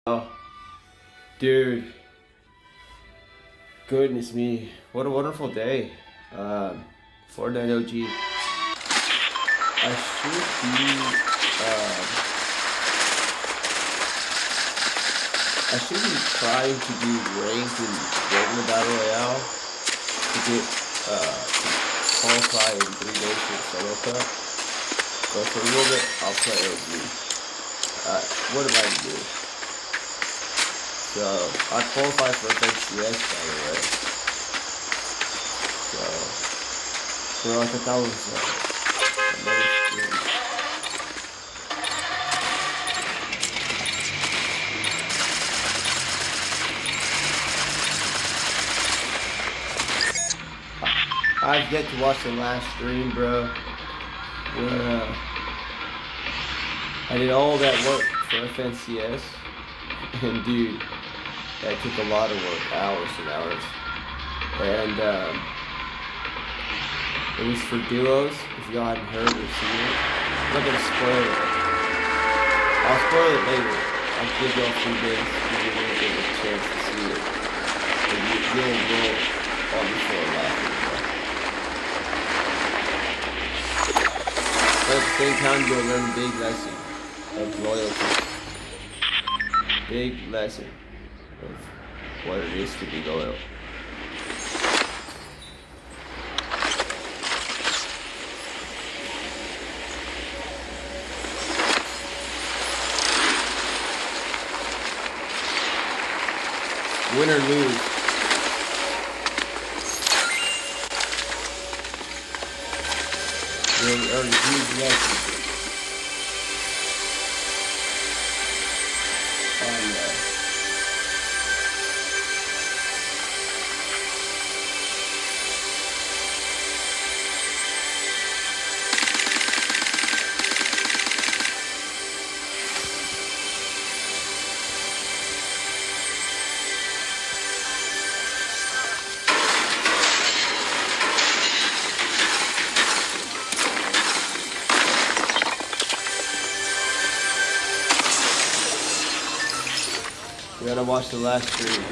Oh, dude, goodness me, what a wonderful day. Fortnite OG. I should be, I should be trying to do ranked in regular Battle Royale to get, qualify in 3 days for the solo cup. But for a little bit, I'll play OG. What am I to do? So, I qualified for FNCS, by the way. So, bro, I thought that was another skin. I've yet to watch the last stream, bro, where I did all that work for FNCS, and dude, that took a lot of work, hours and hours. And it was for duos, if y'all hadn't heard or seen it. I'm not gonna spoil it. I'll spoil it later. I'll give y'all 3 days to give you a chance to see it. And you'll roll on the floor laughing. But at the same time, you'll learn a big lesson of loyalty. Big lesson of what it is to be loyal. Win or lose. You'll earn a huge lesson. You gotta watch the last stream.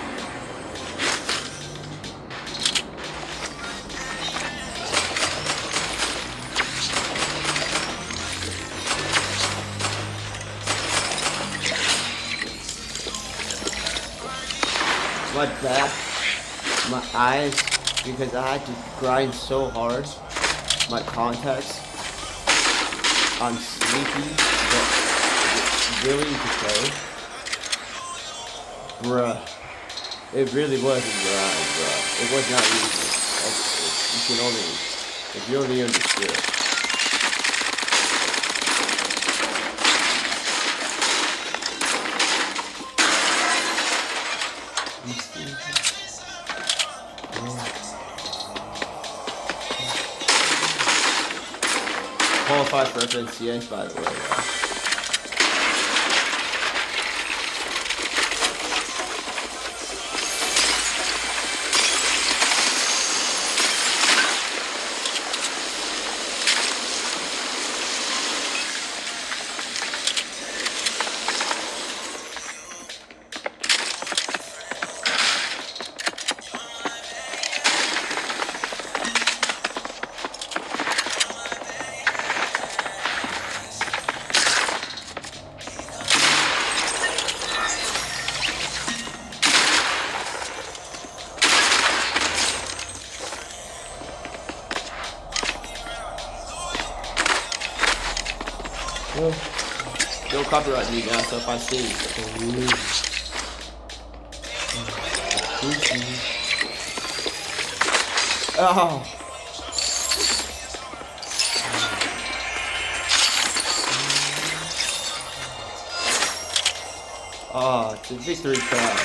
My back, my eyes, because I had to grind so hard. My contacts. I'm sleepy, but willing to play. Bruh, it really was a grind, bruh. It was not easy. You can only, if you only understood. Qualified for FNCS, by the way. Don't copyright me now, so if I see oh. Oh, it's a victory crown.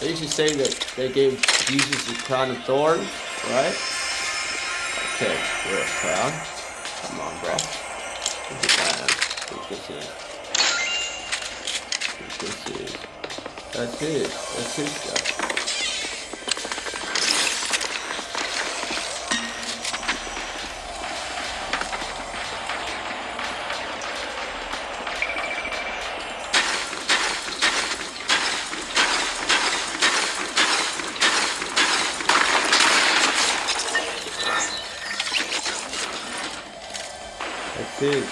They used to say that they gave Jesus the crown of thorns, right? Okay, we're a crown. Come on, bro. Look at that. Look at this. Look at this. That's his. That's his stuff. Pigs.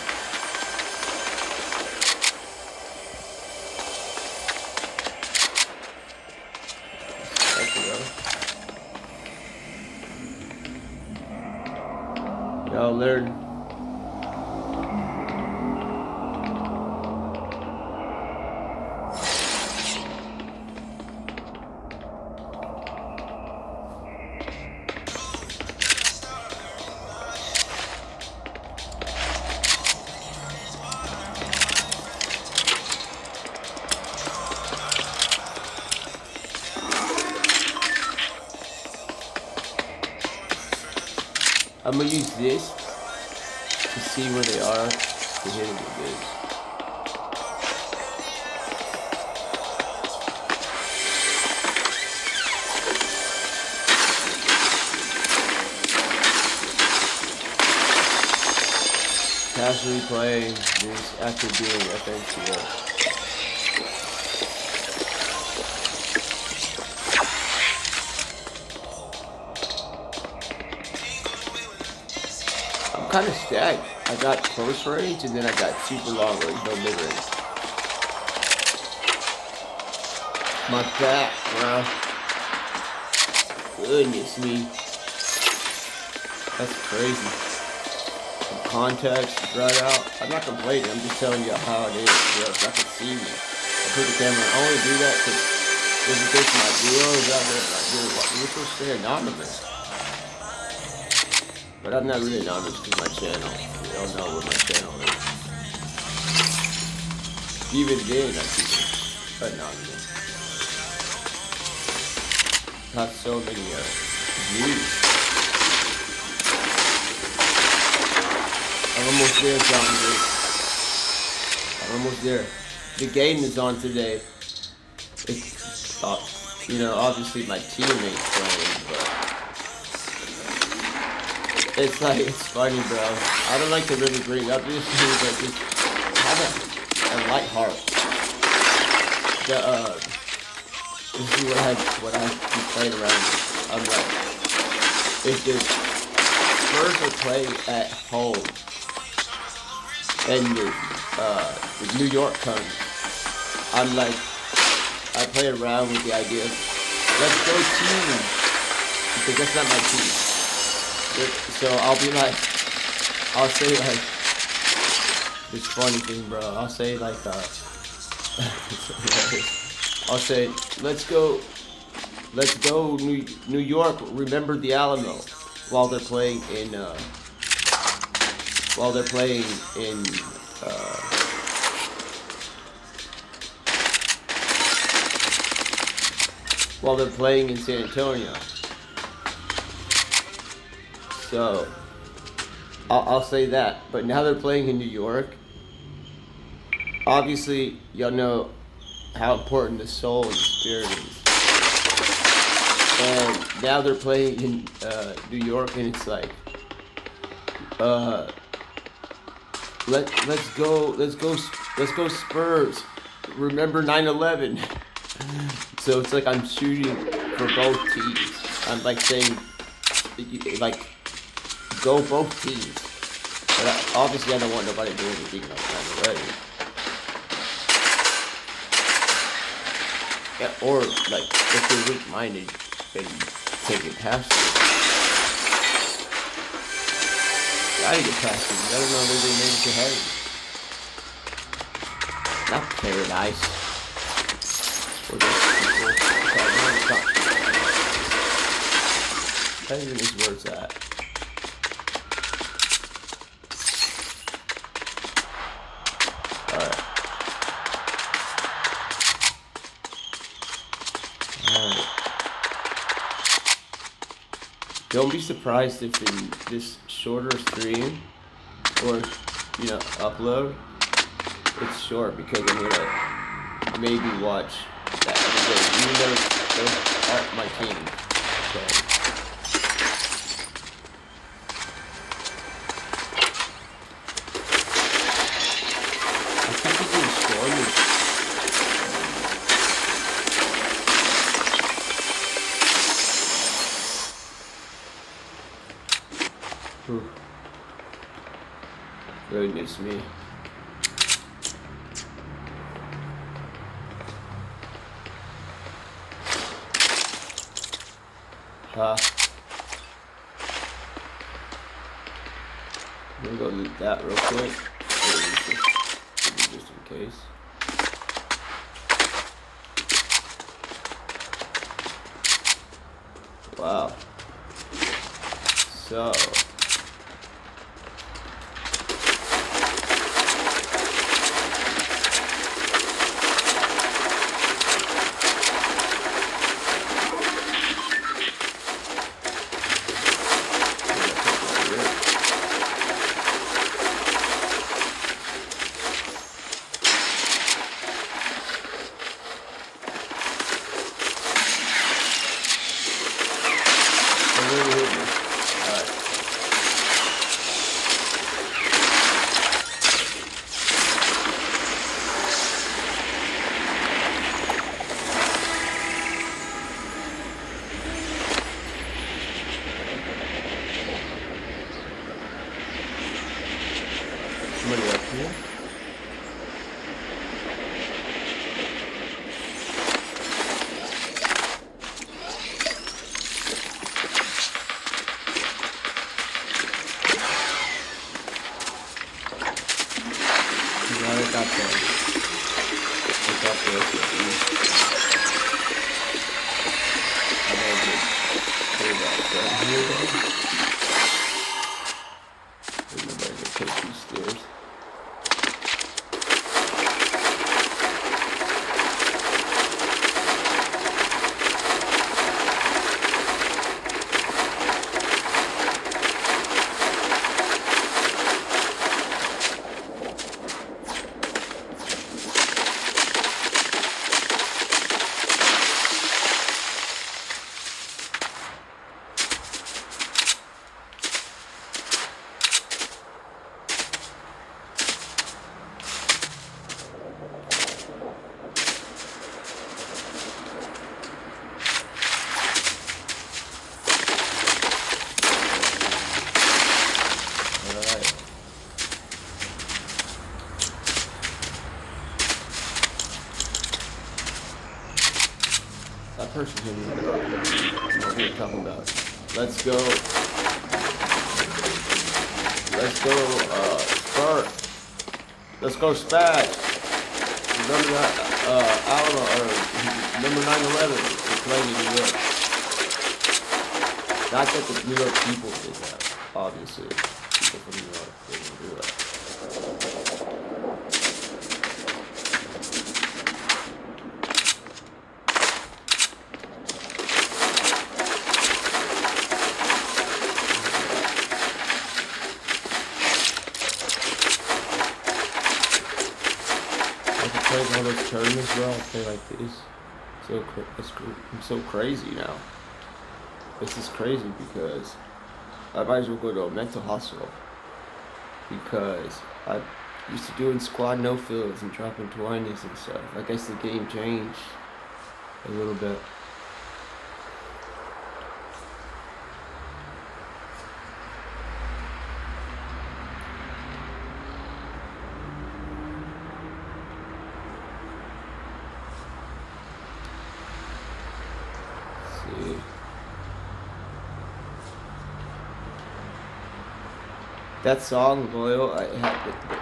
Y'all learn. I'm gonna use this to see where they are to hit them with this. Casually playing this after doing FNCO. Kind of stacked. I got close range and then I got super long range, no mid range. My back, bro. Goodness me. That's crazy. Some context right out. I'm not complaining, I'm just telling you how it is, bro, so I can see me. I put the camera, I only do that because just in case my videos out there, like, dude, you're supposed to stay anonymous. But I'm not really anonymous because my channel. You don't know what my channel is. Even then, I keep it anonymous. Not so many views. I'm almost there, John. I'm almost there. The game is on today. It's, obviously my teammates playing, but. It's like, it's funny, bro. I don't like to really bring up these things, but just have a light heart. This is what I keep playing around with. I'm like, if the Spurs are playing at home, and the New York comes, I'm like, I play around with the idea of, let's go team, because that's not my team. So I'll say like, this funny thing, bro. I'll say like, I'll say, let's go New York, remember the Alamo, while they're playing in, San Antonio. So, I'll say that. But now they're playing in New York. Obviously, y'all know how important the soul and the spirit is. And now they're playing in New York, and it's like, let's go Spurs. Remember 9/11. So it's like I'm shooting for both teams. I'm like saying, like, go both teams. But obviously I don't want nobody doing anything like that already. Yeah, or like if you're weak-minded and take it past you. Gotta get past it. You gotta know where they made it to heaven. Not paradise. Or those people. How even these words at? Don't be surprised if in this shorter stream or upload, it's short because I'm gonna maybe watch that episode, even though those aren't my team. So. goodness me. Huh? I'm gonna go loot that real quick. Just in case. Wow. So. Somebody up here? Got there. What's up there? I'm gonna just pull that down here though. There's nobody to take these stairs. That person hit me with what we're talking about. Let's go. Start. Let's go Spaz. Remember that, Alamo, or number 9/11, we're playing in New York. Not that the New York people did that, obviously. People from New York didn't do that. All those tournaments, bro. I play like this. I'm so crazy now. This is crazy because I might as well go to a mental hospital because I used to doing squad no fills and dropping 20s and stuff. I guess the game changed a little bit. That song, Loyal,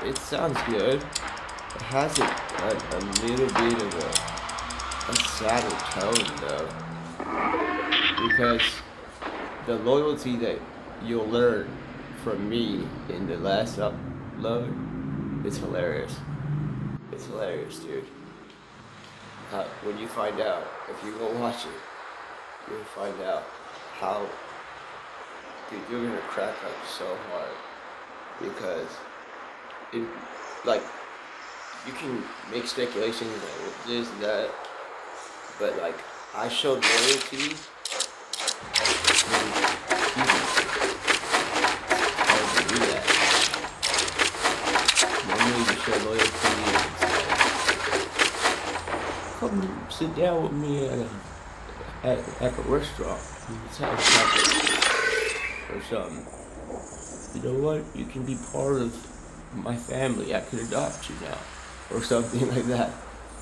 it sounds good. It has a little bit of a sadder tone, though. Because the loyalty that you'll learn from me in the last upload is hilarious. It's hilarious, dude. When you find out, if you go watch it, you'll find out how, dude, you're gonna crack up so hard. Because, you can make speculations like this and that, but like, I showed loyalty. Do that. Normally you show loyalty and come sit down with me at a restaurant. Let's have a chocolate or something. You know what? You can be part of my family. I could adopt you now, or something like that.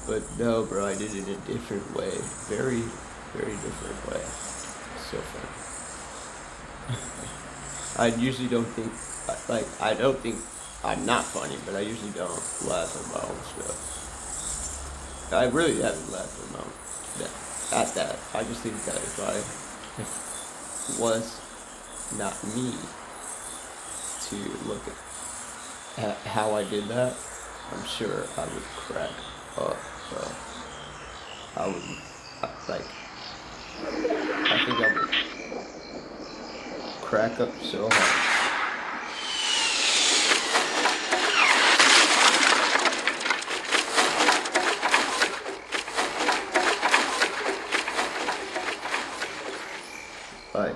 But no, bro, I did it in a different way. Very, very different way. So funny. I usually don't think, like, I don't think I'm not funny, but I usually don't laugh at my own stuff. I really haven't laughed at my own at that. I just think that if it was not me to look at how I did that, I'm sure I would crack up, bro. I would, like, I think I would crack up so hard. Like,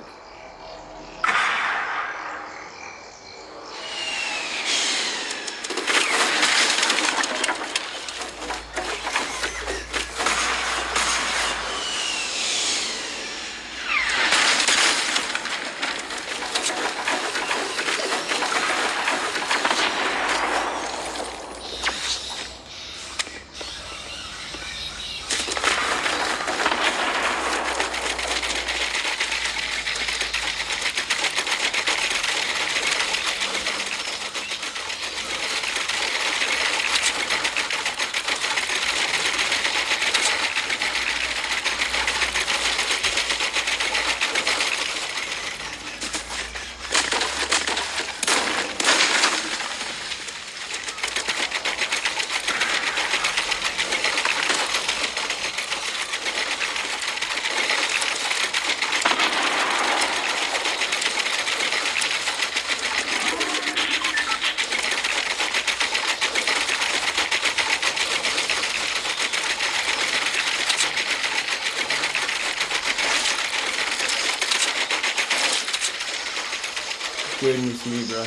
goodness me, bro.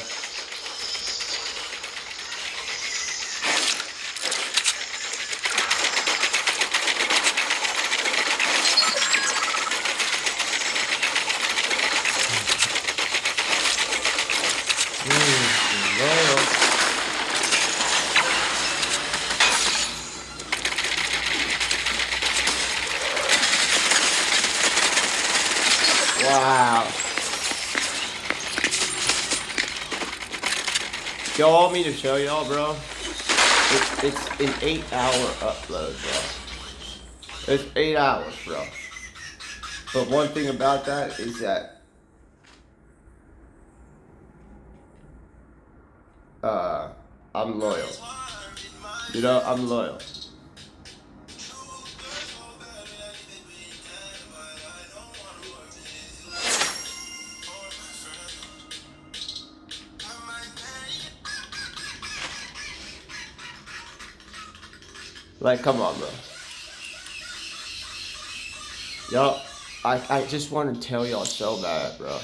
Loyal. Wow. Y'all want me to show y'all, bro? It's an 8-hour upload, bro. It's 8 hours, bro. But one thing about that is that I'm loyal. You know, I'm loyal. Like, come on, bro. Y'all, I just want to tell y'all so bad, bro.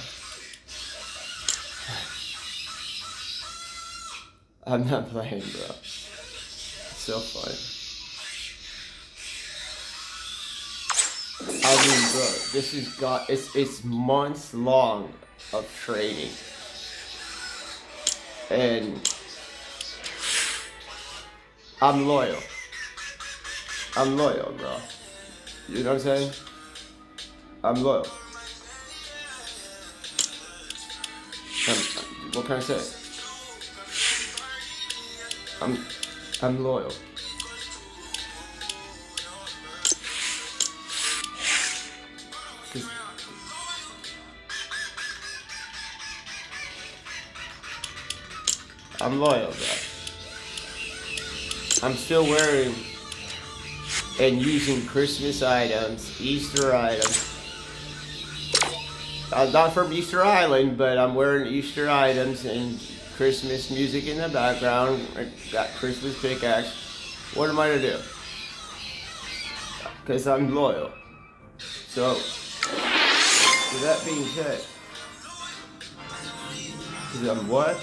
I'm not playing, bro. It's so fun. I mean, bro, this is it's months long of training. And I'm loyal. I'm loyal, bro. You know what I'm saying? I'm loyal. What can I say? I'm loyal. I'm loyal, bro. I'm still wearing and using Christmas items, Easter items. I'm not from Easter Island, but I'm wearing Easter items and Christmas music in the background. I got Christmas pickaxe. What am I to do? Because I'm loyal. So, with that being said, because I'm what?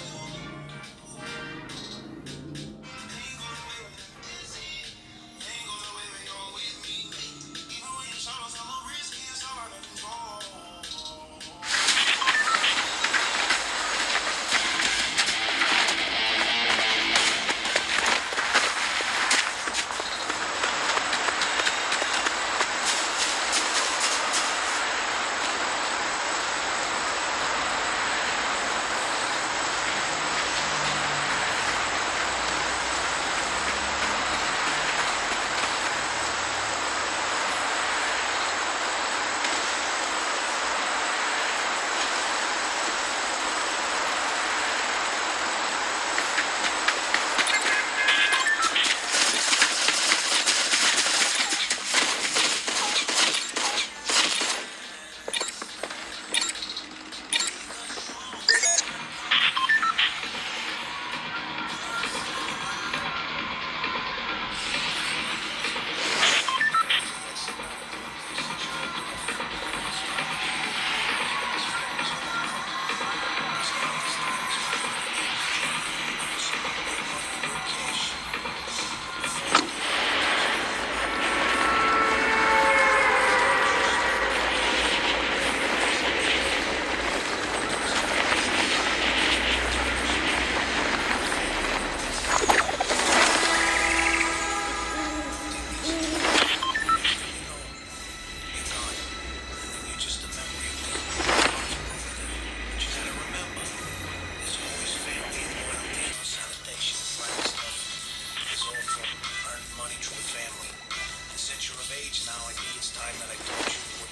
age now, I think it's time that I taught you what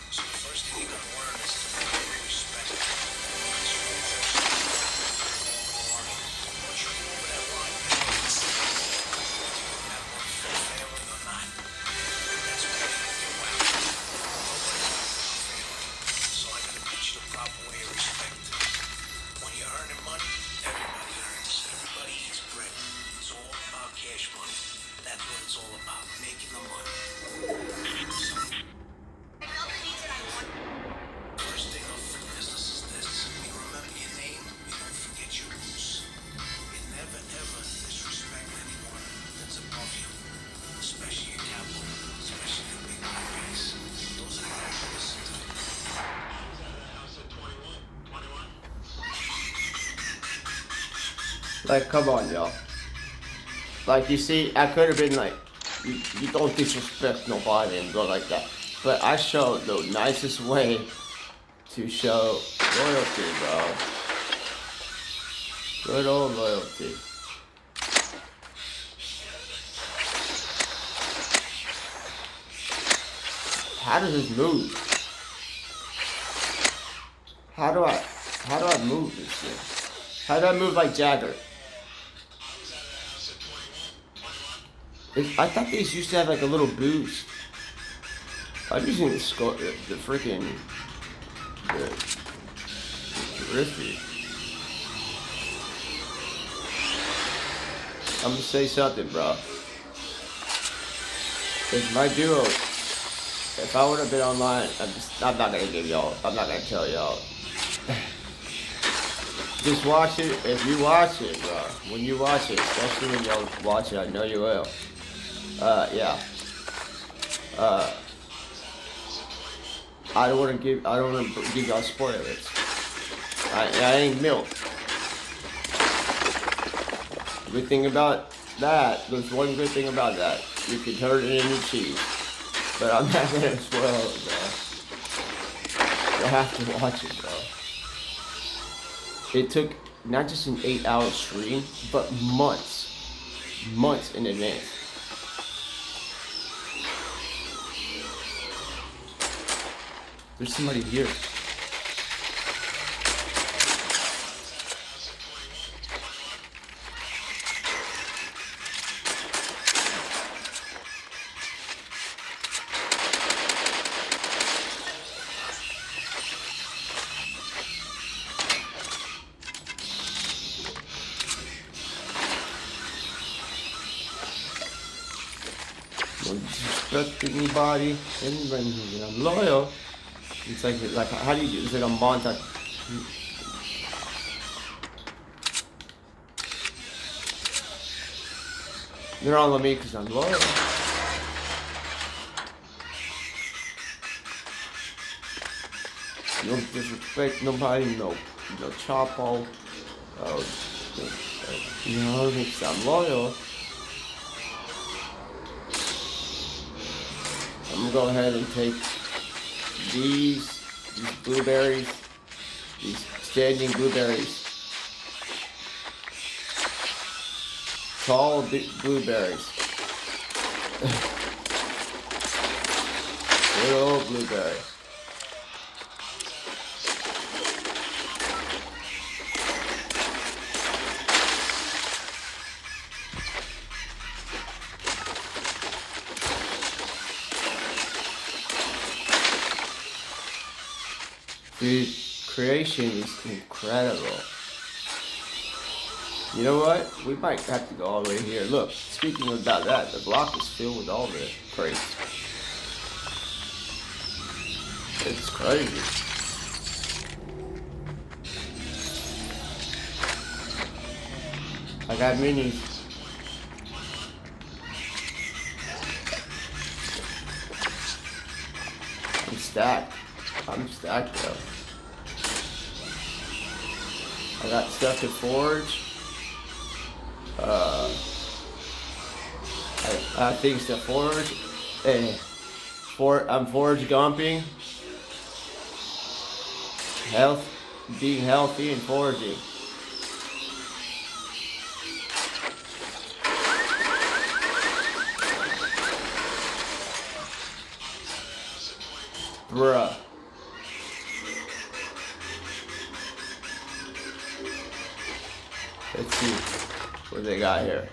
so the first thing you gotta learn is to respect. Once you go over that line, that one failing or not, that's when they know you're wow. So I gotta teach you the proper way of respect. When you're earning money, everybody earns. Everybody eats bread. It's all about cash money. That's what it's all about, making the money. First thing of business is this. You remember your name, you don't forget your roots. You never, ever disrespect anyone that's above you. Especially your capital, especially your big black guys. Those are the guys you listen to. Like, come on, y'all. Like, you see, I could have been like, you don't disrespect nobody and go like that. But I showed the nicest way to show loyalty, bro. Good old loyalty. How does this move? How do I move this thing? How do I move like Jagger? I thought these used to have like a little boost. I'm using the freaking the Griffey. I'm gonna say something, bro. If my duo, if I would have been online, I'm not gonna give y'all. I'm not gonna tell y'all. Just watch it. If you watch it, bro. When you watch it, especially when y'all watch it, I know you will. Yeah. I don't wanna give y'all spoilers. I ain't milk. Good thing about that, there's one good thing about that. You can turn it into cheese. But I'm not gonna spoil it, bro. You'll have to watch it, bro. It took not just an 8-hour stream, but months in advance. There's somebody here. Don't disrespect anybody. I'm loyal. It's like how do you do? It's like a montage. They're all on me because I'm loyal. You don't disrespect nobody. No chapo. You know, because I'm loyal. I'm gonna go ahead and take these blueberries, these standing blueberries, tall blueberries, good old blueberry. Dude, creation is incredible. You know what? We might have to go all the way here. Look, speaking about that, the block is filled with all the crates. It's crazy. I got minis. I'm stacked though. I got stuff to forge. I things to forge. I'm forge gumping. Being healthy and foraging. Bruh. Let's see what they got here.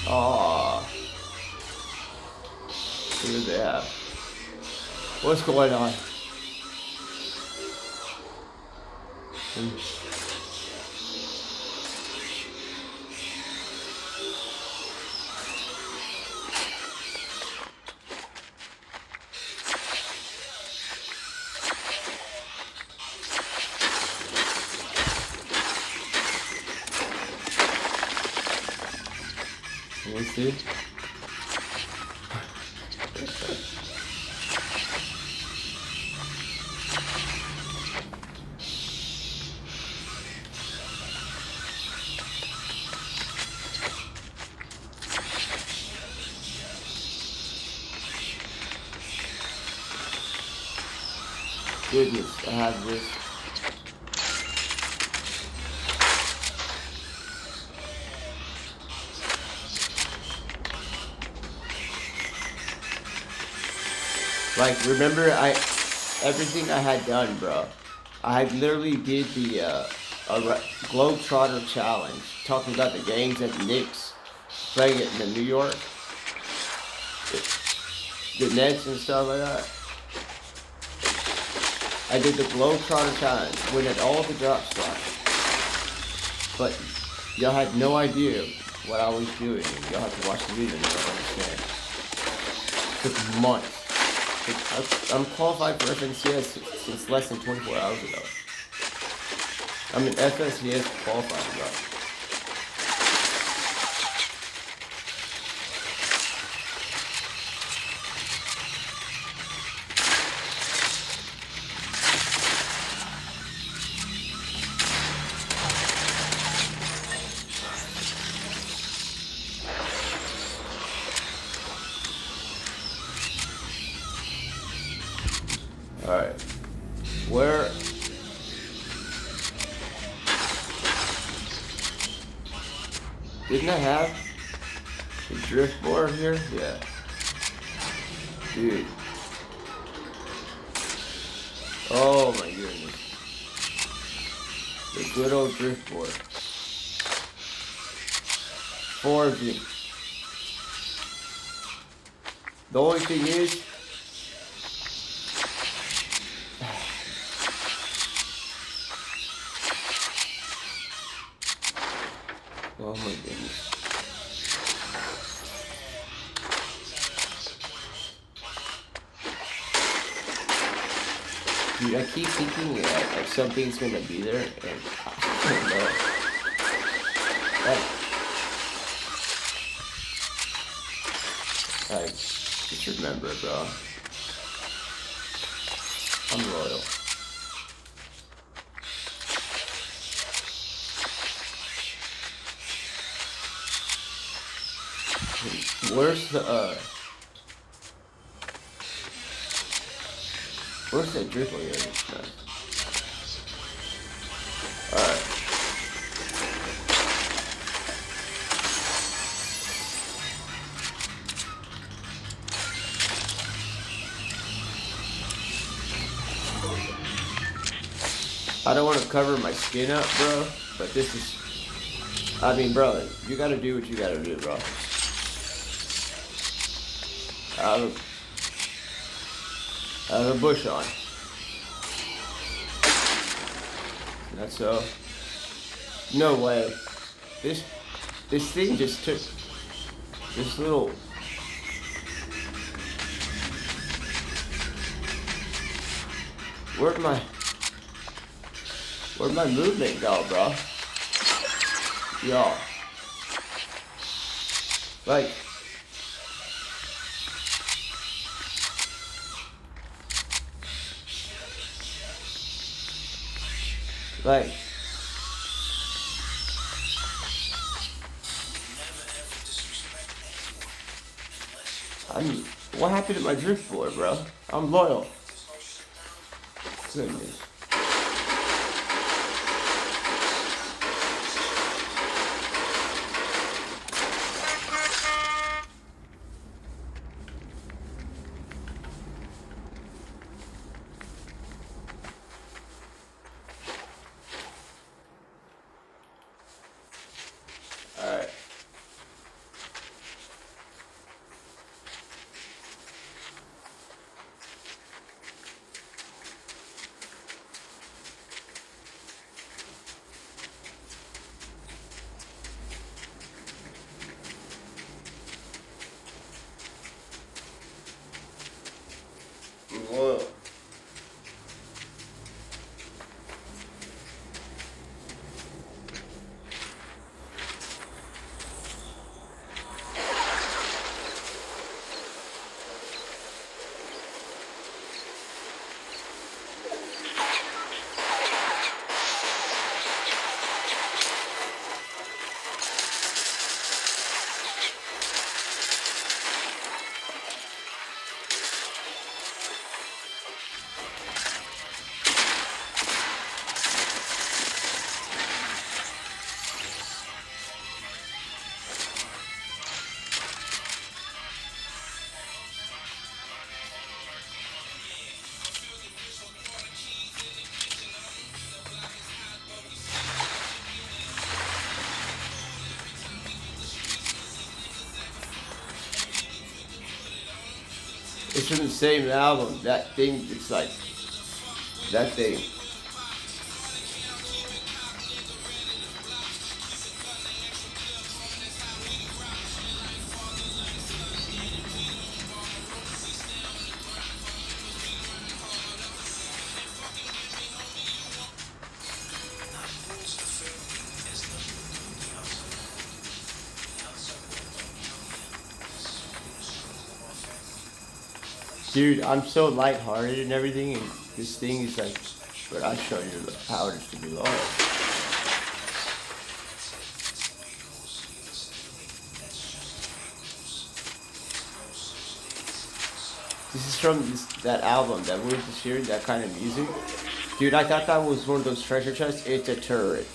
Aww. See what they have. What's going on? Let me see. Goodness, I have this. Like, remember, everything I had done, bro. I literally did the Globetrotter challenge, talking about the games that the Knicks playing it in the New York, the Nets and stuff like that. I did the Globetrotter challenge, winning all the drop spots. But y'all had no idea what I was doing. Y'all have to watch the video and you'll understand. It took months. I'm qualified for FNCS since less than 24 hours ago. I'm an FNCS qualified, bro. Alright. Where... Didn't I have the drift board here? Yeah. Dude. Oh my goodness. The good old drift board. Forging. The only thing is, oh my goodness. Dude, I keep thinking that like something's gonna be there, and I don't know. Like, just remember, bro. I'm loyal. Where's the where's that dribble here? Alright. I don't want to cover my skin up, bro, but this is, I mean, bro, you gotta do what you gotta do, bro. I have a bush on. That's so. No way. This thing just took this little. Where'd my movement go, bro? Y'all. Like. Like, what happened to my drift board, bro? I'm loyal. Goodness. It's from the same album. That thing, it's like that thing. Dude, I'm so lighthearted and everything, and this thing is like, but I show you the powers to be Lord. This is from that album that we just heard, that kind of music. Dude, I thought that was one of those treasure chests. It's a turret.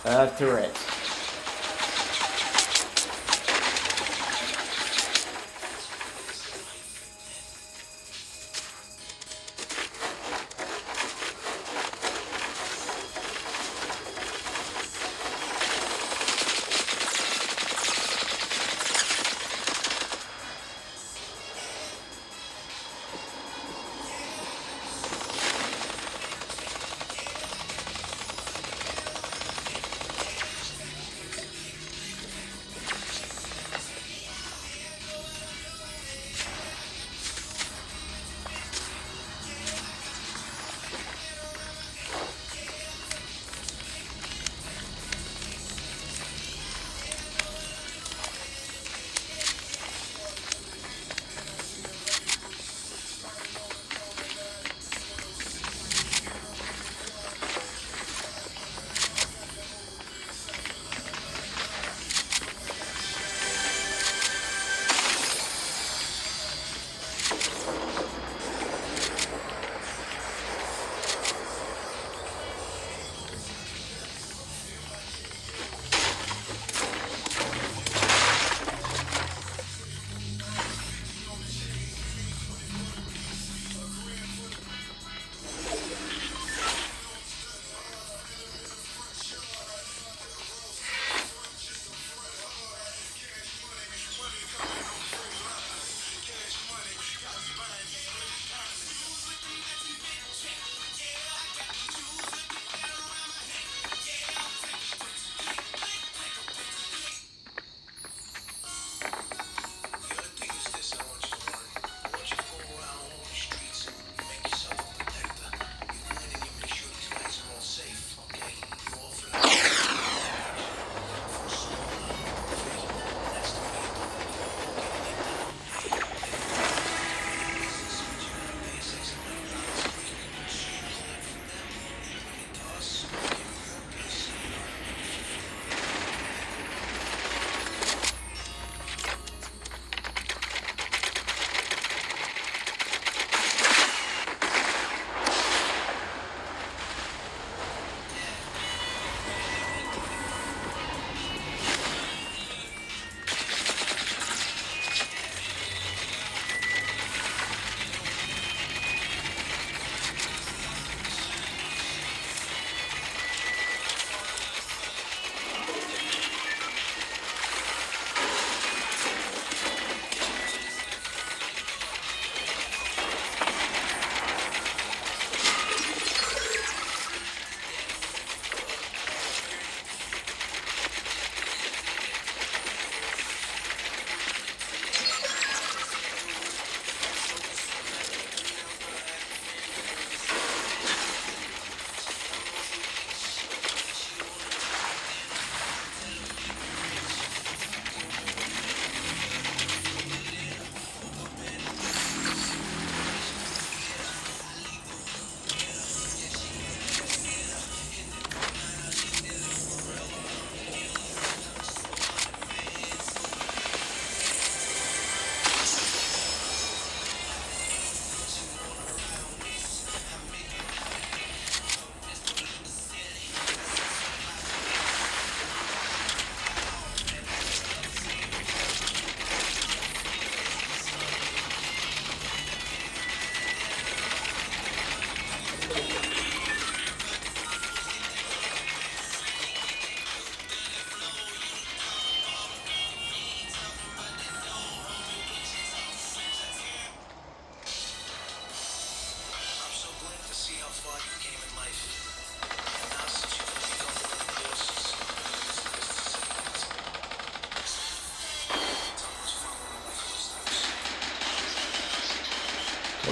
I have Tourette's.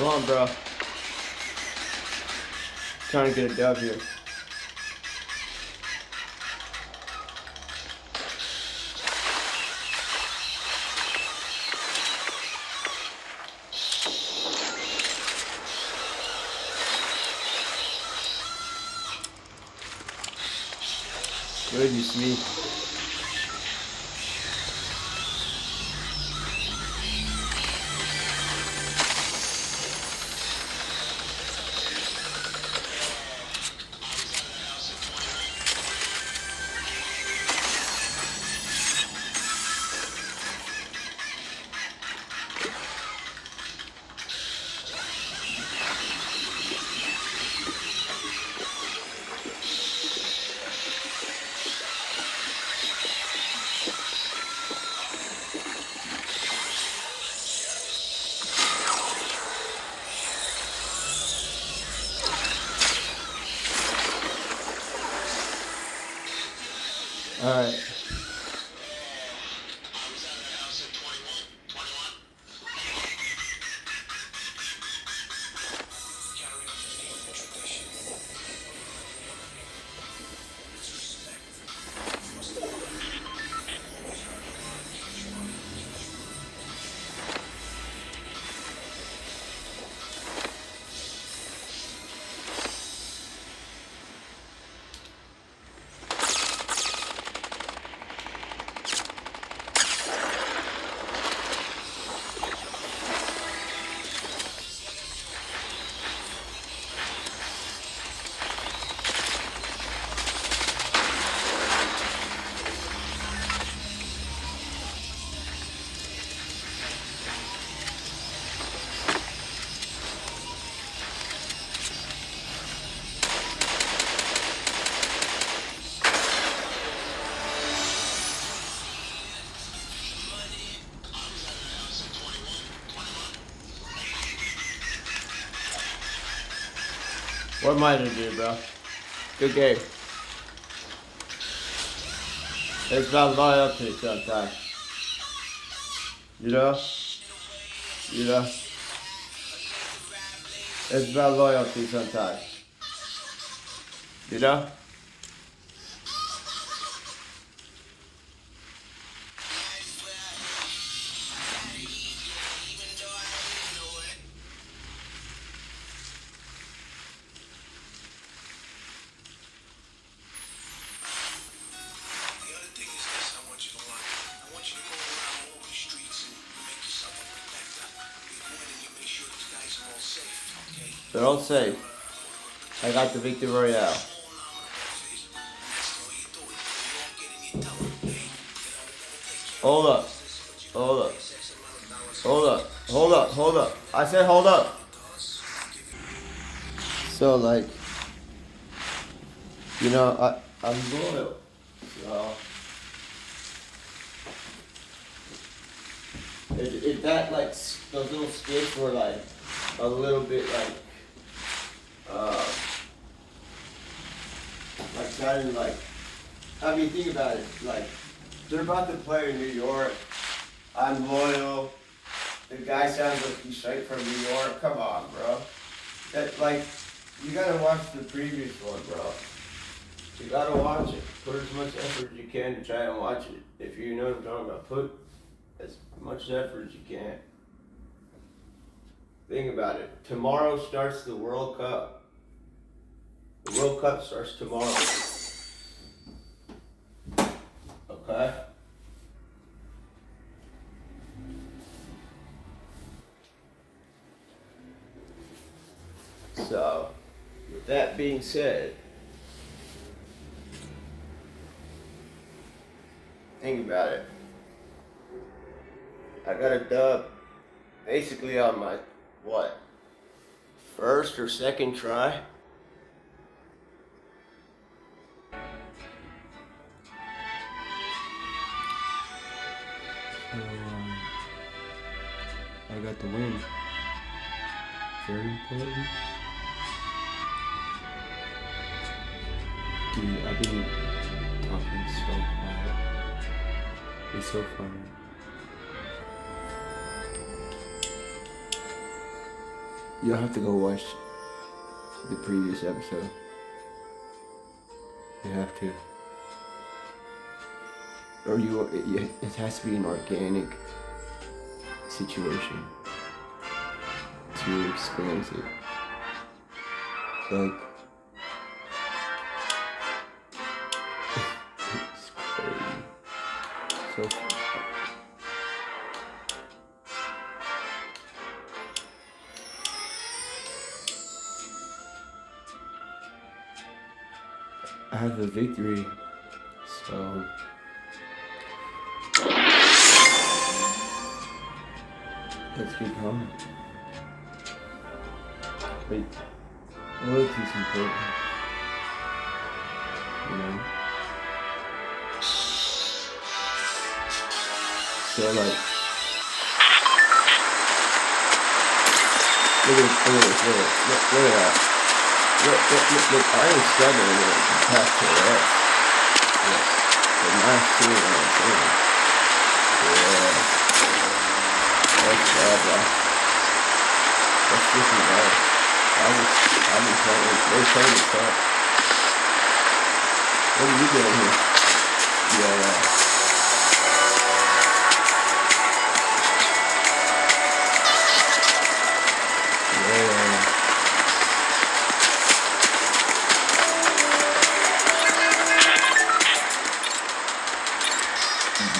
Come on, bro. Trying to get a dub here. Goodness me. Alright. What am I to do, bro? Good game. It's about loyalty sometimes. You know? You know? It's about loyalty sometimes. You know? They're all safe. I got the Victory Royale. Hold up. Hold up. Hold up. Hold up. Hold up. I said hold up. So like, you know, I'm loyal. So if that like those little skits were like a little bit like kind of like, I mean, think about it, like, they're about to play in New York, I'm loyal, the guy sounds like he's straight from New York, come on, bro. That, like, you gotta watch the previous one, bro. You gotta watch it. Put as much effort as you can to try and watch it. If you know what I'm talking about, put as much effort as you can. Think about it. Tomorrow starts the World Cup. The World Cup starts tomorrow. Okay? So, with that being said, think about it. I got a dub basically on my, what, first or second try? So, I got the win. Very important. Dude, I've been talking so quiet. It's so funny. You'll have to go watch the previous episode. You have to. Or it has to be an organic situation to experience it. Like, it's crazy. So I have the victory, so let's keep going. Wait, loyalty's important, you know? So like, look at that. Look, I ain't struggling with it past to the rest. Yeah. But now I'm seeing what I'm saying. Yeah. That's bad, bro. That's freaking bad. I've been playing, they're playing this up. What are you doing here? Yeah.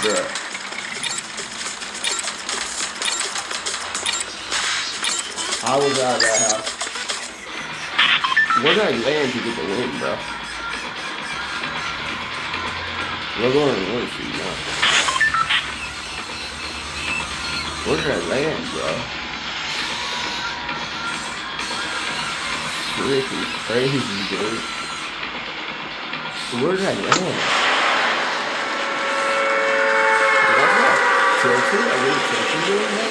Bruh. I was out of that house. Where did I land to get the win, bro? We're going to the win street now. Where did I land, bro? Freaking crazy, dude. Where did I land? Tilted? I really tilted doing that?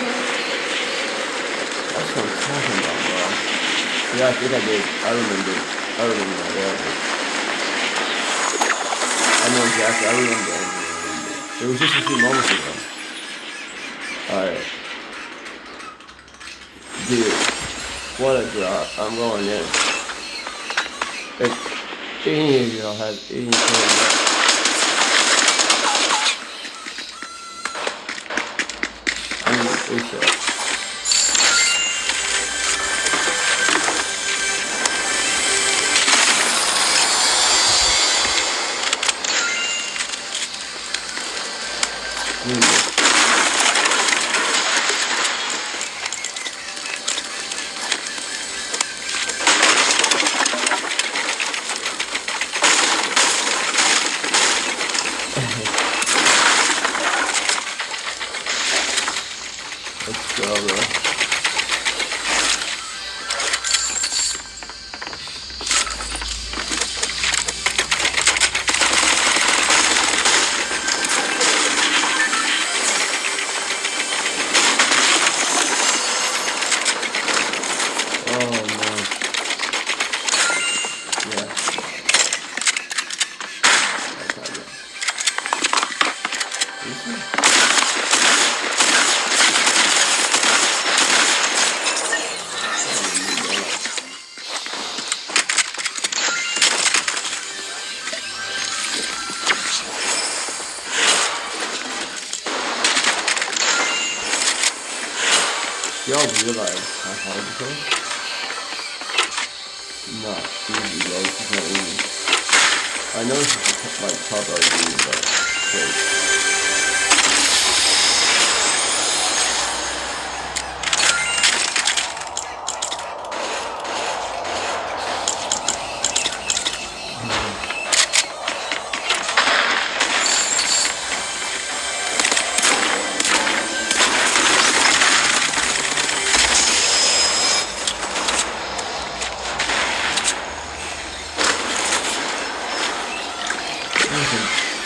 That's what I'm talking about, bro. Yeah, I think I did. I remember that. Yeah. I know exactly. I remember. It was just a few moments ago. Alright. Dude. What a drop. I'm going in. If any of y'all have any kind of ASAP. Let's go, bro. Y'all realize how hard it is? Not easy, bro. This is not easy. I know this is like top RD, but wait.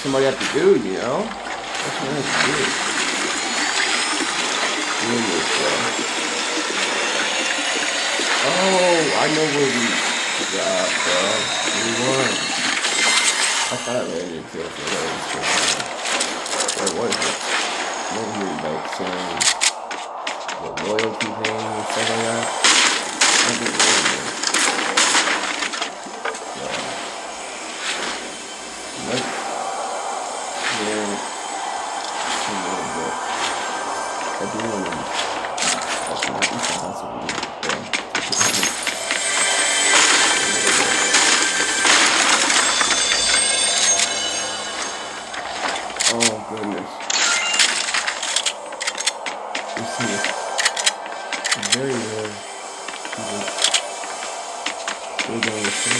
Somebody have to do, you know? That's what I have to do. Doing this, bro. Oh, I know where we got, bro. We won. I thought I landed into it for that. Where was it? What were you like saying? The loyalty thing and stuff like that? Nothing really. Let's clear a little bit. I do want to. That's not what we need. Oh goodness. This is very rare. Still going to see me.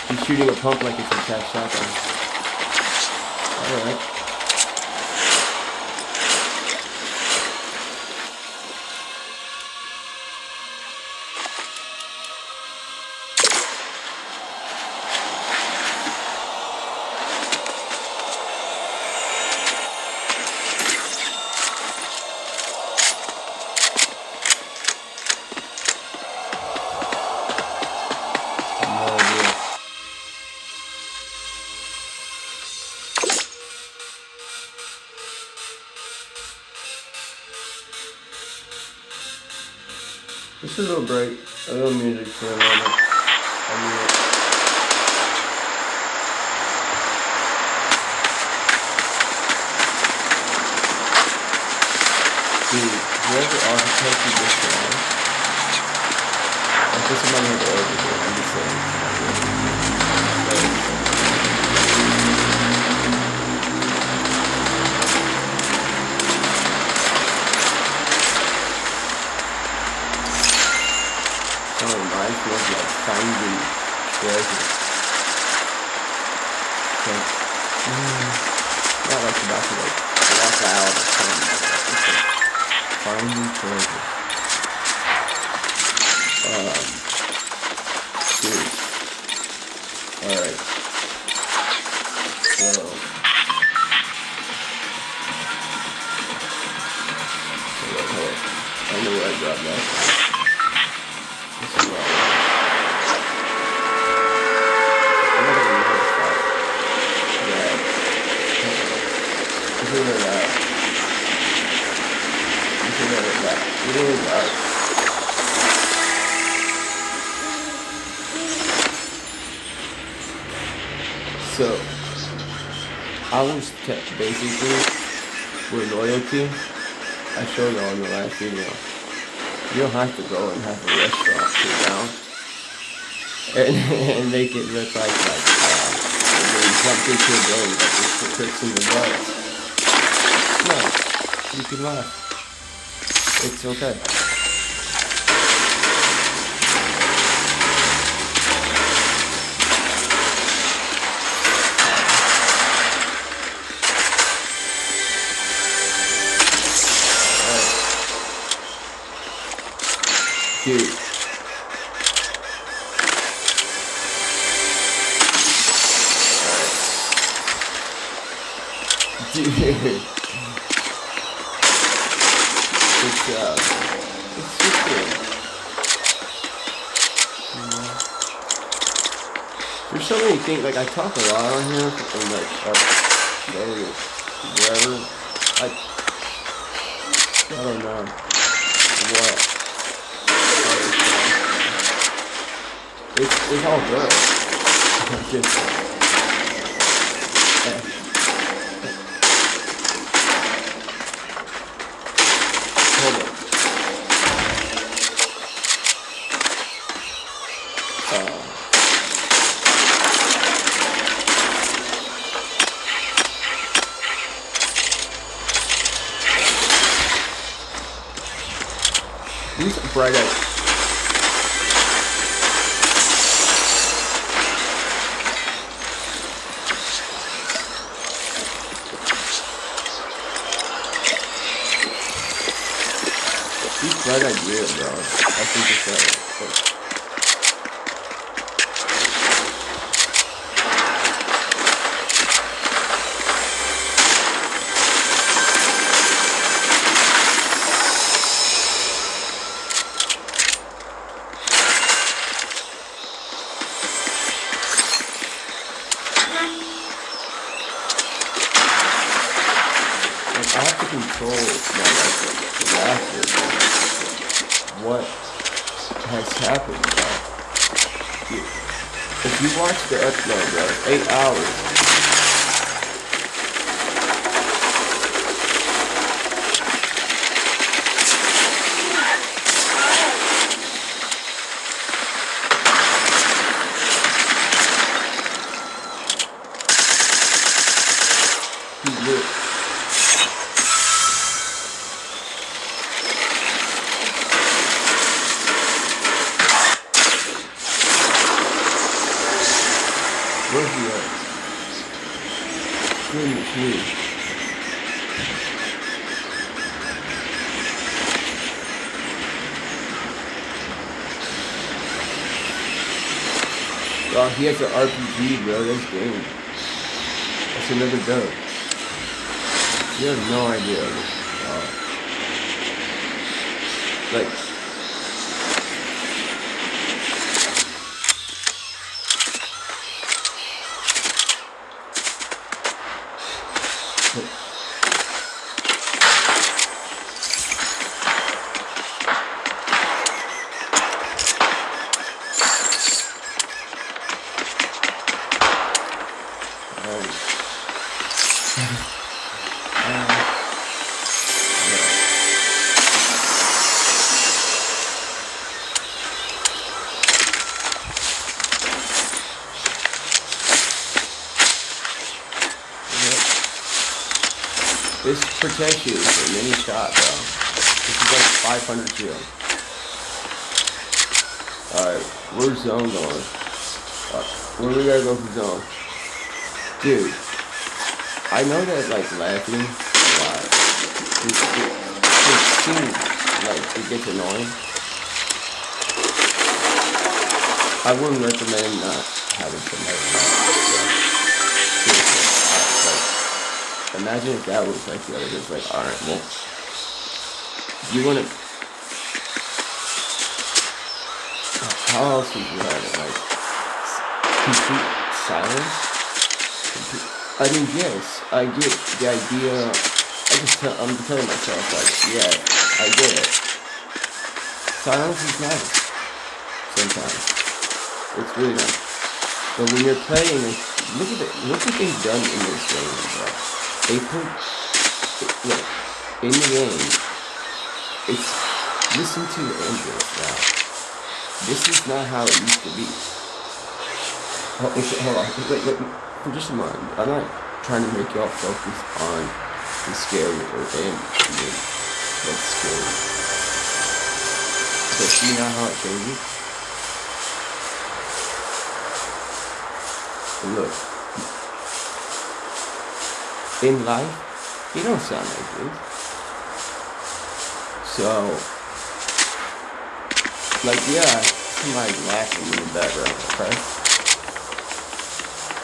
He's shooting a pump like it's a tap shotgun. Alright. Just a little break, a little music for a moment. I need it. Dude, whoever architected this song, I think somebody had to edit it, I'm just saying. Reminds me of like finding treasure. Like, not like about to like walk out or something. It's like finding treasure. Dude. Alright. So. Hold on. I know where I dropped that. So, I was basically, with loyalty, I showed y'all in the last video. You don't have to go and have a restaurant sit down and make it look like they jumped into a building like it's the Crips and the Bloods. No, you can laugh. It's okay. Dude. Dude. It's just good. You know? there's so many things, like I talk a lot on here, and like, wherever, I don't know what. It's all good. Just, hold on. These bright eyes. Bright idea, bro. I think it's that. Like, I have to control my laughter. What has happened, bro? If you watch the upload, bro, 8 hours. He lit. Where's he at? Goodness me. Oh, he has an RPG, bro. That's game. That's another dub. You have no idea. Like, this protects you from any shot, bro. This is like 500 shield. Alright, where's zone going? Where we gotta go for zone? Dude, I know that like laughing a lot, it seems like it gets annoying. I wouldn't recommend not having somebody laugh. Seriously, imagine if that was like the other, just like, alright, well, you wanna, how else would you have it, like, complete silence? I mean, yes, I get the idea, I'm telling myself, like, yeah, I get it. Silence is nice, sometimes. It's really nice. But when you're playing, look what they've done in this game, bro. They put, look, in the game, it's, listen to the engines now. This is not how it used to be. Hold on, wait, for just a moment. I'm not trying to make y'all focus on the scary or what's scary. But see now how it changes? Look. In life, you don't sound like this. So, like, yeah, somebody's laughing in the background, okay?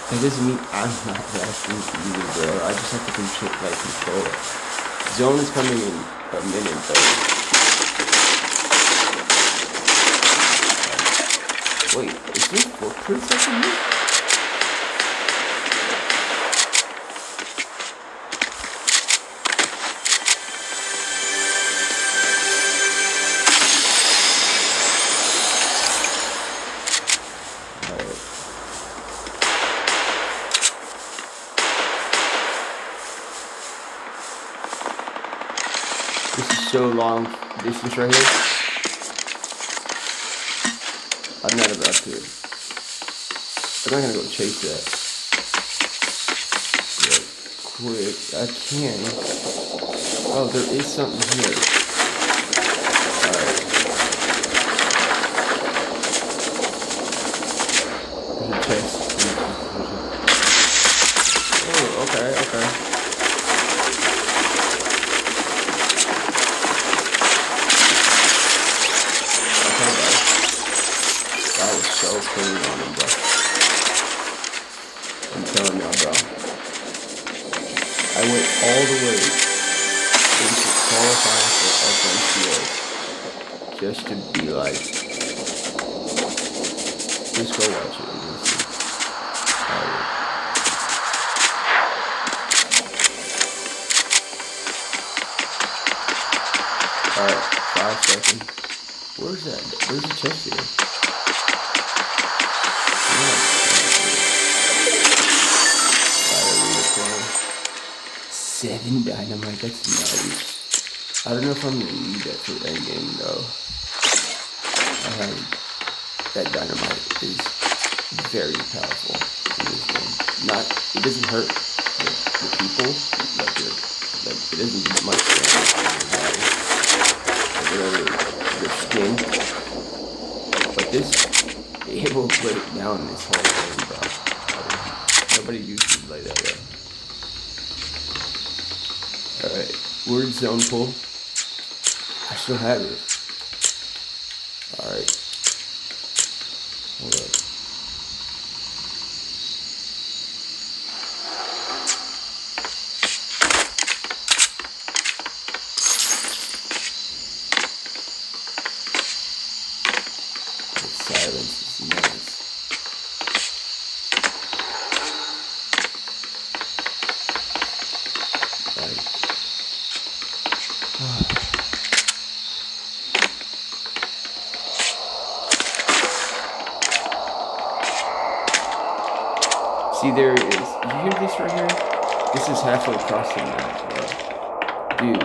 That doesn't mean I'm not laughing either, bro. I just have to control it. Zone is coming in a minute, though. Wait, is this footprints up in here? This is so long distance right here. I'm not about to. I'm not gonna go chase that. Real quick. I can. Oh, there is something here. Alright. There's a chest. Oh, okay, okay. Okay, guys. That was so clean on him, bro. I'm telling y'all, bro. I went all the way into qualifying for FNCA just to be like, just go watch it and see. Alright, 5 seconds. Where's that? There's a chest here. Seven dynamite, that's nice. I don't know if I'm gonna need that for endgame though. That dynamite is very powerful in this game. It doesn't hurt the people, like it doesn't do much damage to your body, your skin. But this, it will break down this whole thing, bro. Nobody uses like that yet. Alright, word zone pull. I still have it. Alright. Hold up. The silence is nice. See, there it is. You hear this right here? This is halfway across the map, bro. Dude.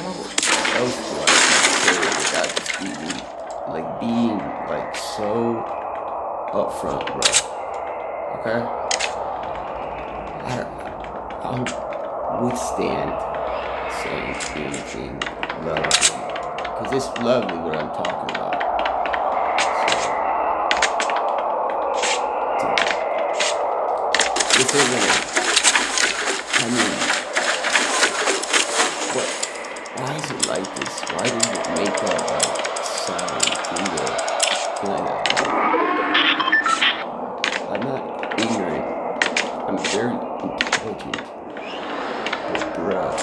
How else do I say it without just being like so upfront, bro? Okay? I'll withstand saying anything lovely. Because it's lovely what I'm talking about. This isn't, I mean, what, why is it like this? Why does it make that sound through the thing? I'm not ignorant, I'm very intelligent, but bruh.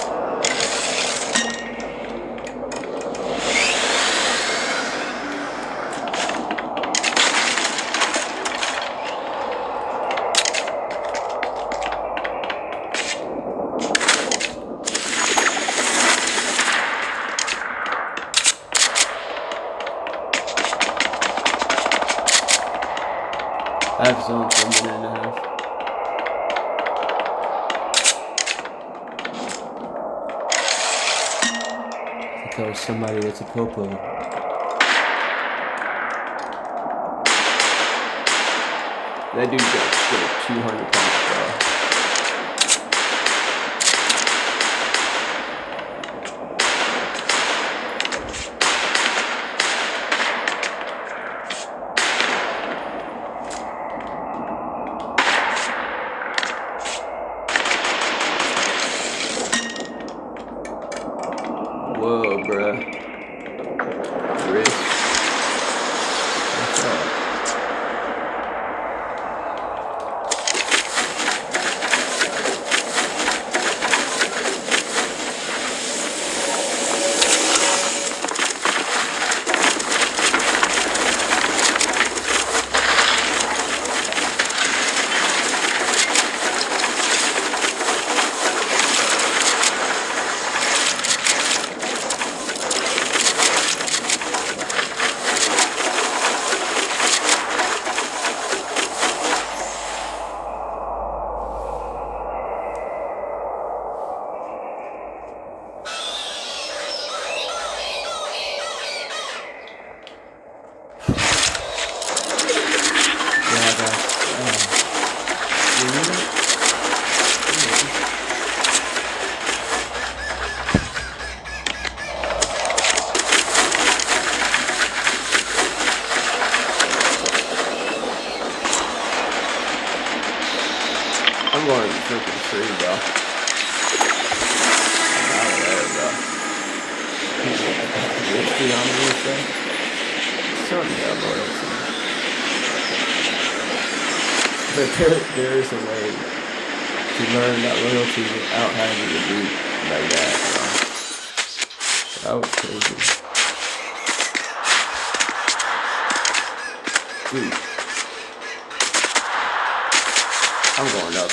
I've zoned for a minute and a half. I think that was somebody with a popo. That dude got straight 200 pounds, bro. Whoa, bruh. Wrist. What's up? tree, bro. I'm out of there, bro. Whiskey on me and stuff. Something got loyalty. But there is a way to learn that loyalty without having to be like that, bro. That was crazy. Dude. I'm going up.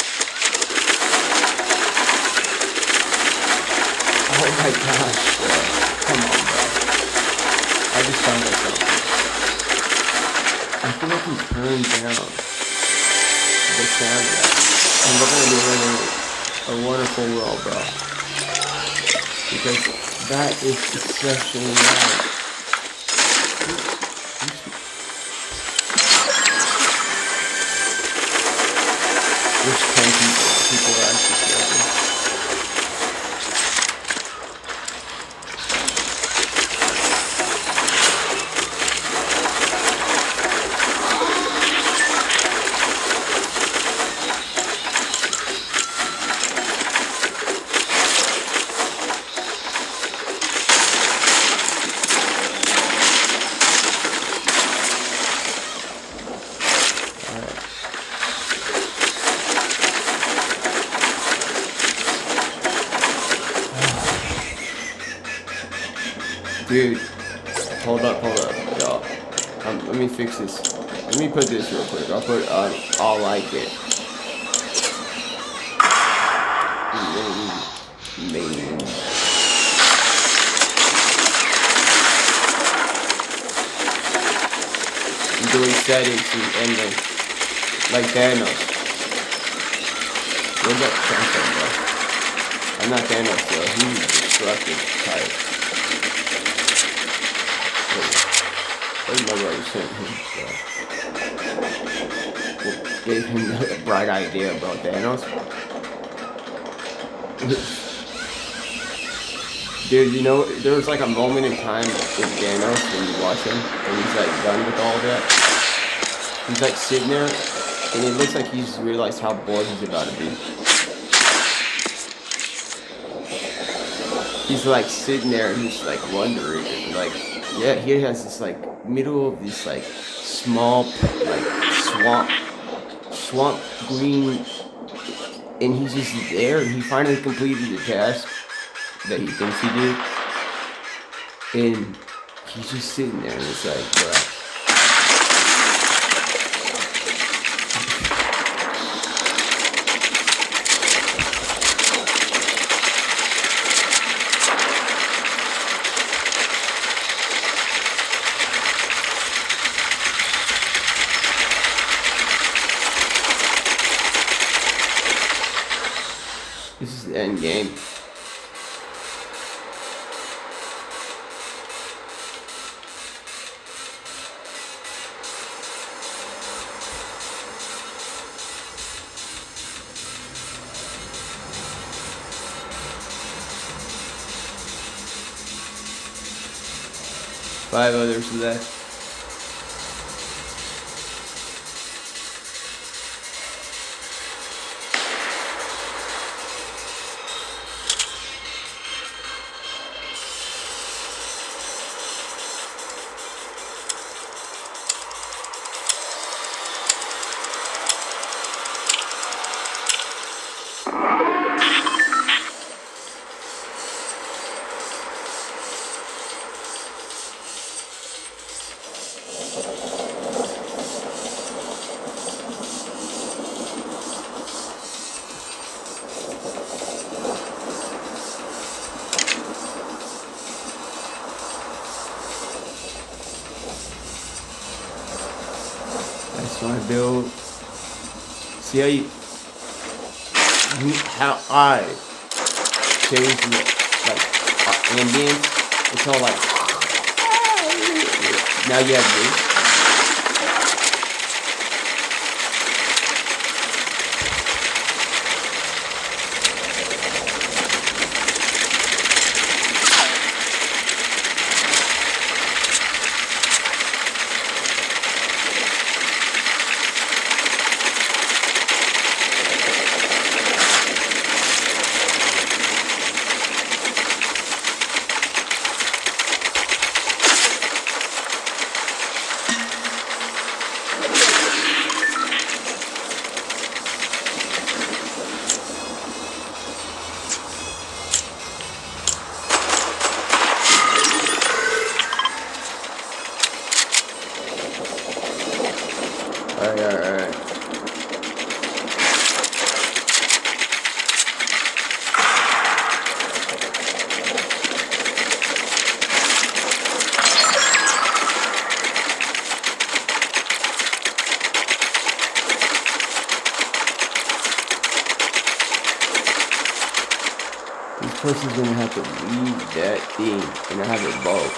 Oh my gosh, bro. Come on, bro. I just found myself. I feel like he turned down the sound of that. And we're gonna be living a wonderful world, bro. Because that is exceptionally loud. There's 10 people are actually smoking. Dude, hold up, y'all. Let me fix this. Let me put this real quick. I'll put I'll like it. Main. I'm doing settings and then like Thanos. Where's that come from, bro? I'm not Thanos, bro. He's destructive type. There's nobody sent him, so. Gave him the bright idea about Thanos. Dude, you know, there was like a moment in time with Thanos when you watch him, and he's like done with all that. He's like sitting there, and it looks like he's realized how bored he's about to be. He's like sitting there, and he's like wondering, and like, yeah, he has this like middle of this like small like swamp green, and he's just there, and he finally completed the task that he thinks he did, and he's just sitting there, and it's like, bruh. This is the end game. Five others left. That's my build. See how I change the like ambience. It's all like now you have this. This person's gonna have to leave that thing and I have it both.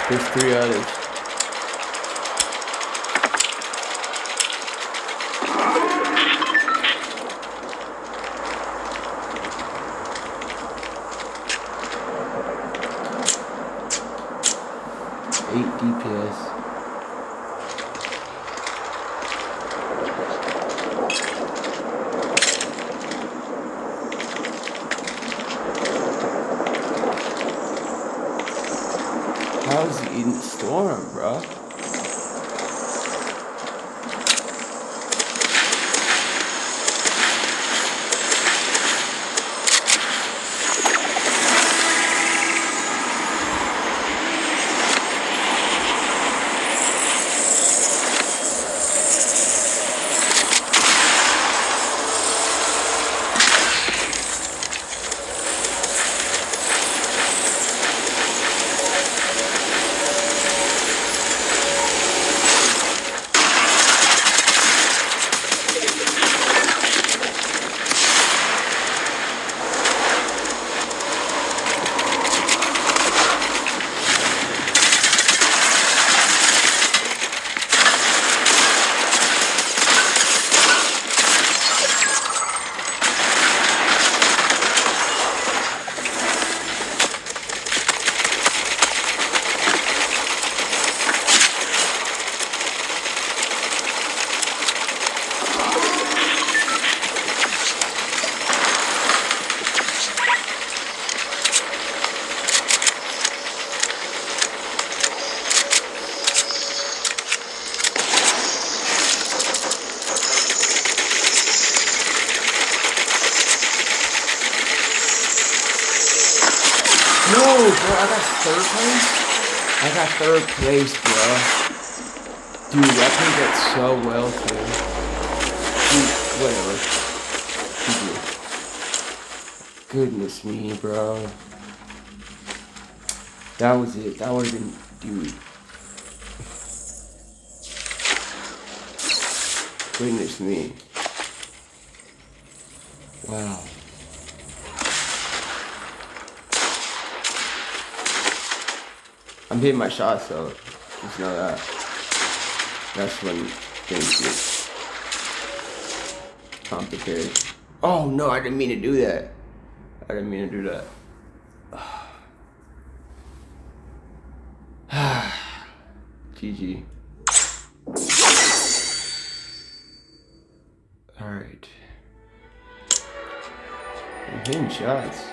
There's 3 others. DPS. How's he eating Storm, bro? No, bro, I got 3rd place? I got 3rd place, bro. Dude, I played that so well, too. Dude, whatever. GG. Goodness me, bro. That was it. That would've been... Dude. Goodness me. Wow. I'm hitting my shots, so just know that. That's when things get complicated. Oh no, I didn't mean to do that. I didn't mean to do that. GG. Alright. I'm hitting shots.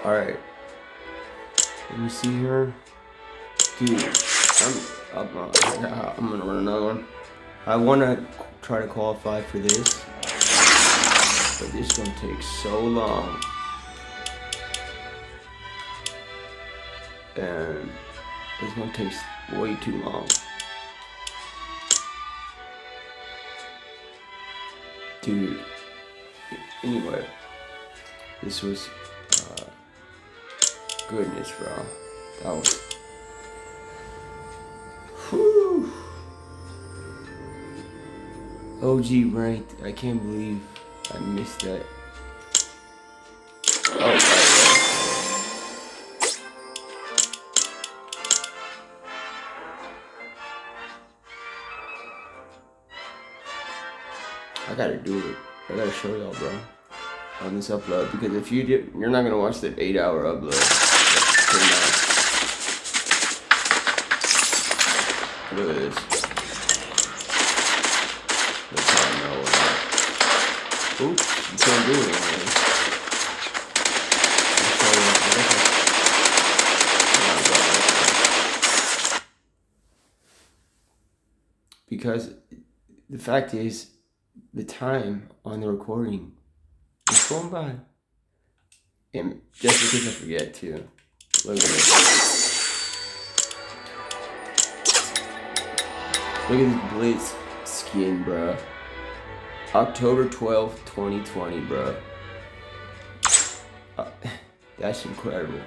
Alright. Let me see here. Dude, I'm gonna run another one. I wanna try to qualify for this, but this is gonna take so long. And it's gonna take way too long. Dude, anyway, this was, goodness, bro. That was, whew. OG ranked. I can't believe I missed that. Oh, right. I gotta do it. I gotta show y'all, bro, on this upload, because if you did, you're not gonna watch that 8-hour upload. Look at this. That's how I know that. Oops, you can't do it anymore. Because the fact is, the time on the recording is going by. And just because I forget to. Look at this. Look at this Blitz skin, bruh. October 12th, 2020, bruh. That's incredible.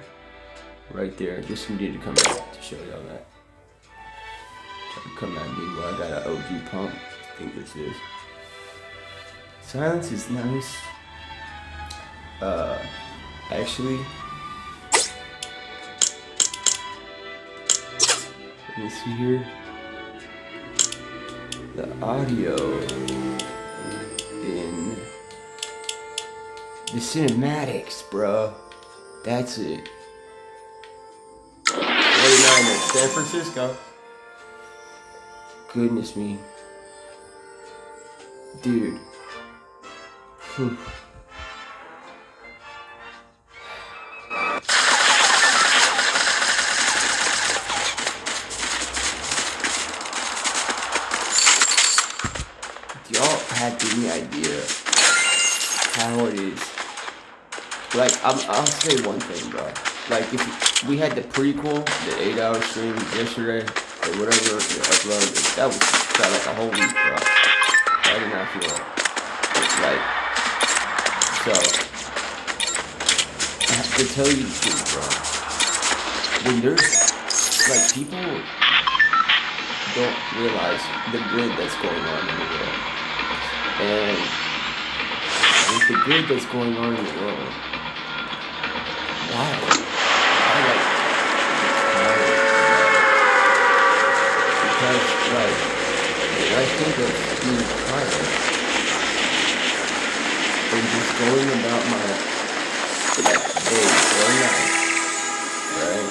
Right there. Just needed to come out to show y'all that. Try to come at me while I got an OG pump. I think this is. Silence is nice. Actually, let me see here. The audio in the cinematics, bro. That's it. 49ers, San Francisco. Goodness me. Dude. Whew. Do y'all have any idea how it is? Like, I'll say one thing, bro. Like, if we had the prequel, the 8-hour stream yesterday, or whatever, the upload, that was felt like a whole week, bro. I did not feel it. Like, so, I have to tell you the truth, bro. When there's, like, people don't realize the good that's going on in the world. And with the good that's going on in the world, why? Because, like, when I think of being quiet and just going about my day or night, right?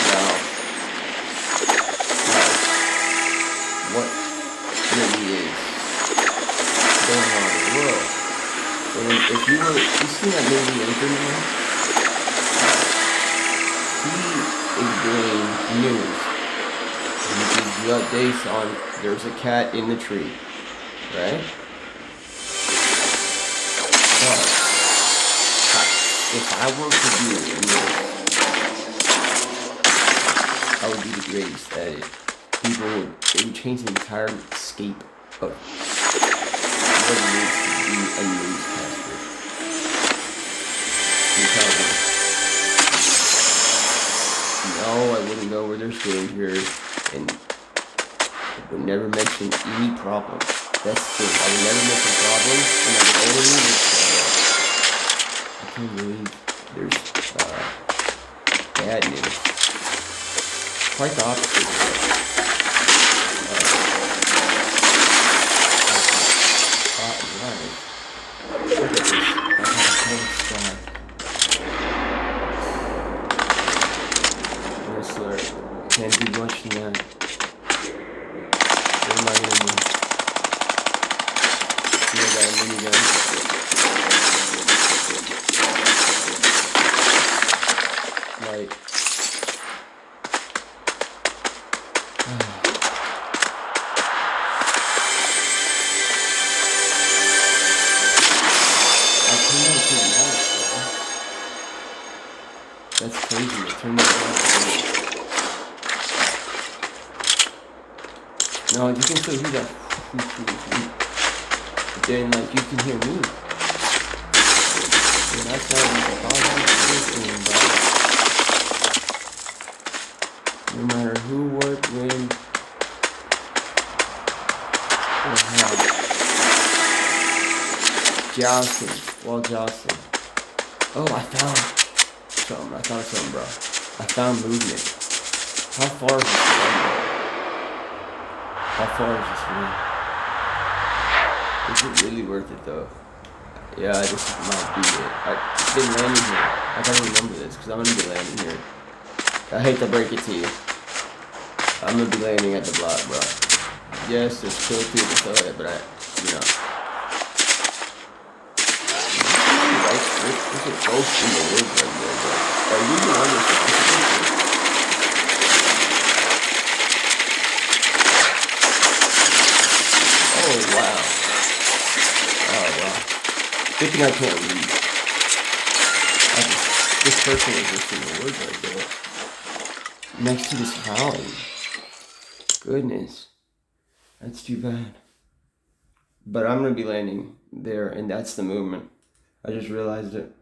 Now, like, what really is going on in the world? And if you see that movie Anchorman, he is doing news. He gives you updates on there's a cat in the tree, right? But if I were to do news, I would be the greatest at it. People would change the entire scape of what it is to be a newscaster. Because no, I wouldn't go where there's danger, and I would never mention any problem. That's the thing. I would never mention problems, and I would only mention I can't believe there's bad news. Quite the opposite. Look at this. I have a cold sky. Whistler. Can't do much in that. What am I gonna do? See, I got a minigun. Like, that's crazy. I turned it on. No, you can still hear that. But then, like, you can hear me. And that's how you can no matter who, what, when, or how. Jousting. While jousting. Oh, I found something. I found something, bro. I found movement. How far is this from? How far is this from? Is it really worth it, though? Yeah, this might be it. I've been landing here. I gotta remember this, because I'm gonna be landing here. I hate to break it to you. I'm gonna be landing at the block, bro. Yes, it's cool too to tell it, but you know. There's a ghost in the woods right there, bro. Are you the one that's oh, wow. Oh, wow. Good thing I can't read. This person is just in the woods right there. Next to this valley. Goodness. That's too bad. But I'm going to be landing there, and that's the movement. I just realized it.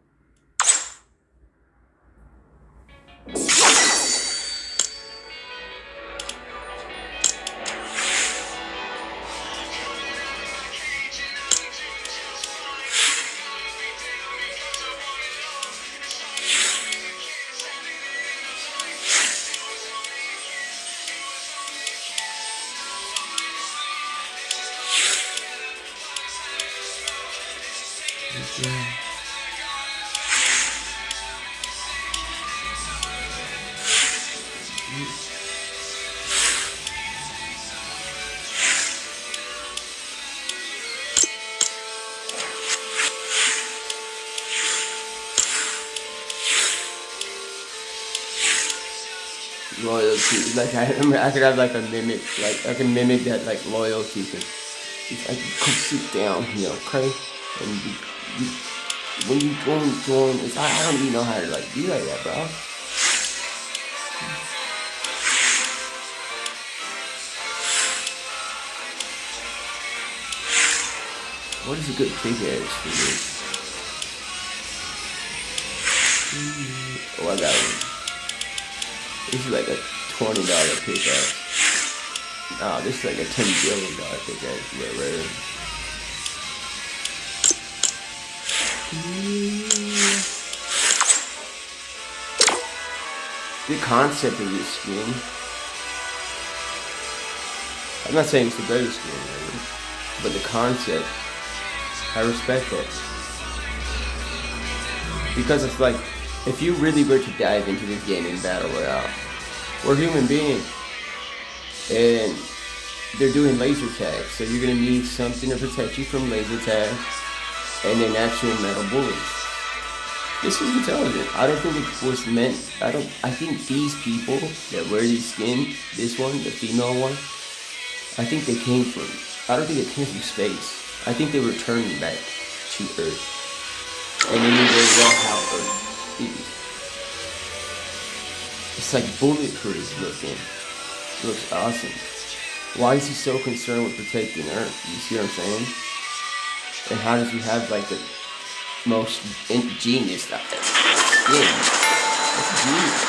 Loyalty. Like I remember, I could have like a mimic, like I can mimic that like loyalty. Cause it's like come sit down here, okay? And when you join, it's I don't even know how to like be like that, bro. What is a good pickaxe for this? Oh, I got one. This is like a $20 pickaxe. Nah, this is like a $10 billion pickaxe. Yeah, right. The concept of this skin. I'm not saying it's the greatest skin, really, but the concept, I respect that. Because it's like, if you really were to dive into this game in Battle Royale, we're human beings, and they're doing laser tag, so you're gonna need something to protect you from laser tag, and then actual metal bullets. This is intelligent. I don't think it was meant. I think these people that wear these skin, this one, the female one, I think they came from. I don't think it came from space. I think they were returning back to Earth, and they knew very well how Earth is. It's like bulletproof looking. It looks awesome. Why is he so concerned with protecting Earth? You see what I'm saying? And how does he have like the most ingenious stuff? Skin. That's genius.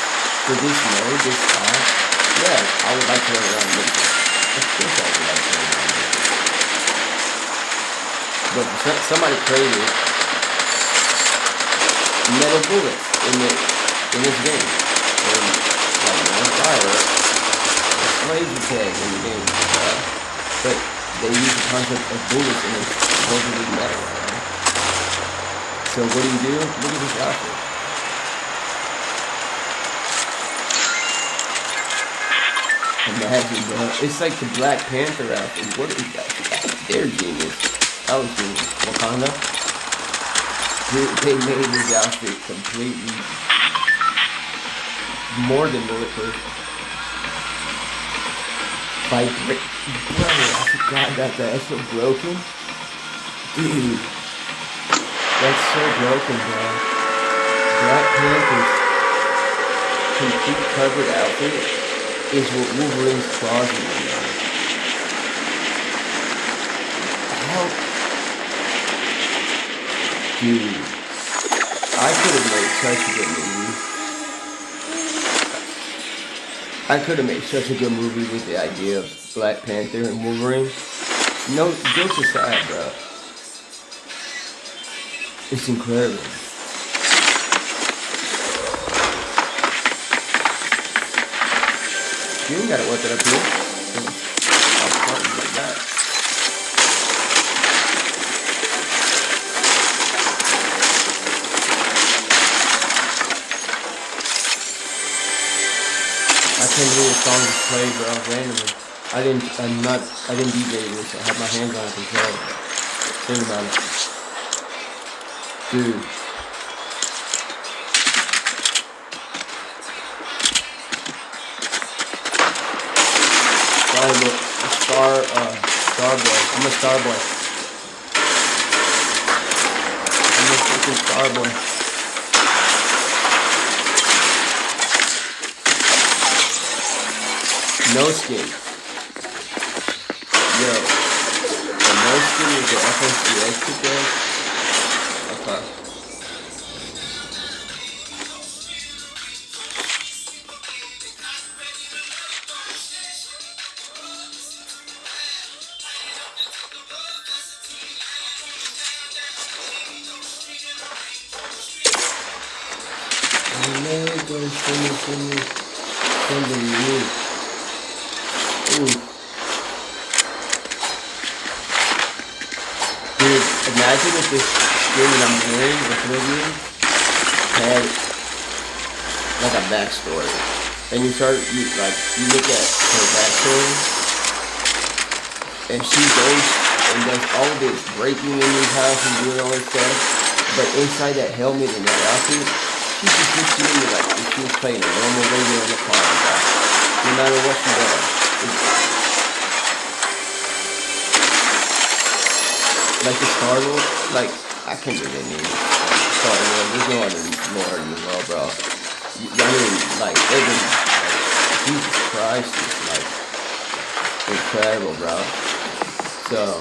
For this mode, this style, yeah, I would like to run around with it. Of course I would like to run around with it. But somebody created metal bullets in this game. And like fire, it's laser tag in the game. But they use the concept of bullets and it's supposedly metal. So what do? Look at this outfit. Imagine, bro. It's like the Black Panther outfit. What is that? They're genius. That was genius. Wakanda. They made this outfit completely more than bulletproof. Bro, I forgot about that. That's so broken. Dude. That's so broken, bro. Black Panther's complete covered outfit is what Wolverine's claws are on. How? Dude. I could have made such a good movie. I could have made such a good movie with the idea of Black Panther and Wolverine. No, jokes aside, bro. It's incredible. You ain't gotta work it up here. I'll start like that. I can't hear the song just play, bro, randomly. I didn't DJ this. I had my hands on control. Think about it. Dude. Starboy. I'm a Starboy. I'm a freaking Starboy. No skin. Yo. The no skin is the FNCS pickaxe. Okay. Dude, imagine if this skin that I'm wearing, the Oblivion, had like a backstory. And you look at her backstory, and she goes and does all this breaking in his house and doing all this stuff. But inside that helmet and that outfit, she's just looking like if she was playing a normal radio in the car. Like, no matter what she does. Like the Star Lord, like I can't do that name. Star Lord, there's no other Lord in the world, bro. I mean, like, Jesus Christ is like incredible, bro. So,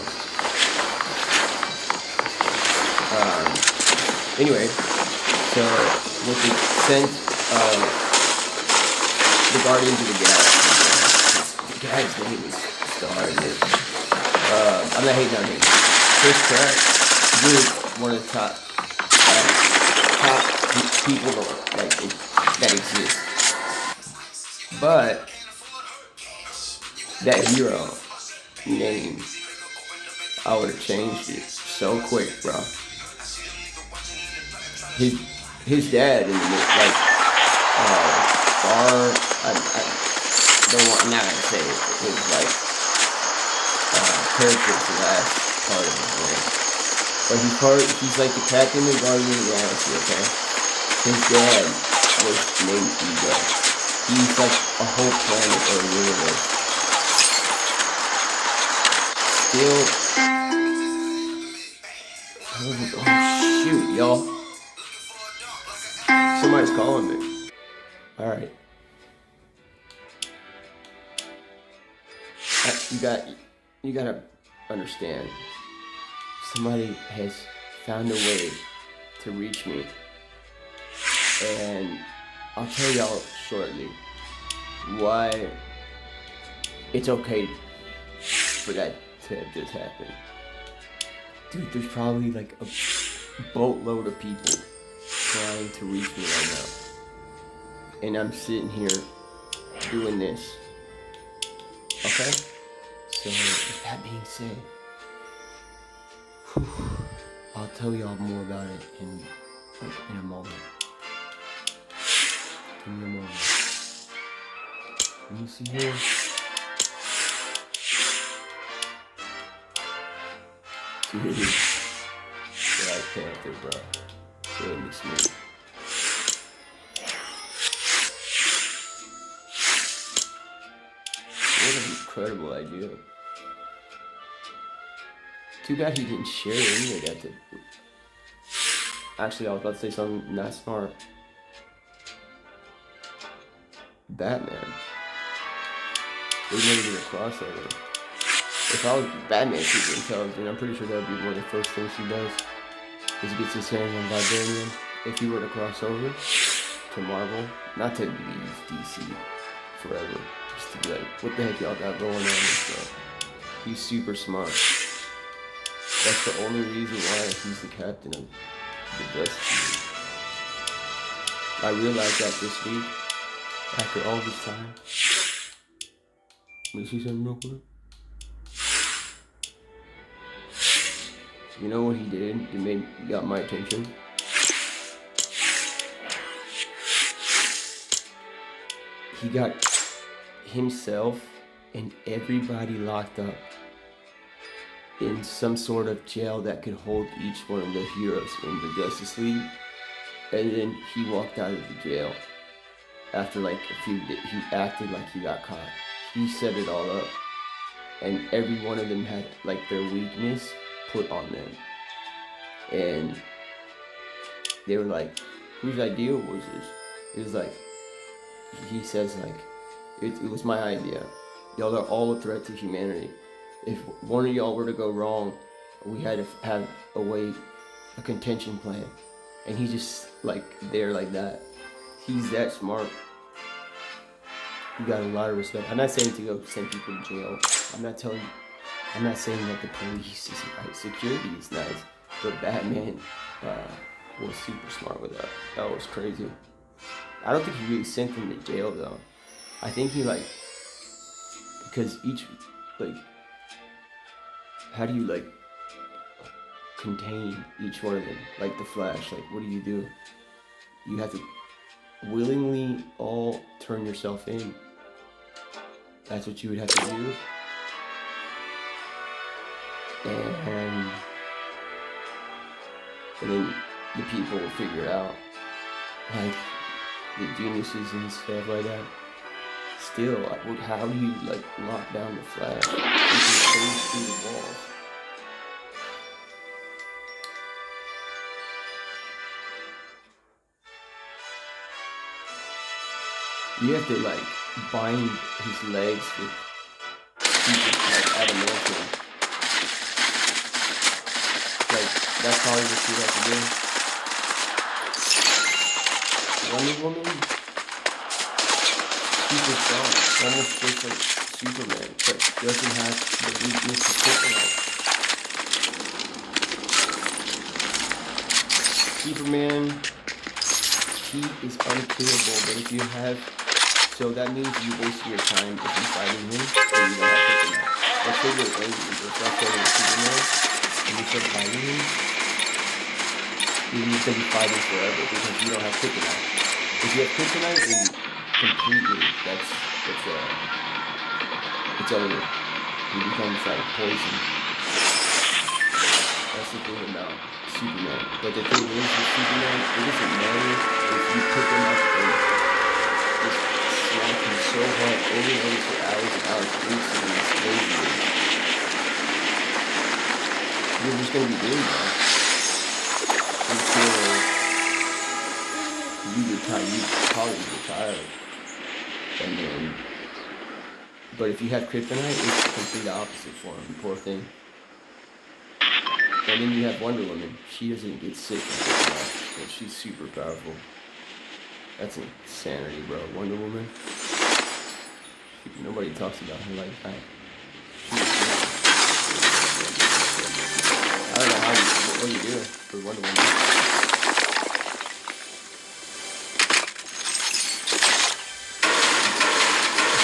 anyway, so with the sense of the Guardians of the Galaxy, the guy's name is Star. I'm not hating on him. Chris Pratt, dude, one of the top people that exist. But that hero name, I would have changed it so quick, bro. His dad in the like Star. I don't want now to say it. His like character's the last part of his name. But he's like the captain of Guardians of the Galaxy, okay? His dad was named Ego. He's like a whole planet or a universe. Still. Oh shoot, y'all. Somebody's calling me. Alright. You gotta understand. Somebody has found a way to reach me. And I'll tell y'all shortly why it's okay for that to just happen. Dude, there's probably like a boatload of people trying to reach me right now. And I'm sitting here doing this. Okay? So, with that being said, I'll tell y'all more about it in a moment. Give me a moment. Let me see here. Dude, Black Panther, bro. Goodness me. What an incredible idea. Too bad he didn't share any of that. Actually, I was about to say something not smart. Batman. They never did a crossover. If I was Batman super intelligent, I'm pretty sure that would be one of the first things he does. Is he gets his hands on Vibranium. If he were to cross over to Marvel, not to leave DC forever, just to be like, what the heck y'all got going on and stuff. He's super smart. That's the only reason why he's the captain of the Justice League. I realized that this week, after all this time. Let me see something real quick. You know what he did? He got my attention. He got himself and everybody locked up in some sort of jail that could hold each one of the heroes in the Justice League. And then he walked out of the jail after like a few days. He acted like he got caught. He set it all up. And every one of them had like their weakness put on them. And they were like, whose idea was this? It was like, he says like, it was my idea. Y'all are all a threat to humanity. If one of y'all were to go wrong, we had to have a contention plan. And he's just like there like that. He's that smart. You got a lot of respect. I'm not saying to go send people to jail. I'm not saying that the police is right. Security is nice. But Batman was super smart with that. That was crazy. I don't think he really sent them to jail though. I think he like, because each, like, how do you like contain each one of them. Like the Flash, like what do? You have to willingly all turn yourself in. That's what you would have to do. And then the people will figure out, like, the geniuses and stuff like that. Still, how do you, like, lock down the Flash? You can phase through the walls. You have to, like, bind his legs with like adamantium. Like, that's probably what you have to do. Wonder Woman, super strong, almost just like Superman, but doesn't have the weakness of kryptonite. Superman, he is unkillable, but if you have, so that means you waste your time if you're fighting him, or you don't have kryptonite. Let's say you're angry, or let's say you're Superman, and you start fighting him, you're just gonna be fighting forever because you don't have kryptonite. If you have kryptonite, then completely, it's over. He becomes like poison. That's the thing about Superman. But the thing is with Superman, it doesn't matter if you pick him up and just smack him so hard over and over for hours and hours instantly, it's lazy. You're just gonna be doing that until you probably retire. And then, but if you have kryptonite, it's the complete opposite for him, poor thing. And then you have Wonder Woman. She doesn't get sick with kryptonite, but she's super powerful. That's insanity, bro. Wonder Woman. Nobody talks about her like that. I don't know what you do for Wonder Woman.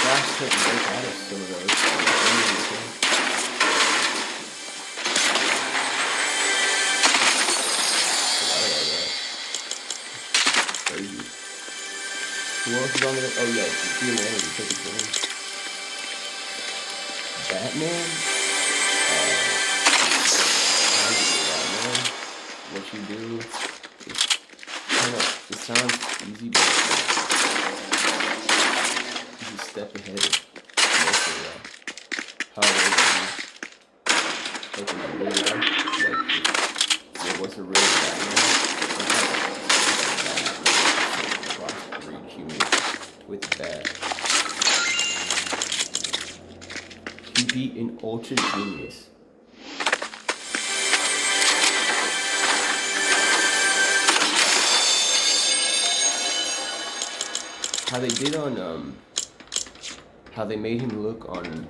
Flash couldn't break out of some of those. Crazy. Who else is on there? Oh yeah, Humanity took it from him. Batman? Batman? What you do is kind of, it sounds easy, but you step ahead of most of how it is like in the real life. Like, there was a real Batman. Crossbreed human with that. He beat an ultra genius. How they did on how they made him look on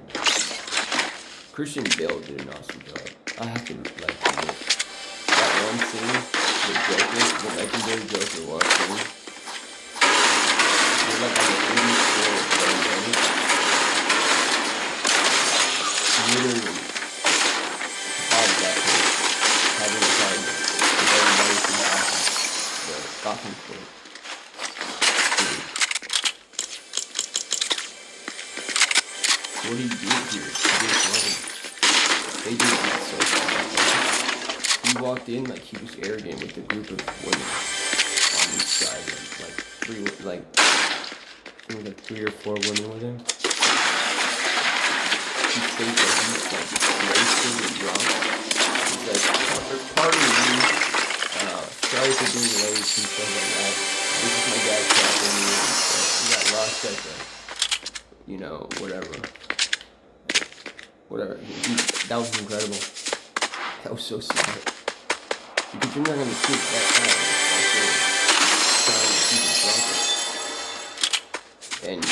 Christian Bale did an awesome job. I have to like that one scene with Joker, the legendary Joker walking. They're like on the 80th floor of Grand Rapids. Literally Bob Batman having a time with everybody from the Gotham Court. What do you do here? They did that so far. He walked in like he was arrogant with a group of women on each side, like three or four women with him. He thinks that he's like racing and drunk. He's like, pardon me, sorry for being late and stuff like that. This is my dad trapping me and stuff. He got lost at the, whatever. That was incredible. That was so sad. Because you're not going to keep that out. Trying to keep it drunk. And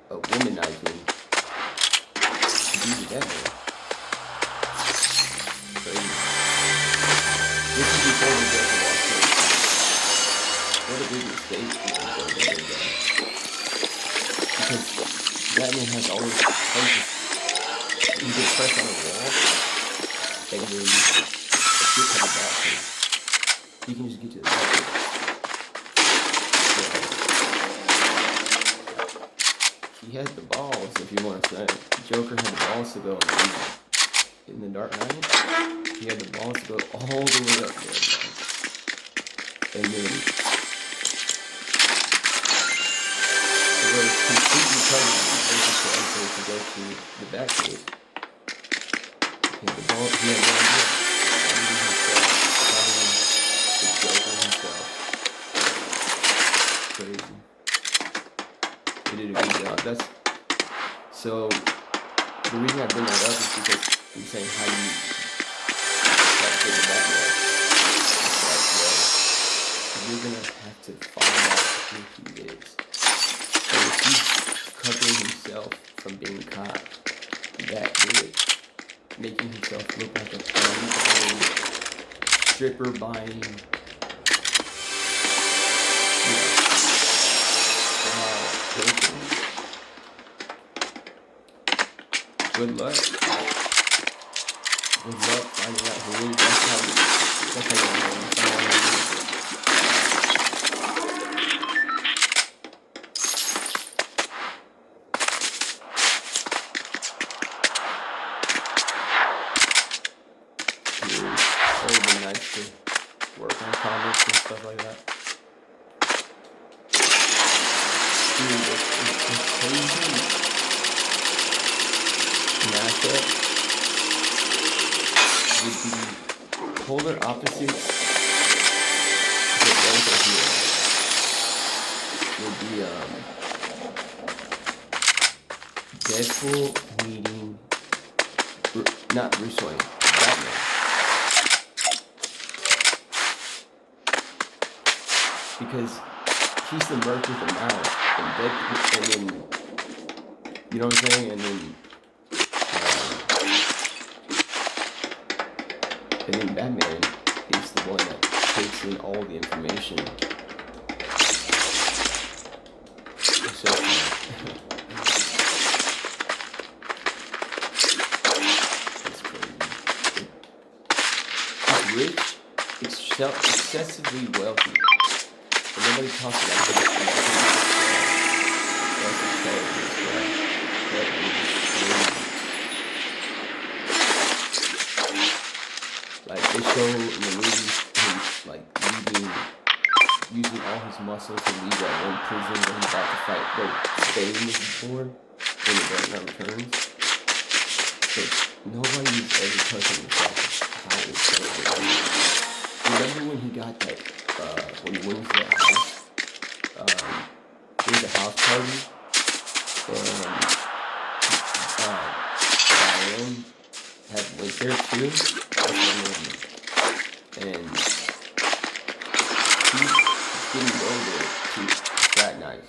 womanizing to be together. Crazy. This is before the Joker walked in. What a big mistake people go there. Because Batman has all these punches. You can press on a wall, and you get coming back. You can just get to the top. So, he had the balls, if you want to say. Joker had the balls to go in the Dark Knight. He had the balls to go all the way up there, bro. And then it was completely covered to go to the Batcave. He had the ball, he had no idea. Probably the Joker himself. Crazy. He did a good job. So the reason I bring that up is because I'm saying how you start figuring that out. You're gonna have to find out who he is. So if he's covering himself from being caught that good, making himself look like a stripper buying, person. Good luck. Good luck finding out who he is. That's how you find out who he is. It would have been nice to work on comics and stuff like that. Dude, it's crazy matchup with the polar opposites that both are here. Would be Deadpool meeting not Bruce Wayne, Batman. Because he's the merc with the mouth, and Deadpool, and then, you know what I'm saying? And then Batman is the one that takes in all the information. So, that's crazy. He's rich, excessively wealthy. But nobody talks about how that's okay, right? Like, they show in the movies him, like, using all his muscle to leave that one prison when he's about to fight Bane before in The Dark Knight Returns. But nobody is ever touching the fact of how it's so good. Remember when he got that, when he went to that house? It was a house party, and Diane went there too. And he didn't go there to fraternize.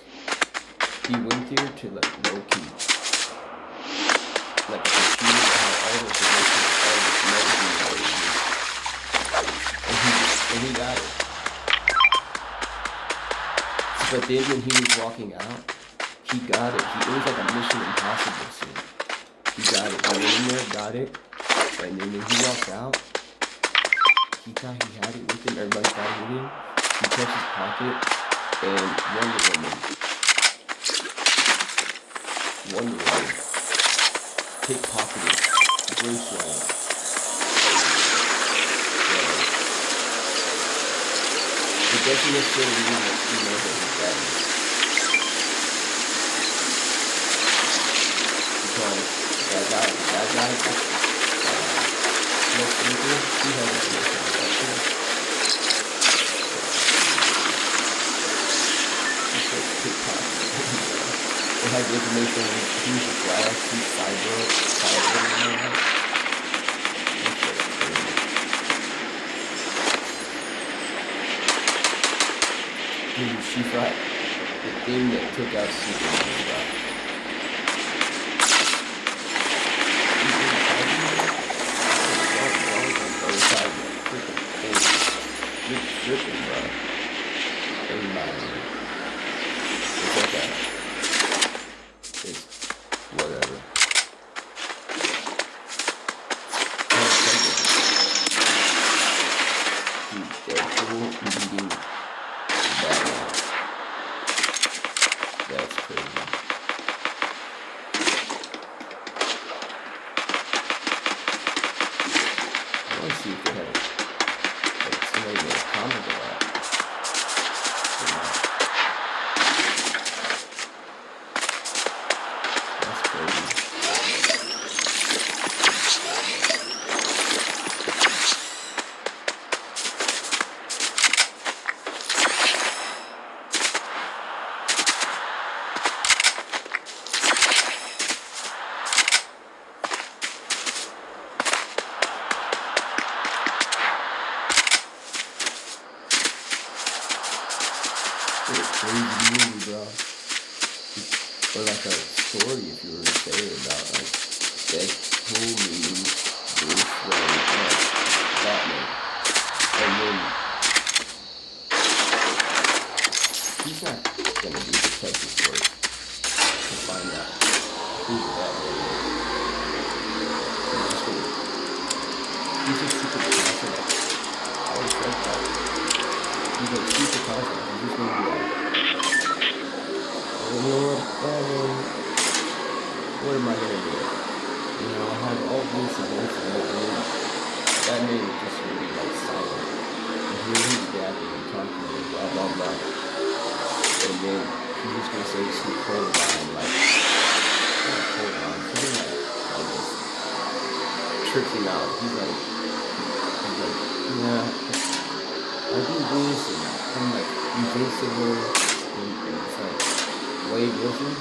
He went there to like low key, like to see how all this information, all this messaging, and he got it. But then when he was walking out, he got it. It was like a Mission Impossible scene. He got it. He went in there, got it, and then when he walked out, he thought he had it with him. Everybody thought he did. He touched his pocket, and Wonder Woman pickpocketed Bruce Wayne. So, it doesn't necessarily mean that he knows that he's Batman. Because that guy, Lex Luthor, he has information like that too. He's like pickpocketed. It has the information on who's the Flash, who's Cyborg, and all that. Dude, she thought the thing that took out Superman was that. You're tripping, bro. Everybody. It's okay. It's whatever. Dude, Deadpool meeting Batman. That's crazy. I want to see if they have like somebody made a comment of that. That's crazy. What a crazy movie, bro. Or like a story, if you were to say it, about like Deadpool meeting Bruce Wayne, Batman, and then he's not gonna do detective work to find out who the Batman is. He's just super confident. I respect that. He's like super confident. He's just gonna be like, you know what, Batman, what am I gonna do? You know, I have all this and this and that, and then Batman is just gonna be like silent. And hear him yapping and talking and blah blah blah. And then he's just gonna say some cold line like, not cold line, something like just trips him out. He's like, yeah, I do this and I'm like invincible and it's like Wade Wilson.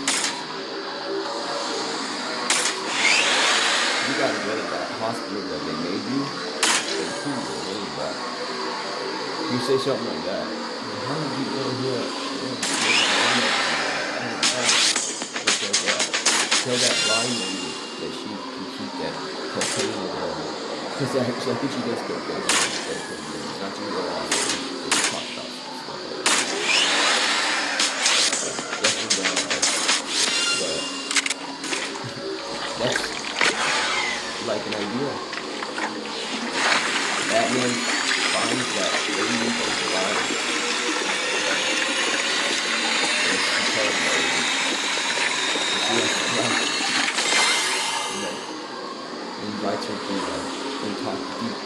You gotta go to that hospital that they made you and prove your name back. You say something like that. How did you go here? It's like that. Tell that blind lady that she can keep that cocaine or whatever. Because I think she does cocaine. Not to go off and talk about stuff like that. Definitely down there. But that's like an idea. Batman finds that lady that's alive. And she tells the lady. And she has to laugh. And like, invites her to detoxing.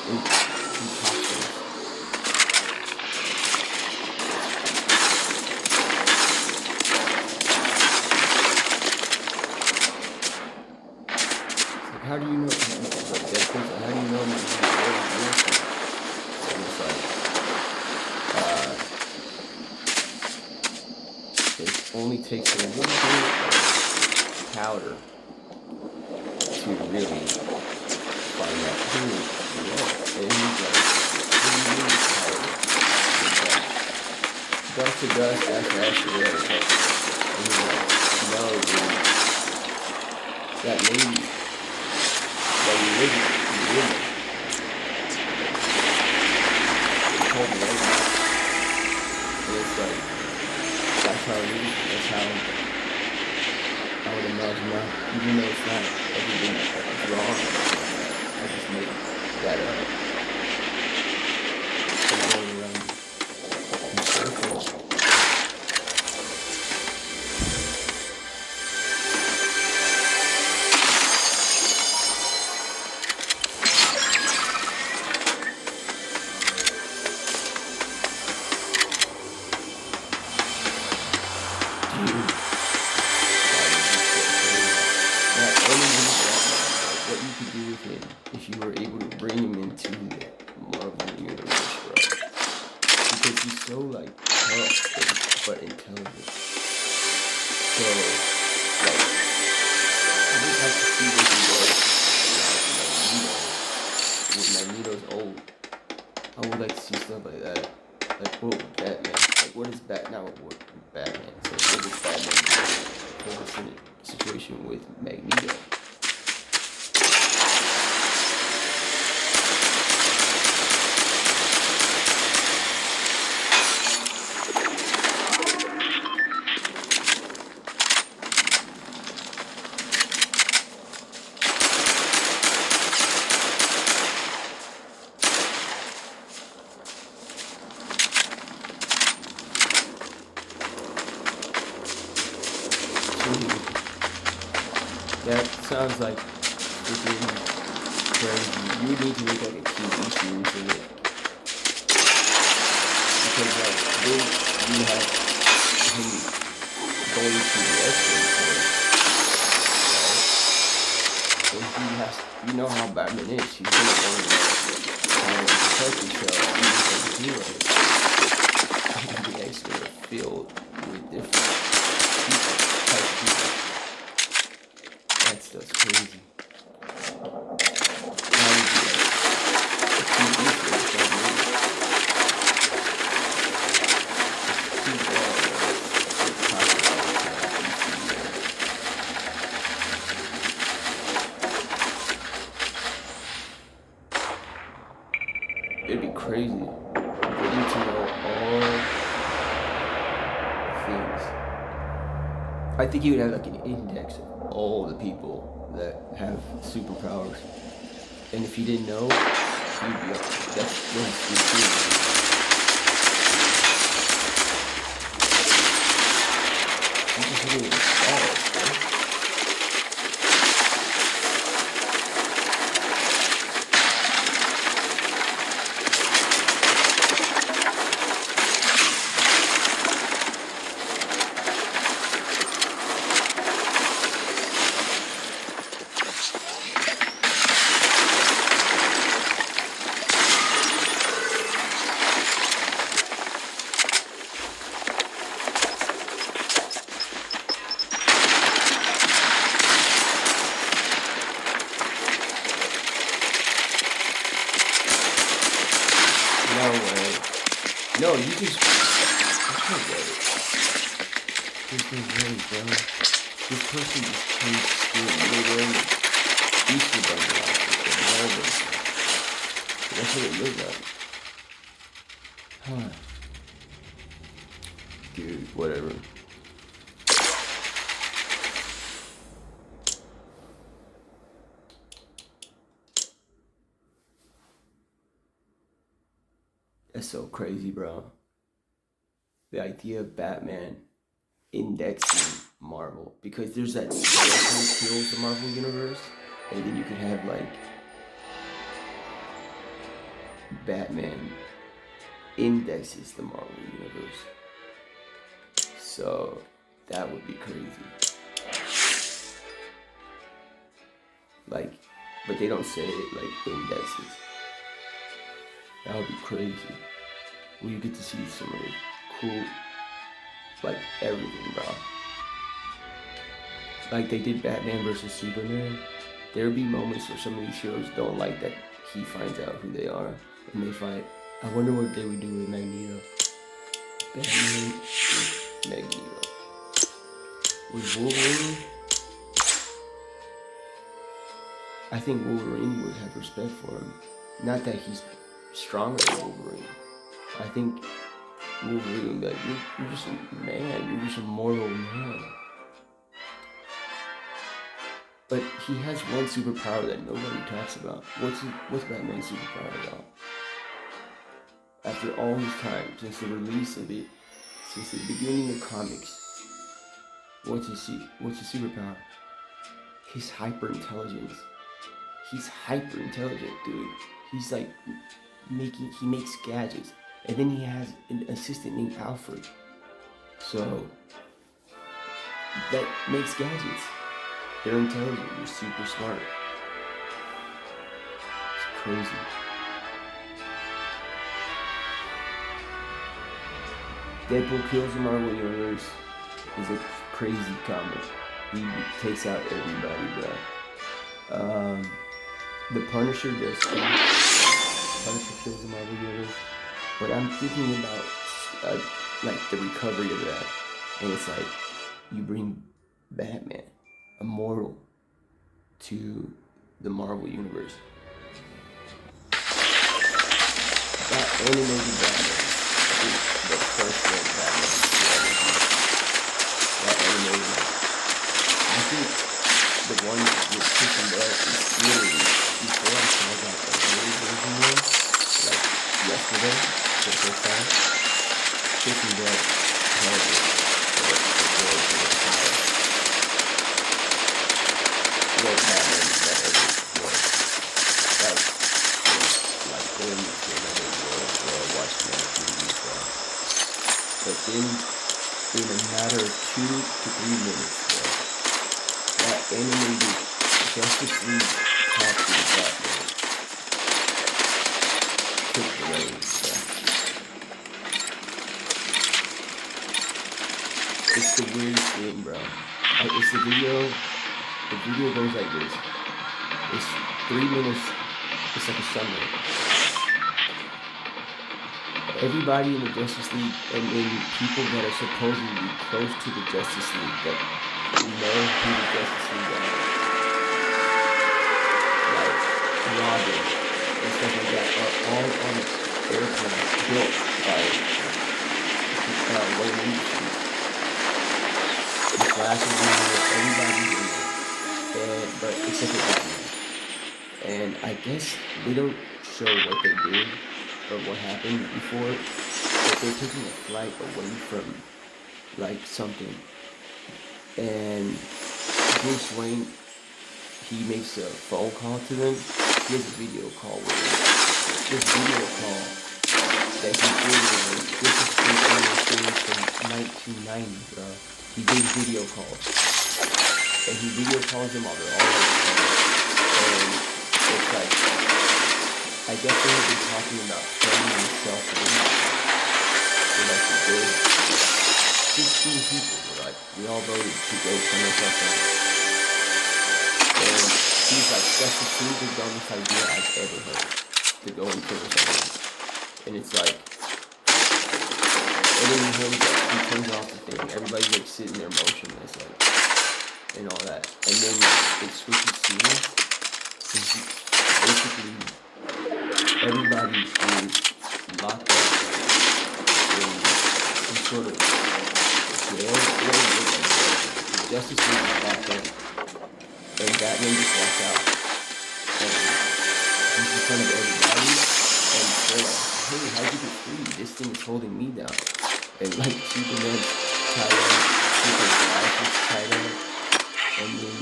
How do you know? Like Deadpool's like, how do you know my name is Wade Wilson? And it's like, it only takes a little bit of powder to really find out who you are. And he's like, what do you mean powder? It's like, dust to dust, ash to ash, whatever. And he's like, no, dude, that lady. That you live with. It's called the lady. And it's like, that's how it is. That's how I would imagine now. Even though it's not everything drawn, I just make that up. I'm going around in circles. What you could do with him if you were able to bring him into the Marvel universe, bro. Because he's so like tough but intelligent. So like I would like to see what he does with Magneto's old. I would like to see stuff like that. Like what would Batman? Like what is Batman? What Batman? So what does Batman do? For this situation with Magneto? That sounds like freaking crazy. You need to make like a TV series of it. Because like then you have him going to the X-Men course, right? And he has, you know how Batman is. He's gonna learn how to protect himself even from heroes. And the X-Men are filled with different people, type of people. That stuff's crazy. How would you like a TV series that movie? It's too bad that it's talking all the time. It'd be crazy getting to know all things. I think you would have like an index of all the people that have superpowers. And if you didn't know, you'd be like, that's cool. You just look at the stars, bro. No way. No, you just. There's no way. There's no way, bro. This person just changed skin. They're wearing Easter bunny outfit and all this. That's what it looked like. Huh. Dude, whatever. That's so crazy, bro. The idea of Batman indexing Marvel. Because there's that Deadpool kills the Marvel Universe. And then you can have, like, Batman indexes the Marvel Universe. So, that would be crazy. Like, but they don't say it like indexes. That would be crazy. Well, you get to see some of the cool, like everything, bro. Like they did Batman versus Superman. There'll be moments where some of these heroes don't like that he finds out who they are and they fight. I wonder what they would do with Magneto. Batman with Magneto. With Wolverine, I think Wolverine would have respect for him. Not that he's stronger than Wolverine. I think Wolverine would be like, you're just a man, you're just a mortal man. But he has one superpower that nobody talks about. What's Batman's superpower about? After all his time, since the release of it, since the beginning of comics, what's his superpower? His hyper intelligence. He's hyper intelligent, dude. He's like he makes gadgets. And then he has an assistant named Alfred. So that makes gadgets. They're intelligent, they're super smart. It's crazy. Deadpool kills the Marvel Universe is a crazy comic. He takes out everybody, bro. The Punisher does too. Punisher kills the Marvel Universe. But I'm thinking about like the recovery of that. And it's like, you bring Batman, immortal, to the Marvel Universe. That animated Batman, I think the first one Batman, that animated, I think the one with Christian Bale is literally before I saw that animated version one, like yesterday, for the first time, Christian Bale held it for the power. great Batman that ever was. That was like going into another world where I watched that movie. But then, in a matter of 2 to 3 minutes, bro, that animated Justice League captured Batman took the reins, bro. It's the weirdest thing, bro. It's the video goes like this. It's 3 minutes, it's like a summary. Everybody in the Justice League, and then people that are supposedly close to the Justice League, that know who the Justice League are, like Robin and stuff like that, are all on an airplane built by Wayne Industries. The Flash is in there, everybody's in there, but except for Batman. And I guess they don't show what they did or what happened before, but they're taking a flight away from like something. And Bruce Wayne, he makes a phone call to them. He has a video call with them. This video call that he did with them, this is from 1990, bro. He did video calls. And he video calls them while they're all on the phone. And it's like, I guess they have been talking about turning themselves in for like the good. 16 people were like, we all voted to go turn ourselves in. And he's like, that's the single dumbest idea I've ever heard, to go and turn yourself in. And it's like, and then he turns off the thing. Everybody's like sitting there motionless, like, and all that. And then it switches scenes. And basically, everybody is locked up in some sort of jail. Justice League is locked up. And Batman just walks out. And he's in front of everybody. And they're like, hey, how'd you get free? This thing is holding me down. And like Superman's tied up, Flash is tied up, and then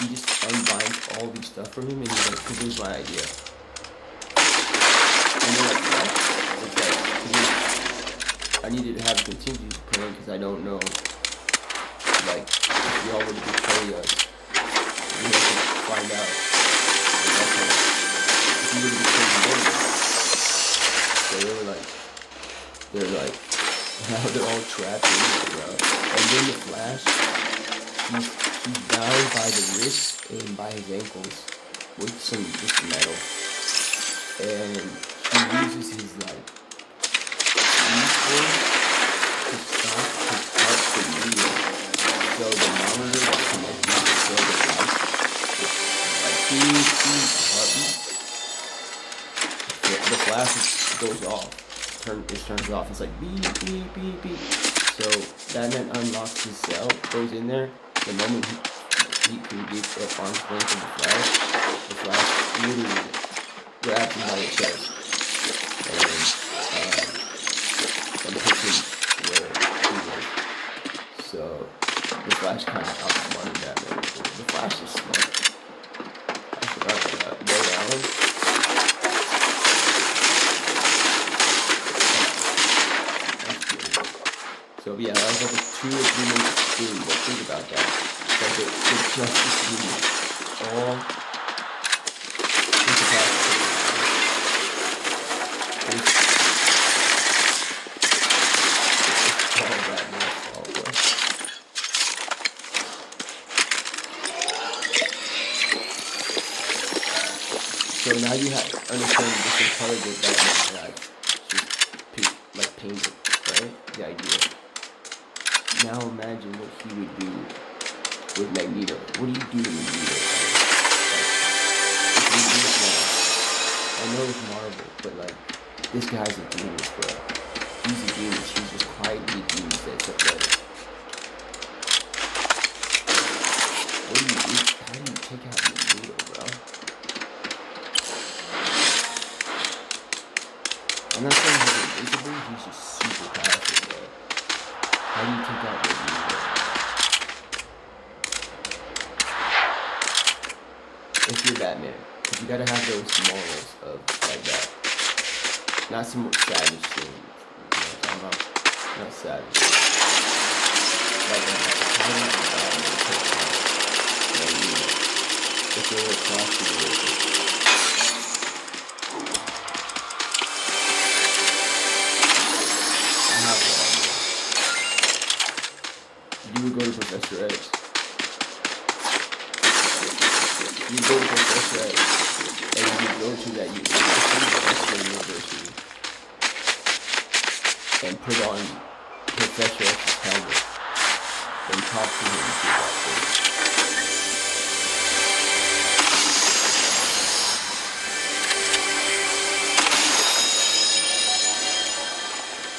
he just unbinds all these stuff from him, and he's like, "Cause here's my idea." And they're like, "What?" It's like, I needed to have a contingency plan because I don't know, like, if y'all would betray us, we have to find out. And that's like, if you would betray the world. So they were like. They're like, now they're all trapped in it, bro. And then the Flash, he's bound by the wrist and by his ankles with some just metal. And he uses his like speed force to stop his heart from beating. So the monitor is connected to show the lights. Like beep, heartbeat. The Flash goes off. It turns off. It's like beep, beep, beep, beep. So Batman unlocks his cell, goes in there. The moment he can get the arm's length of the Flash literally grabs him by the chest and puts him where he was. So the Flash kind of outsmarted Batman. The Flash is smart. I forgot about that. Ray Allen. So yeah, that was like a 2 or 3 minute thing, but think about that. It's like the Justice League all incapacitated. It's all Batman's fault, bro. So now you have understand this intelligent Batman that I've just like painted, right? The idea. Now imagine what he would do with Magneto. What do you do to Magneto? Like, I know it's Marvel, but like, this guy's a genius, bro. He's a genius. He's just quietly a genius that's athletic. What do you do? How do you take out Magneto, bro? I'm not saying he's invincible, he's just super powerful, bro. How do you take out Magneto? if you're Batman. Because you gotta have those morals of like that. Not some savage thing. You know what I'm talking about? Not savage. Like the powers of Batman take out. Like, you know, if they were crossing with it. I have one. You would go to Professor X. You go to Professor X, and you go to that university, and put on Professor X's helmet, and talk to him through that thing.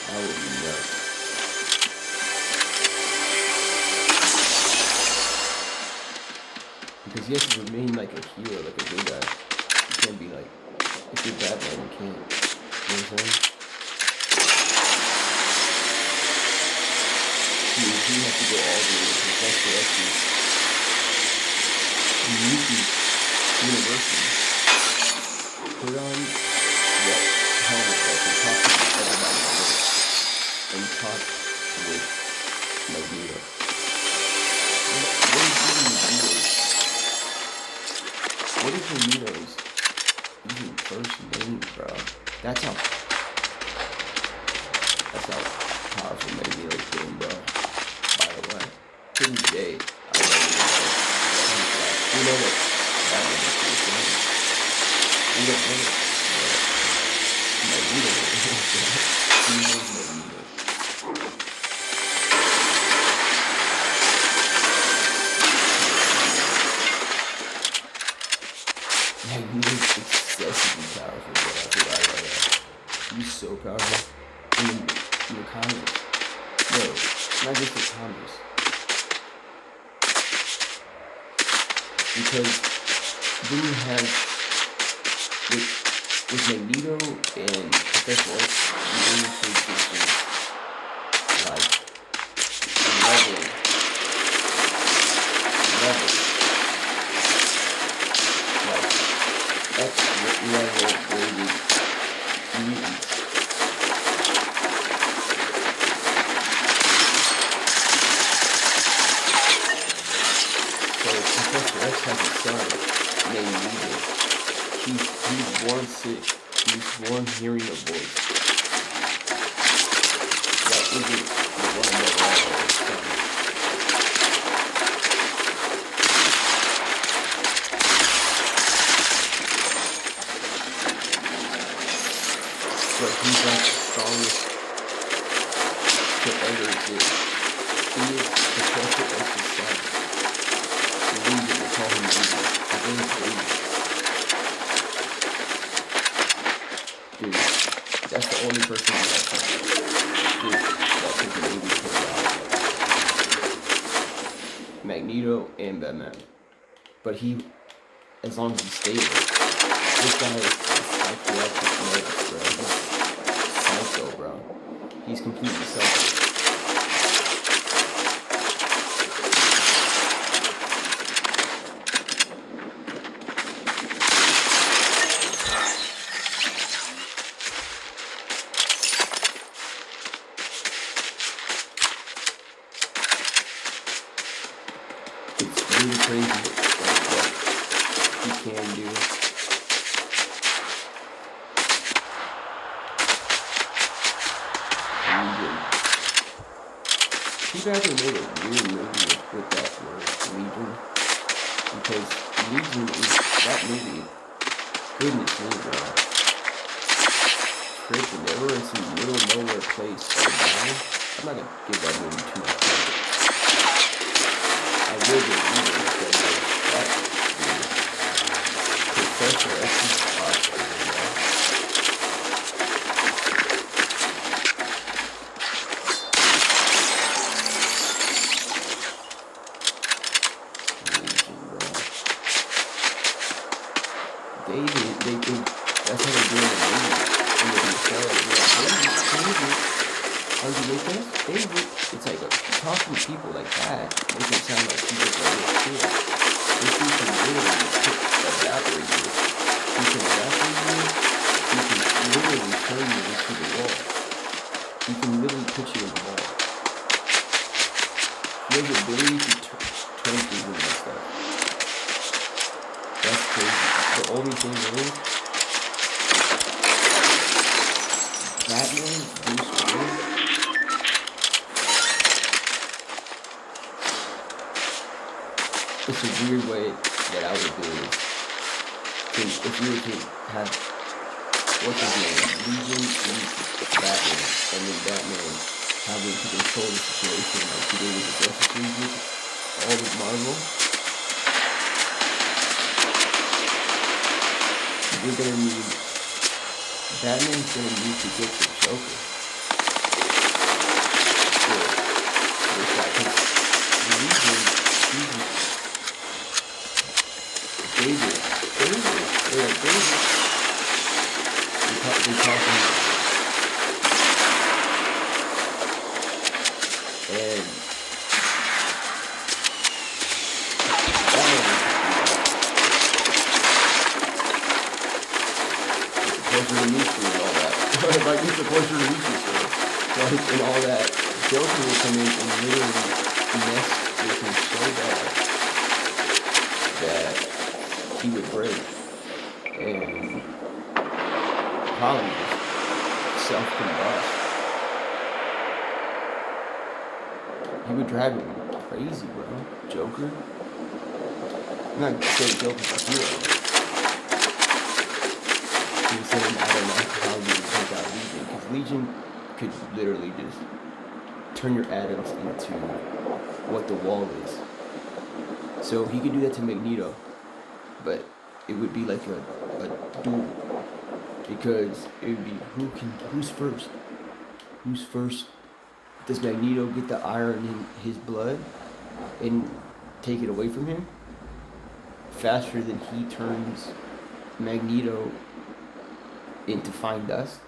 That would be nuts. Because you have to remain like a hero, like a good guy. You can't be like, if you're Batman, you can't. You know what I'm saying? You have to go all the way to Professor X's unique university. Put on that helmet that can talk to everybody and talk with Magneto. What is Magneto's even first name, bro? That's how powerful Magneto's been, bro. By the way, to this day, I don't even know. We know that Batman is his name. We don't know it. Magneto is his name. He knows Magneto. Magneto's excessively powerful, bro. That's what I love that. He's so powerful. In the comics. No, not just the comics. Because then you have with Magneto and Professor X, you into existence like level. Like X level rated mutants. So Professor X has a son named Negan. He's born sick. He's born hearing a voice. That isn't the one that was his son. But he's like the strongest to ever exist. He is Professor X's son. Legion, they call him Legion. His name is Legion. Dude, that's the only person in that country. Dude, that took an 80 to die. Magneto and Batman. But he, as long as he stays, this guy is psychiatric nervous, bro. He's psycho, bro. He's completely psycho. Really crazy what he can do. Legion. Too bad they made a weird movie with that word, Legion. Because Legion is that movie. Goodness me, bro. Tripping. They were in some little nowhere place. I'm not gonna give that movie too much credit. I will get Legion because that Professor X's awesome, bro. That's how they do it in the movie. In the show, like, are you with us, it's like talking to people like that makes it sound like he's just a little kid. This dude can literally evaporate you. He can evaporate you. He can literally turn you into the wall. He can literally put you in the wall. He has the ability to turn things into stuff. That's crazy. The only thing is, Batman, Bruce Wayne, it's a weird way that I would do it. If you were to have, what's his name, Legion and Batman, and then Batman having to control the situation like he did with the Justice League with all of Marvel, you're gonna need, Batman's gonna need to get the Joker. So, it's like his Legion, David, they talk to him, and Portrait of Nietzsche and all that. Like, it's a Portrait of Nietzsche story. Like, and all that. Joker will come in and literally mess with him so bad that he would break. And probably just self-combust. He would drive him crazy, bro. Joker? I'm not saying Joker's a hero. He was saying, I don't know how you would take out Legion, because Legion could literally just turn your atoms into what the wall is. So he could do that to Magneto, but it would be like a duel, because it would be who's first? Who's first? Does Magneto get the iron in his blood and take it away from him faster than he turns Magneto into fine dust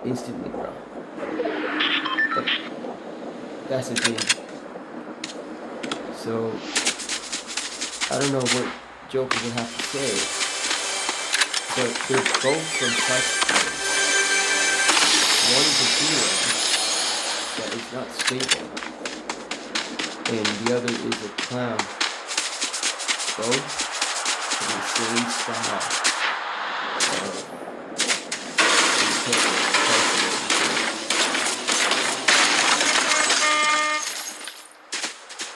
instantly, bro? That's the thing. So I don't know what Joker would have to say, but they're both from such. One is a hero that is not stable, and the other is a clown. Both in the same style of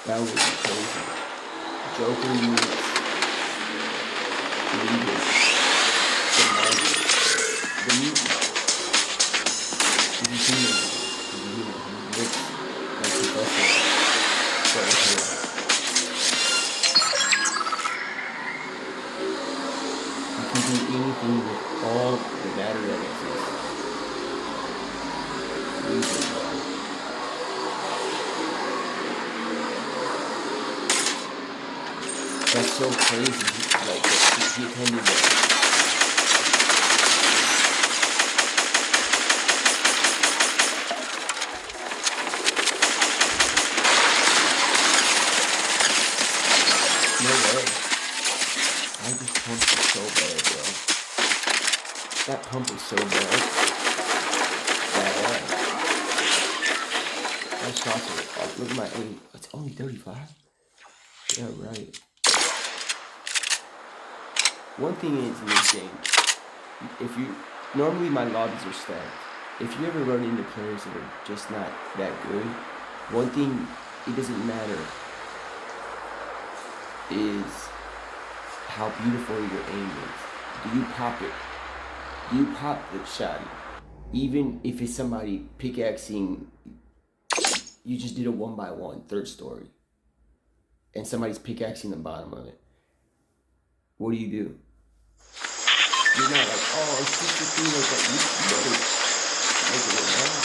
that would be crazy. Joker meets Legion, the Marvel, the mutant. He's a human. He looks like Professor Xavier. He can do anything with all the matter that exists. Legion, bro. That's so crazy. Like, he attended that. No way. I just pumped it so bad, bro. That pump is so bad. My shots are up. Look at my aim. It's only 35. Yeah, right. One thing is in this game, if you, normally my lobbies are stacked. If you ever run into players that are just not that good, one thing, it doesn't matter, is how beautiful your aim is. Do you pop it? Do you pop the shot? Even if it's somebody pickaxing, you just did a 1x1, third story, and somebody's pickaxing the bottom of it. What do? You're not like, oh, it's just a thing like that. You better make it look nice.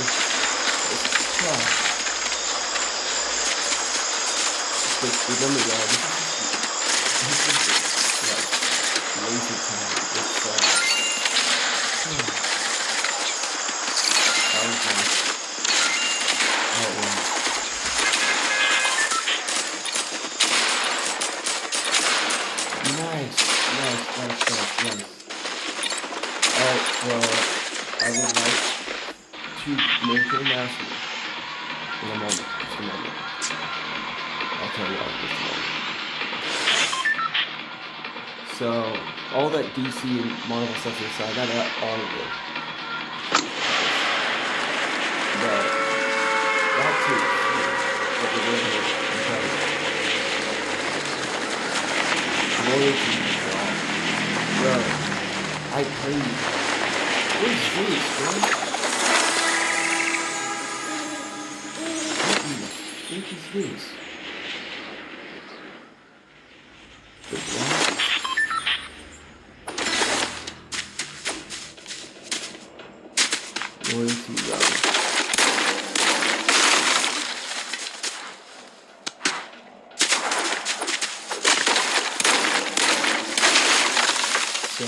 Let's try. But remember, y'all, this is like lazy time. It's I was Alright, well, I would like to make an announcement in a moment. Just a moment. I'll tell y'all in just a moment. So, all that DC and Marvel stuff aside, I got all of it. But, that too, what we're doing here, I'm telling you. Loyalty, bro. I played. What is this, bro? What in the freak is this? The black? Loyalty, bro. So,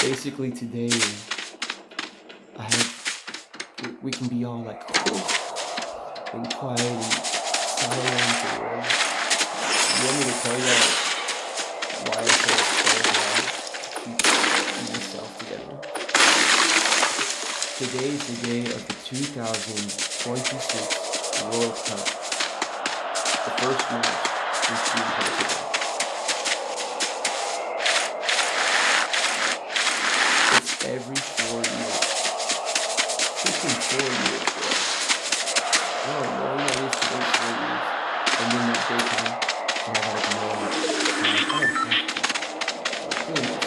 basically today, we can be all like and quiet and silent. Or, you want me to tell you why I feel so hard to keep yourself together? Today is the day of the 2026 World Cup. The first match is being played today. It's every 4 years. Freaking 4 years, bro. I don't know, I used to wait 4 years. And then that day came, and I got more time. I don't have to.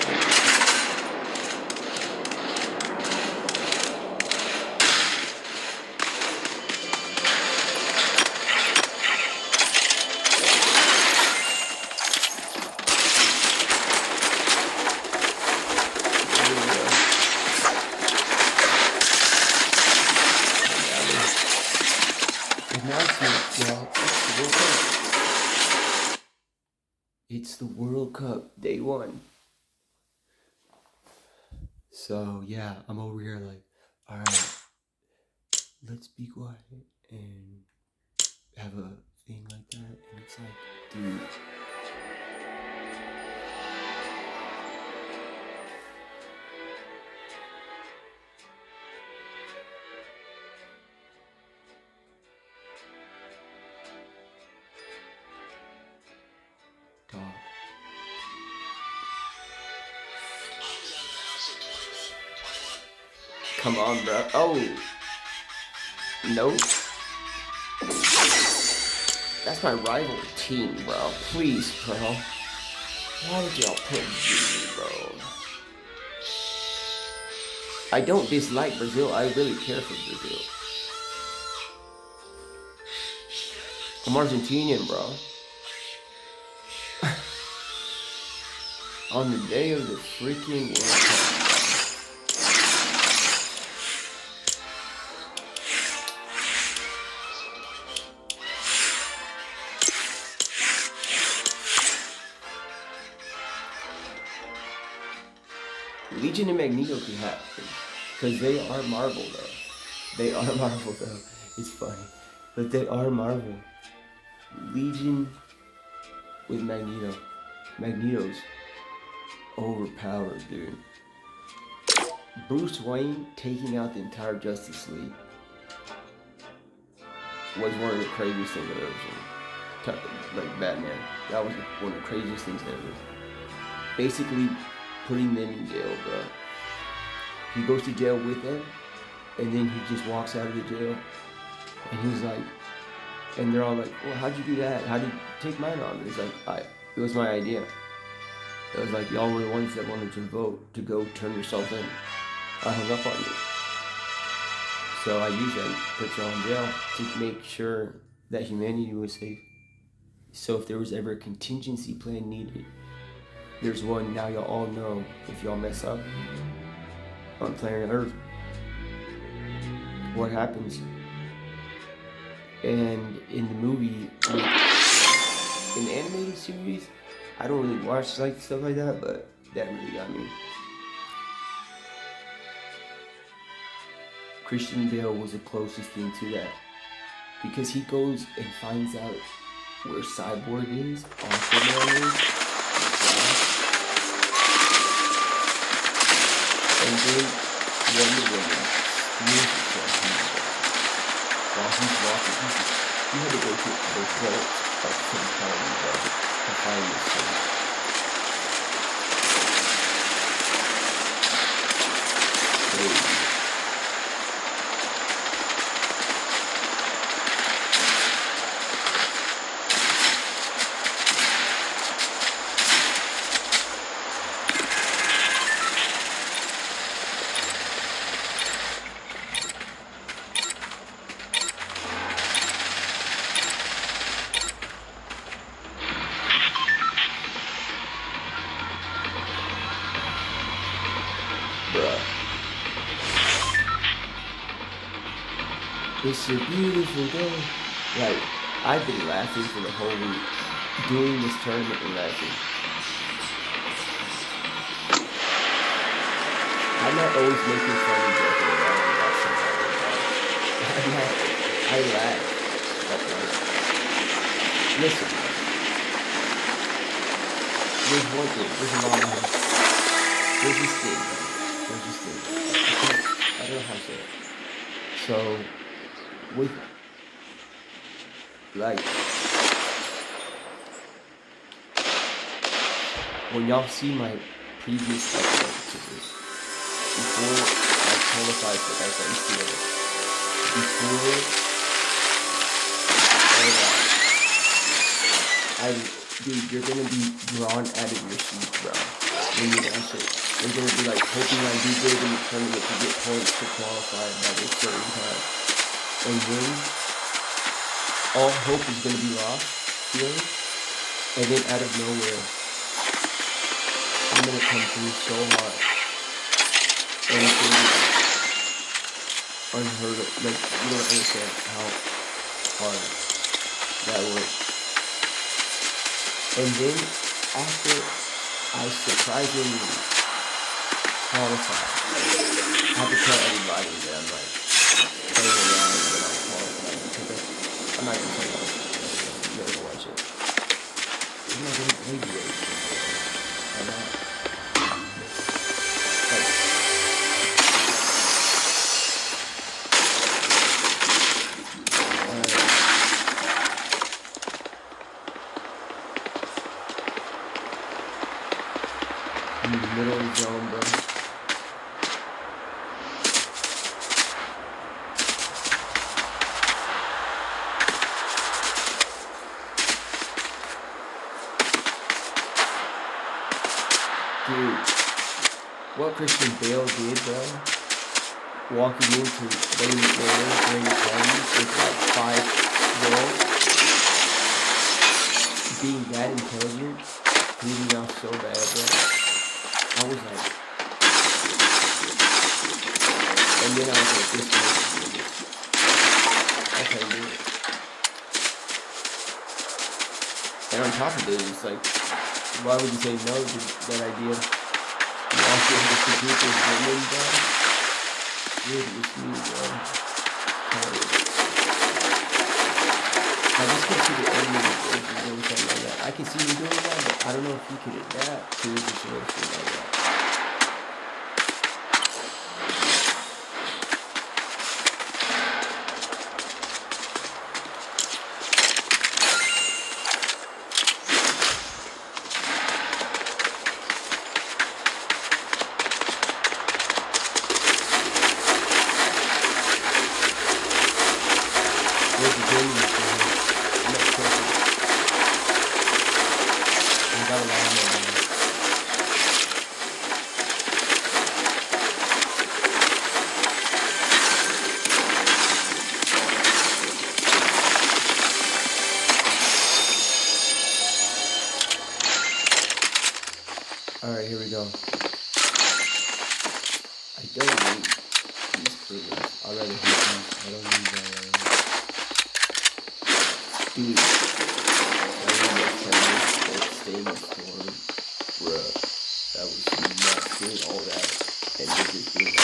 It's the World Cup, day 1. So yeah, I'm over here like, alright, let's be quiet and have a thing like that. And it's like, dude. Dog. Come on, bro. Oh. Nope. That's my rival team, bro. Please, bro. Why would y'all put me, bro? I don't dislike Brazil. I really care for Brazil. I'm Argentinian, bro. On the day of the freaking World Cup. Legion and Magneto could happen. Because they are Marvel, though. They are Marvel, though. It's funny. But they are Marvel. Legion with Magneto. Magneto's overpowered, dude. Bruce Wayne taking out the entire Justice League was one of the craziest things I've ever seen. Like Batman. That was one of the craziest things ever. Basically putting them in jail, bro. He goes to jail with them, and then he just walks out of the jail, and he's like, and they're all like, well, how'd you do that? How'd you take mine on? And he's like, it was my idea. It was like, y'all were the ones that wanted to vote to go turn yourself in. I hung up on you. So I used that, put y'all in jail to make sure that humanity was safe. So if there was ever a contingency plan needed, there's one. Now y'all all know if y'all mess up on planet Earth, what happens. And in the movie, in the animated series, I don't really watch like stuff like that, but that really got me. Christian Bale was the closest thing to that, because he goes and finds out where Cyborg is, Aquaman is. And then Wonder Woman steals herself from the bed. While he's walking, he had to go to the vault of some kind to find this thing. Crazy. Bruh. It's a beautiful day. Like, I've been laughing for the whole week doing this tournament and laughing. I'm not always making fun and joking around about something. I'm not. I laugh. Like, listen. There's one thing. There's a lot of them. There's this thing, man. There's this thing. I don't know how to say it. So, with, like, when y'all see my previous upload to this, before I qualified for FNCA, before all that, dude, you're gonna be drawn out of your seat, bro. When you watch it, you're gonna be like hoping I do good in the tournament to get points to qualify by this certain time. And then all hope is gonna be lost, feeling, and then out of nowhere, I'm gonna come through so hard. And it's gonna be unheard of. Like, you don't understand how hard that works. And then after I surprisingly qualified, I have to tell everybody that I'm like playing around when I'm qualified, because I'm not gonna tell you you're gonna watch it. I'm not gonna play the race. I'm not. In the middle of the zone, bro. Dude, what Christian Bale did, bro, walking into Lady Great Parties with like 5 girls, being that intelligent, threw me off so bad, bro. I was like, and then I was like, this makes me. That's how you do it. And on top of it, it's like, why would you say no to that idea? Walk in with the group of women, bro. Dude, it's me, bro. I just can't see the enemy doing something like that. I can see you doing that, but I don't know if you can adapt to a situation like that. Where's the game? I'm not careful. I got a lot of money. Alright, here we go. I don't need these prisons. I'd rather hit these. I don't need that. Dude, I need that stainless storm. Bruh, that was nuts doing all that. And you're just doing that.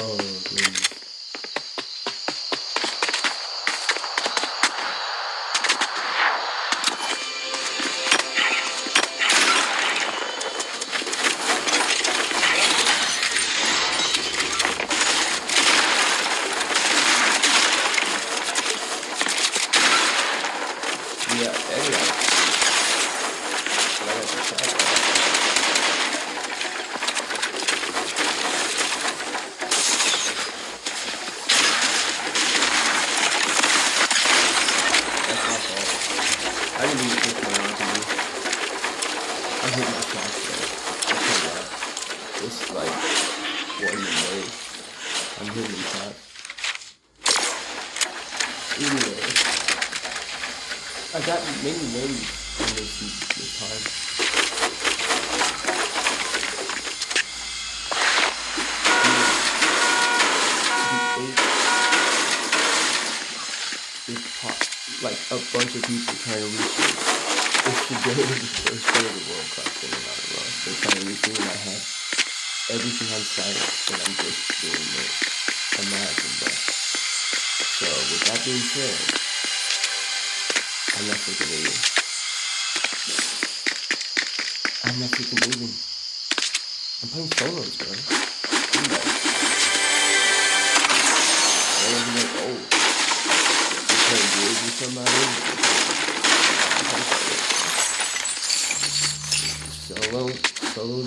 Oh, goodness. I didn't even think my arm to you. I'm hitting the shots though. I'll tell you that. It's like one in the nose. I'm hitting the shots. Anyway, I got many names in this time. Like a bunch of people trying to reach me. It's today the first day of the World Cup thing about it, bro. They're trying to reach me and I have everything on silent and I'm just doing this. Imagine, bro. So with that being said, I'm not freaking leaving. I'm not freaking leaving. I'm playing solos, bro. I'm like, oh. With somebody. Solo.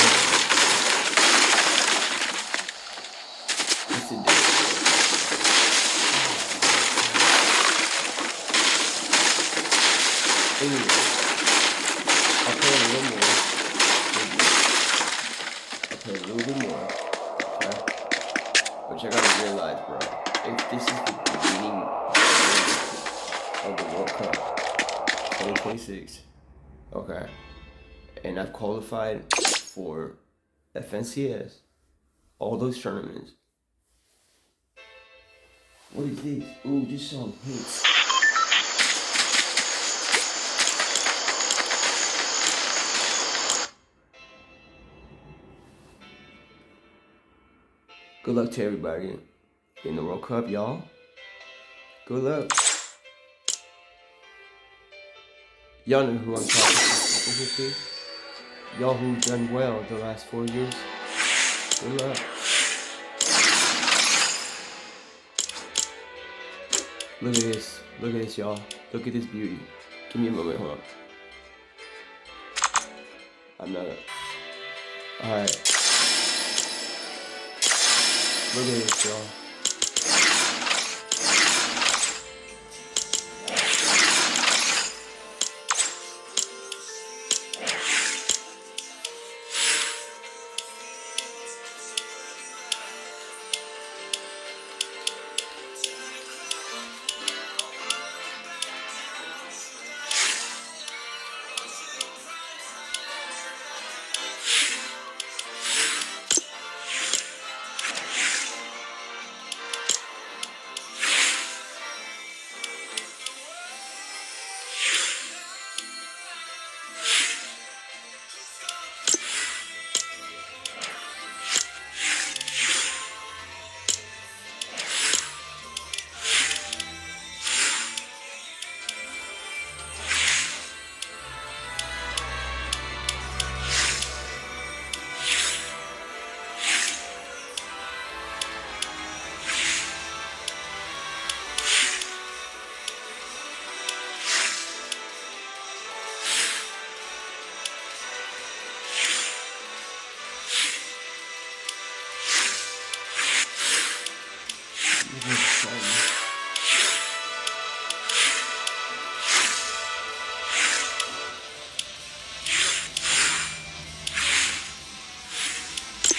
Listen, anyway, I'll play a little more. I'll play a little bit more. Okay? But you gotta realize, bro, if this is the beginning of the World Cup 2026, okay, and I've qualified for FNCS, all those tournaments. What is this? Ooh, this song hits. Good luck to everybody in the World Cup, y'all. Good luck. Y'all know who I'm talking to specifically. Y'all who've done well the last 4 years. Good luck. Look at this. Look at this, y'all. Look at this beauty. Give me a moment, hold on. I'm not. Alright. Look at this, y'all.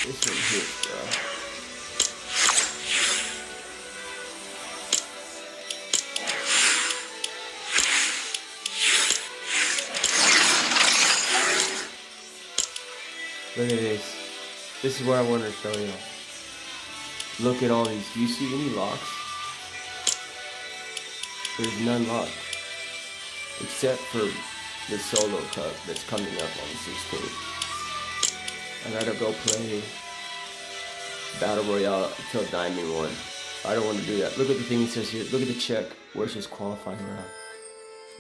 This one hits, bro. Look at this. This is what I wanted to show you. Look at all these. Do you see any locks? There's none locked. Except for the solo cup that's coming up on the 16th. I gotta go play Battle Royale until Diamond 1. I don't want to do that. Look at the thing it says here. Look at the check where it says qualifying round.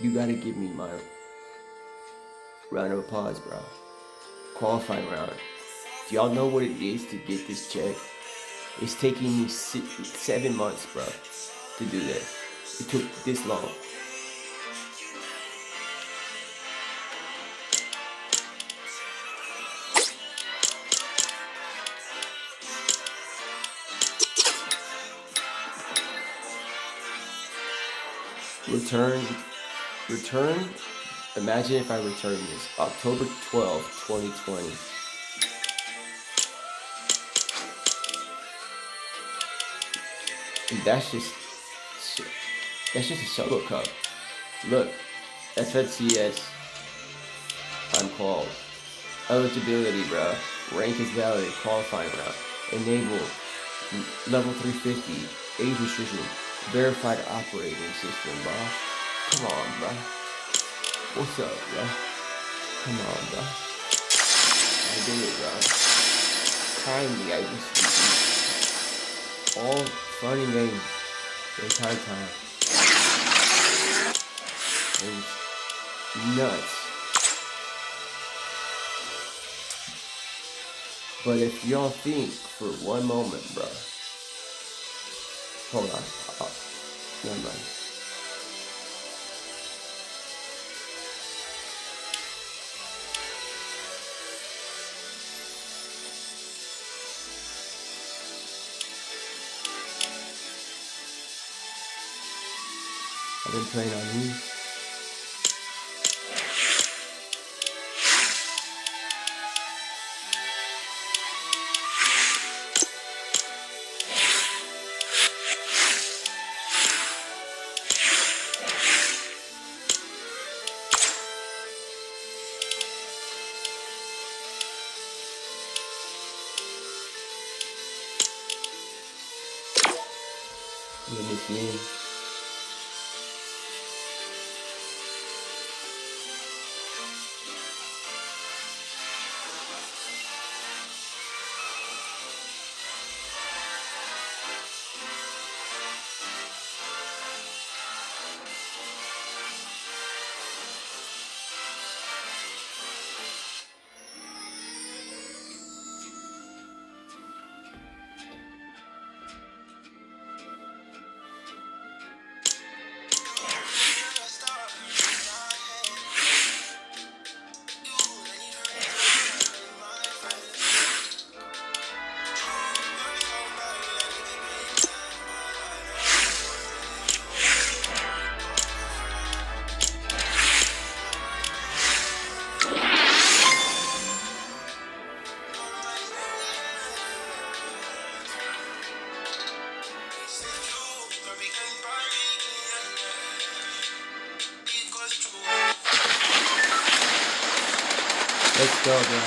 You gotta give me my round of applause, bro. Qualifying round. Do y'all know what it is to get this check? It's taking me 7 months, bro, to do this. It took this long. Return Imagine if I return this October 12th, 2020. And that's just a solo cup. Look, FNCS, I'm called. Eligibility, bruh. Rank is valid. Qualifying route. Enable. Level 350. Age restriction. Verified operating system, bruh. Come on, bruh. What's up, bruh? Come on, bruh. I did it, bruh. Kindly, I just all fun and games the entire time. It was nuts. But if y'all think for one moment, bro, hold on, never mind. I've been playing on these. Let me see. Let's go, bro.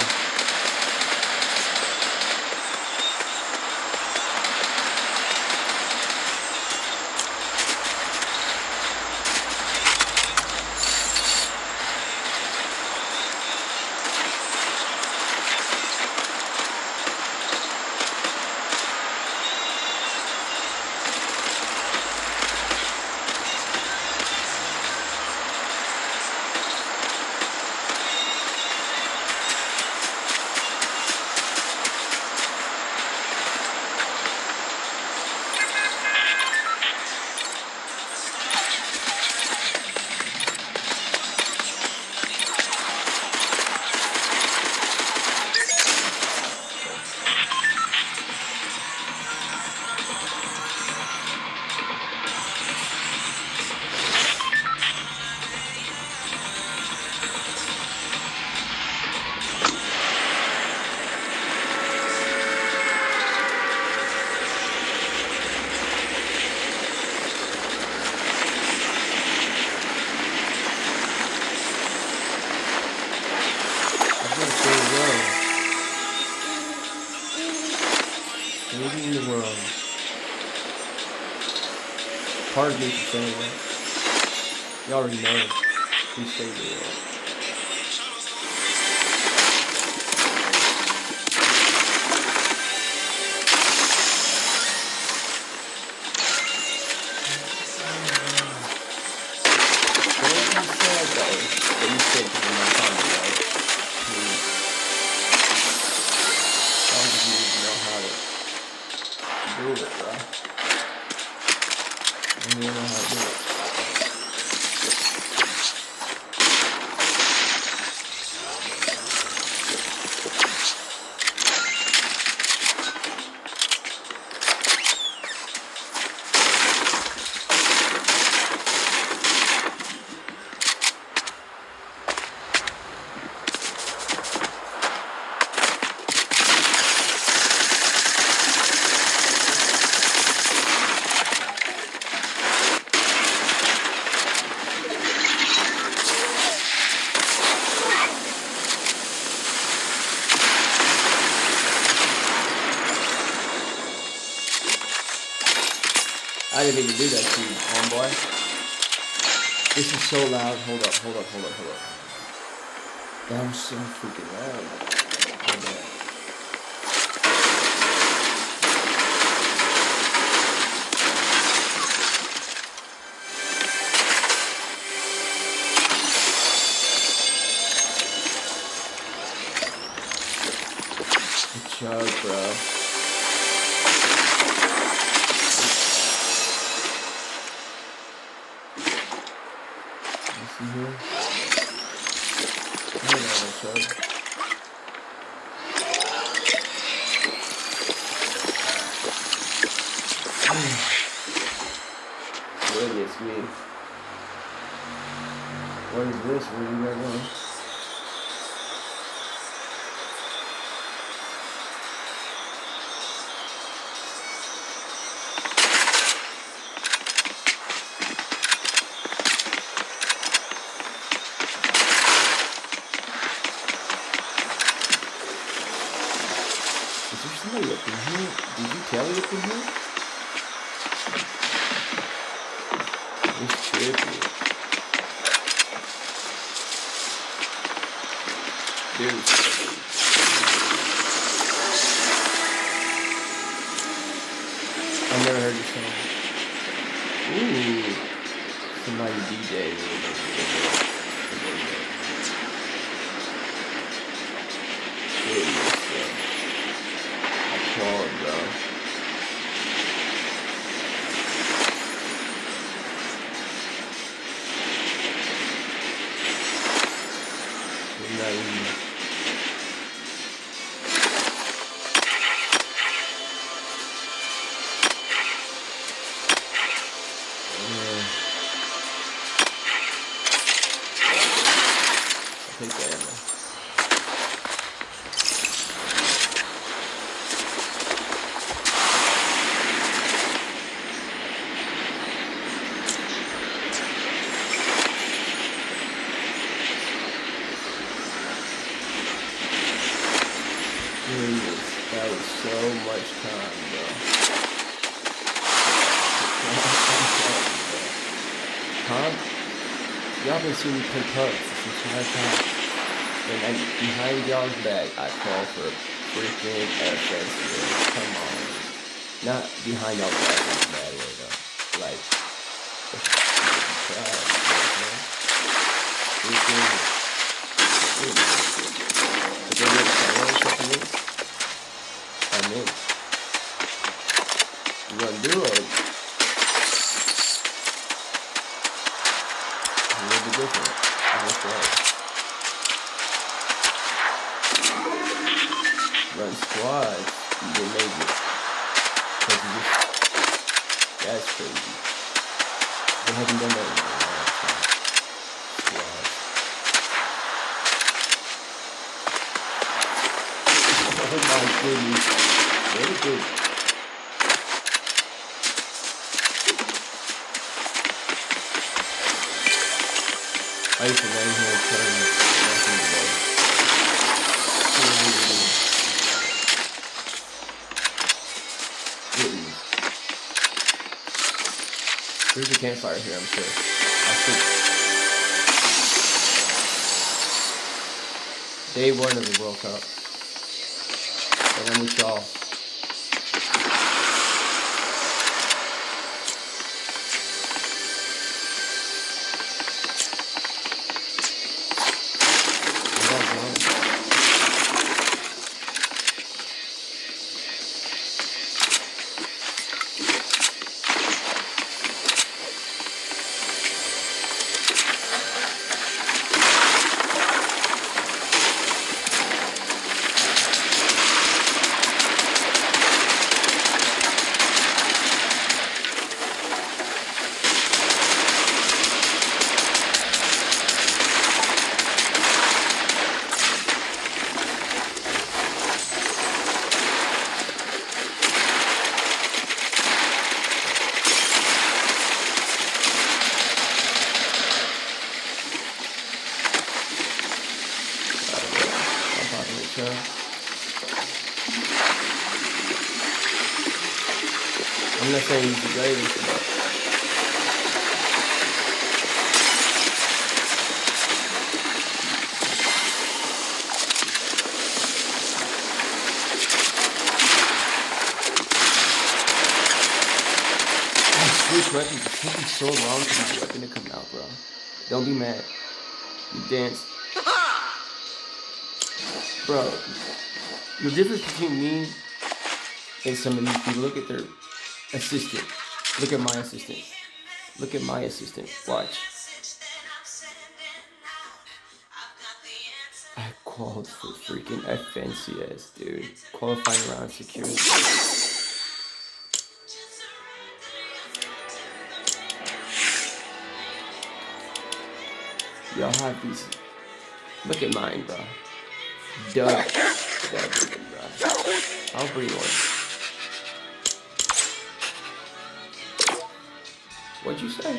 Saving the world. Part of me is saying that. You already know who saved the world. Do it, bro. I don't know how to do it. didn't even do that to you, homeboy. This is so loud. Hold up. That was so freaking loud. Hold on. Good job, bro. You see here? Hold on, Chug. Goodness me. What is this? Where you right now? Is there somebody up in here? Did you Kelly up in here? It's trippy. Dude. I've never heard this song. Ooh. Somebody DJ. Bro. Take that ammo. That was so much time, bro. Tom, y'all been seeing me play pugs this entire time. And behind y'all's back, I call for freaking FS. Come on. Not behind y'all's back in a bad way, though. Like, I'm in. You gonna do it? A little bit different. That's right. Run squads, you didn't make it. That's crazy. They haven't done that in a long time. Squads. Oh my goodness. Very good. I used to run here and turn nothing today. There's a campfire here, I'm sure. Day 1 of the World Cup. And I'm with y'all. I'm not saying he's the greatest, but newest weapons, it's taking so long for the weapon to come out, bro. Don't be mad. You dance. Bro, the difference between me and some of these people, look at their assistant. Look at my assistant. Look at my assistant. Watch. I called for freaking FNCS, dude. Qualifying round security. Y'all have these. Look at mine, bro. Duh. Bro. I'll bring one. What'd you say?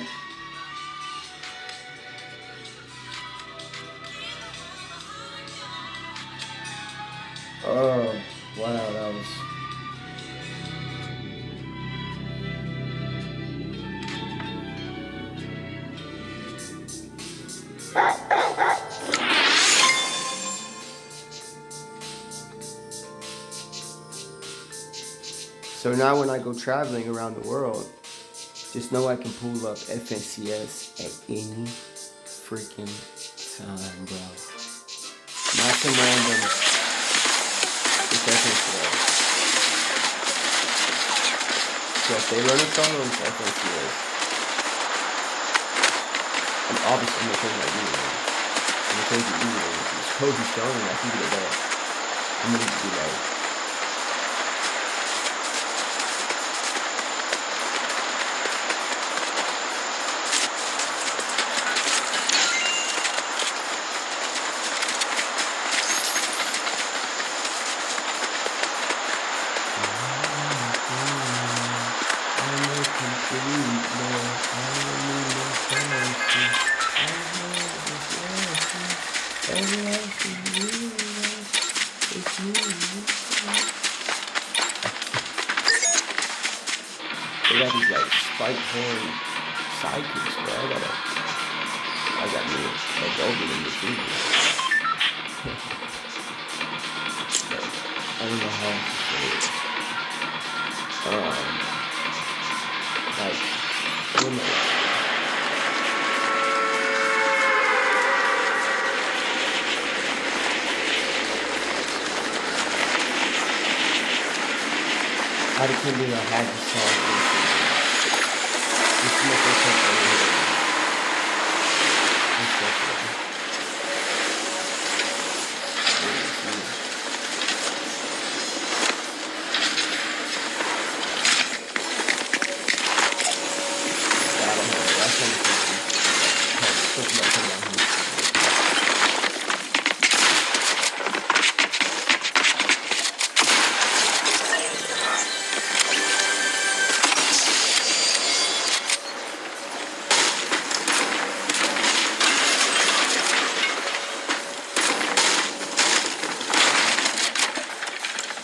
Oh, wow, that was... So now when I go traveling around the world, just know I can pull up FNCS at any freaking time, bro. Not some random. It's FNCS. So if they run a solo, it's FNCS. And obviously I'm gonna change my username. I'm gonna change the username. It's Kobe Stone, I can get it back. I'm gonna do that. They got these like spiked horn sidekicks, bro. I got me a Dolby in the TV. I don't know how else to say it. Like, I don't know. How the Kindle had the song recently. This is my first time ever hearing it.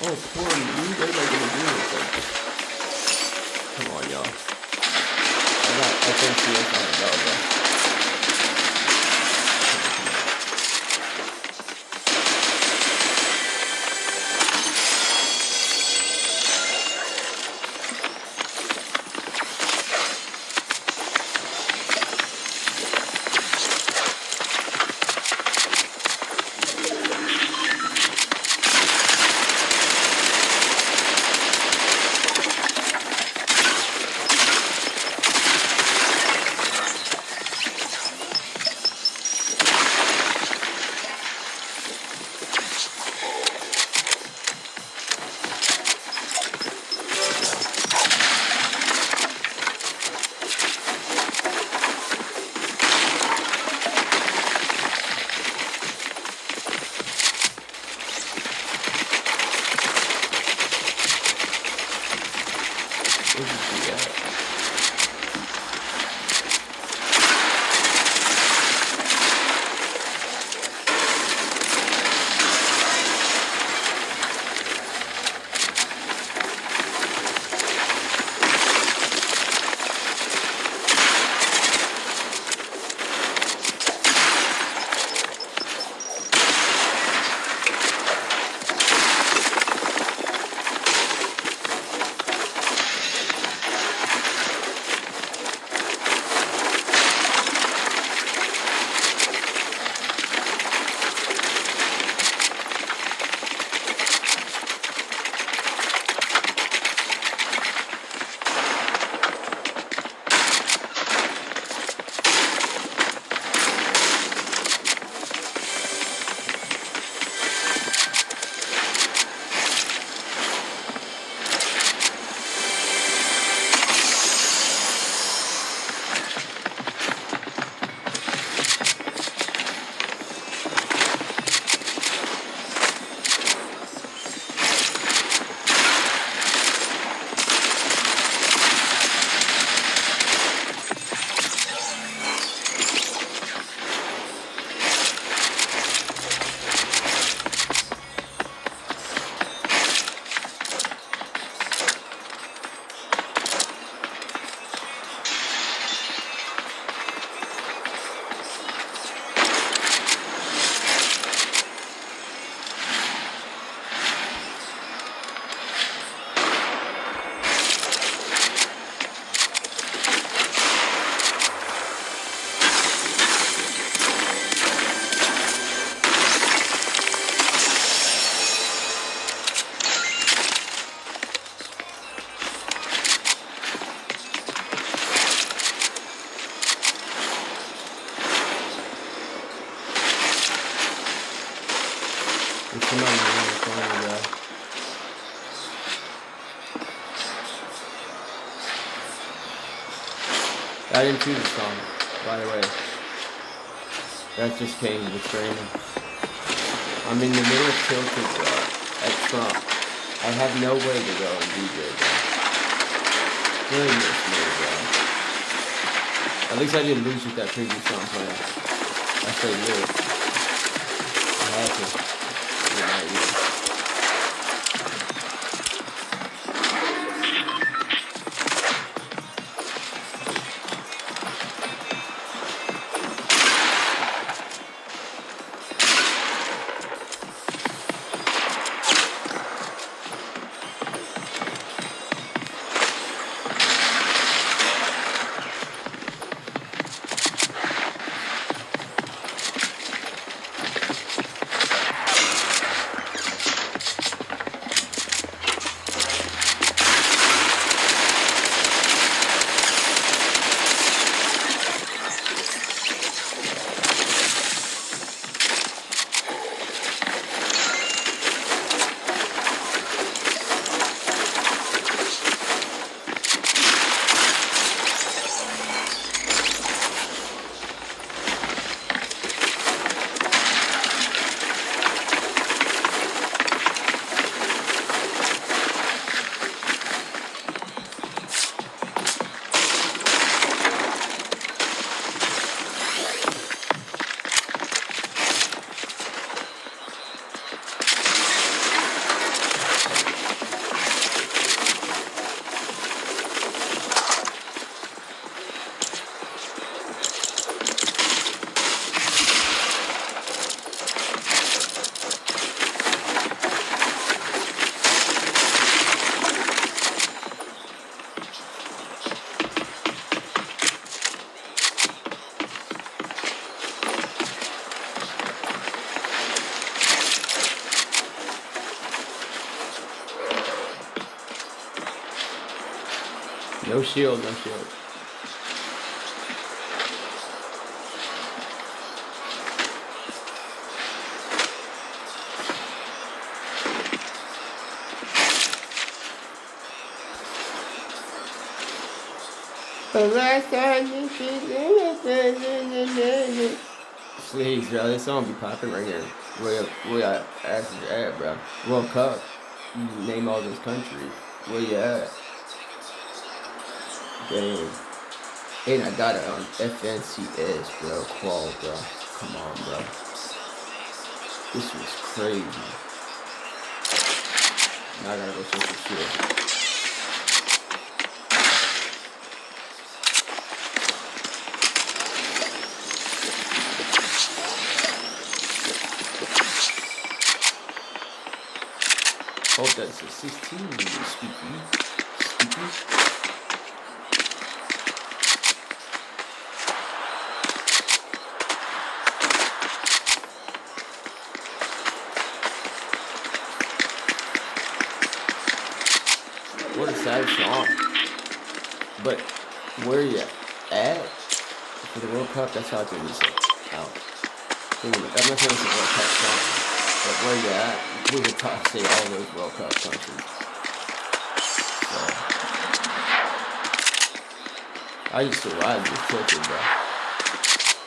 Oh, poor me. What am I gonna do with it? Come on, y'all. I got FNCS on the belt, bro. somebody in the corner, bro. I didn't choose the song, by the way. That just came with training. I'm in the middle of Tilted, bro, at Trump. I have no way to go and DJ, bro. Goodness me, bro. At least I didn't lose with that previous song playing. I stayed lit. I had to. Yeah. No shield, no shield. Please, bro, this song be popping right here. Where I ass is at, bro. World Cup. You name all those countries. Where you at? Damn. And I got it on FNCS, bro. Qual, bro. Come on, bro. This was crazy. Now I gotta go switch the shit. Hope that's a 16 when you speaking. What a sad song. But where you at for the World Cup? That's how I think it's out. I'm not saying it's a World Cup song, but where you at? We could talk, say all those World Cup countries. So, I used to ride with Tilted, bro.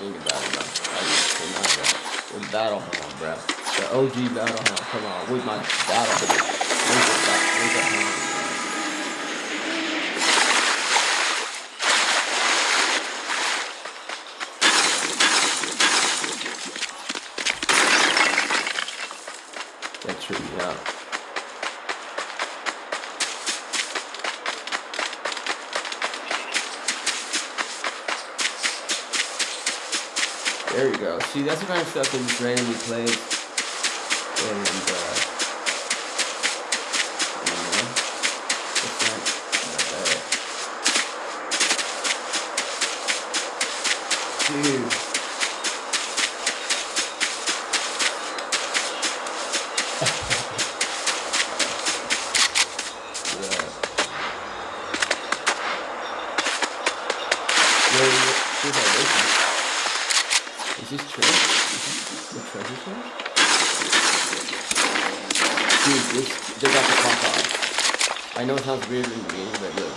Think about it, bro. I used to not ride with Battle Horn, bro. The OG Battle Horn. Come on, with my Battle Horn. With the horn, bro. That tripped me out. There you go. See, that's the kind of stuff that just randomly plays. And, it's not bad. Dude. Is this trash? Is this the treasure chest? Dude, they got the clock off. I know it sounds weird in the beginning, but look.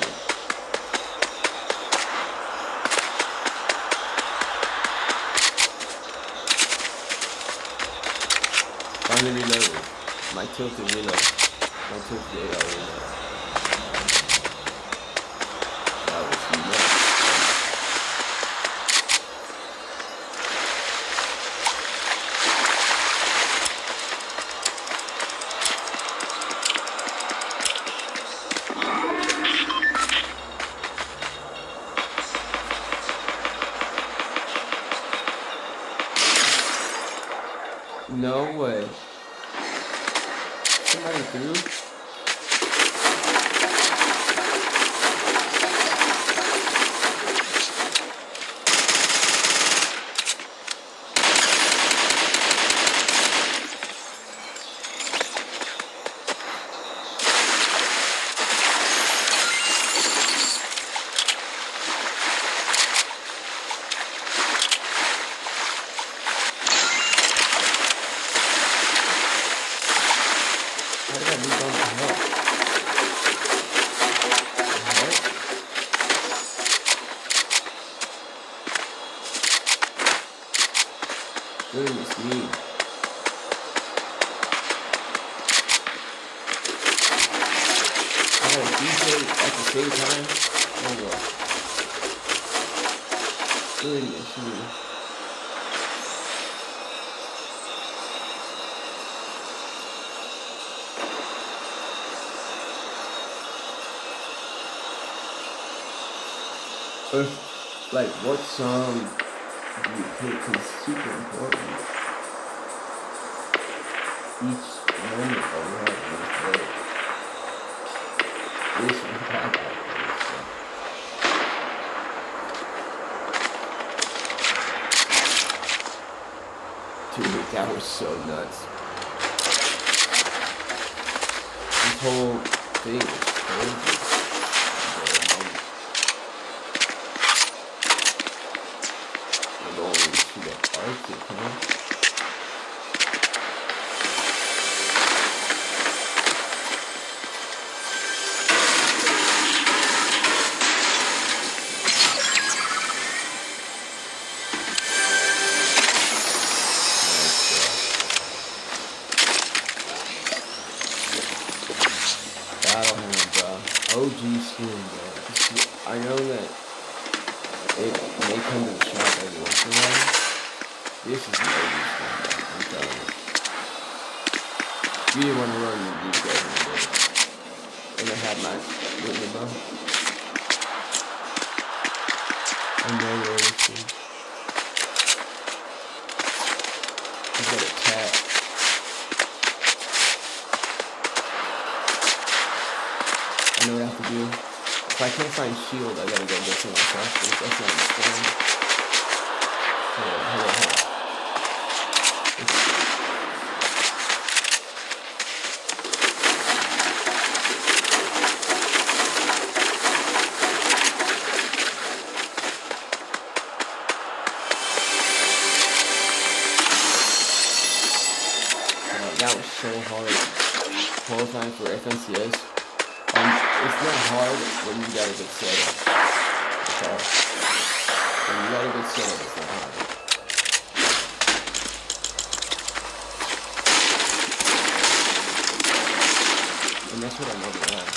Finally reloaded. My tilt is reload. My tilt is reload. That was nuts. No way. Somebody threw? How did I move down the hill? What? Goodness me. I got a DJ at the same time? Oh well. Goodness me. Like, what song do you pick? 'Cause it's super important. Each moment that we have in this day. This is bad. Dude, that was so nuts. This whole thing was crazy. Arctic, huh? Battlehand, bro. OG skin, bro. I know that it may come to the shop every once in a while. This is the OG skin, bro. I'm telling you. You didn't want to run these guys in the day. And I had my little bro. I know where this is. I got a tat. I know what I have to do. If I can't find shield, I gotta go get some myself. That's not understand. Hold on. That was so hard qualifying for FNCS. It's not hard when you got a good setup. It's hard. When you got a good setup, it's not hard. And that's what I love about it.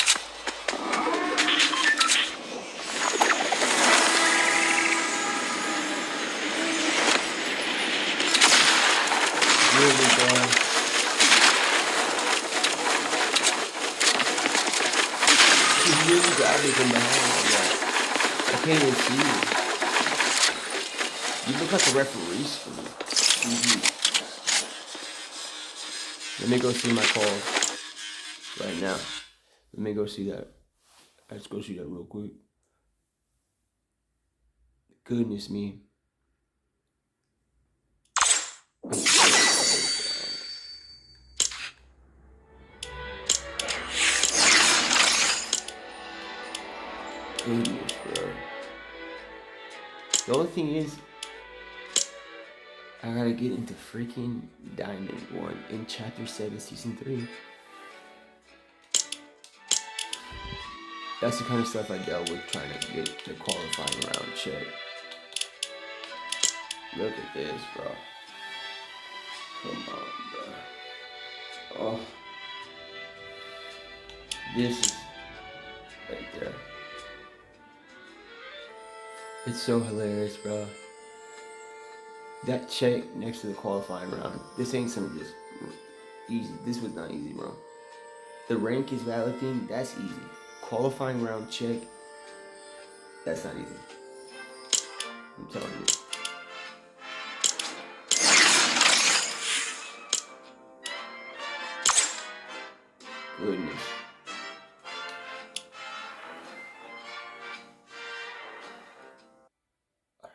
Really done. You really got me from behind like that. I can't even see you. You look like a referee for me. Let me go see my call right now. Let me go see that. Let's go see that real quick. Goodness me. Goodness, bro. The only thing is, I gotta get into freaking Diamond 1 in Chapter 7, Season 3. That's the kind of stuff I dealt with trying to get the qualifying round check. Look at this, bro. Come on, bro. Oh. This is right there. It's so hilarious, bro. That check next to the qualifying round. This ain't something just easy. This was not easy, bro. The rank is valid thing, that's easy. Qualifying round check, that's not easy. I'm telling you. Goodness.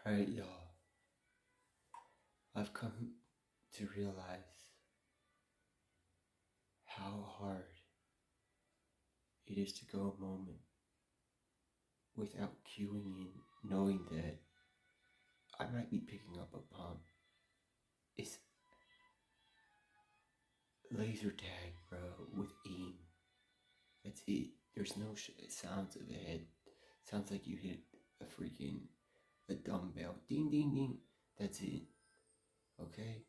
Alright, y'all. I've come to realize how hard it is to go a moment without queuing in, knowing that I might be picking up a pump. It's laser tag, bro, with aim. That's it. There's no sounds of a head. Sounds like you hit a dumbbell. Ding, ding, ding. That's it. Okay?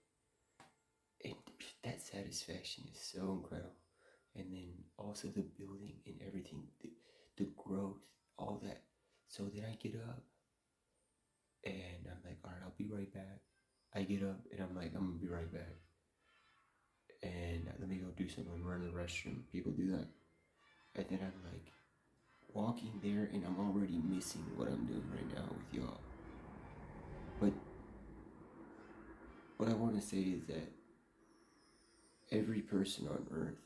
And that satisfaction is so incredible. And then also the building and everything, the growth, all that. So then I get up and I'm like, all right, I'll be right back. I get up and I'm like, I'm gonna be right back. And let me go do something, run to the restroom. People do that. And then I'm like walking there and I'm already missing what I'm doing right now with y'all. But what I want to say is that every person on earth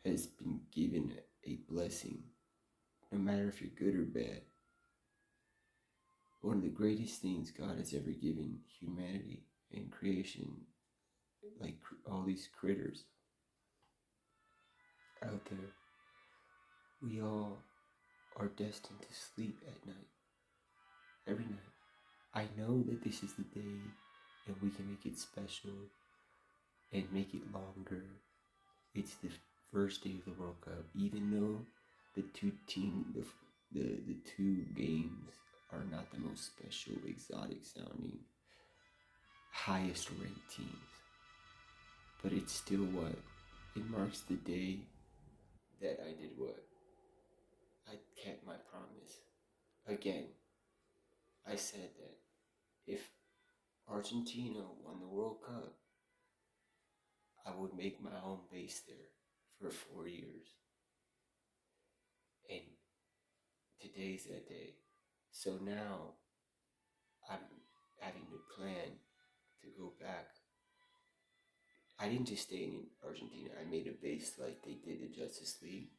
has been given a blessing, no matter if you're good or bad. One of the greatest things God has ever given humanity and creation, like all these critters out there, we all are destined to sleep at night, every night. I know that this is the day and we can make it special and make it longer. It's the first day of the World Cup, even though the two games are not the most special, exotic sounding, highest ranked teams. But it's still what? It marks the day that I did what? I kept my promise. Again, I said that if Argentina won the World Cup, I would make my home base there for 4 years. And today's that day. So now I'm having to plan to go back. I didn't just stay in Argentina. I made a base like they did the Justice League.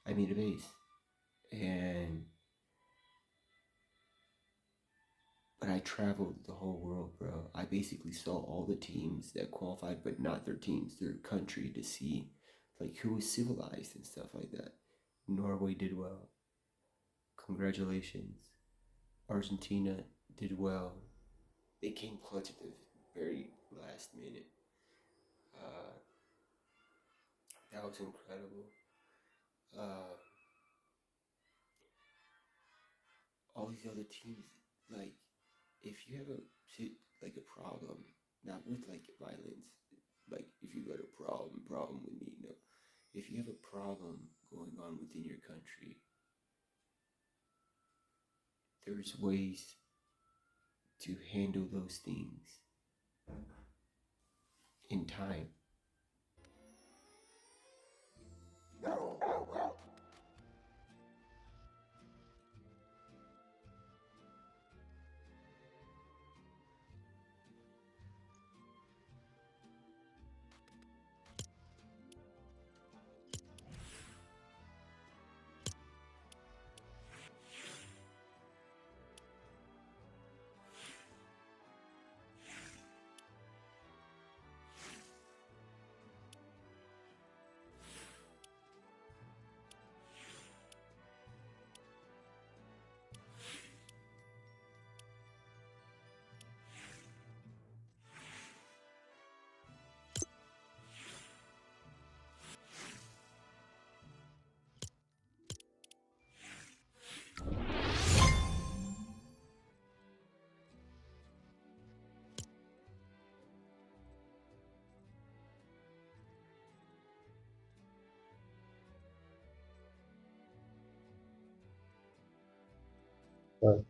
I made a base. But I traveled the whole world, bro. I basically saw all the teams that qualified, but not their teams, their country, to see like who was civilized and stuff like that. Norway did well. Congratulations. Argentina did well. They came clutch at the very last minute. That was incredible. All these other teams, like, if you have a problem, not with like violence, like if you got a problem with me, no. If you have a problem going on within your country, there's ways to handle those things in time. Ouais.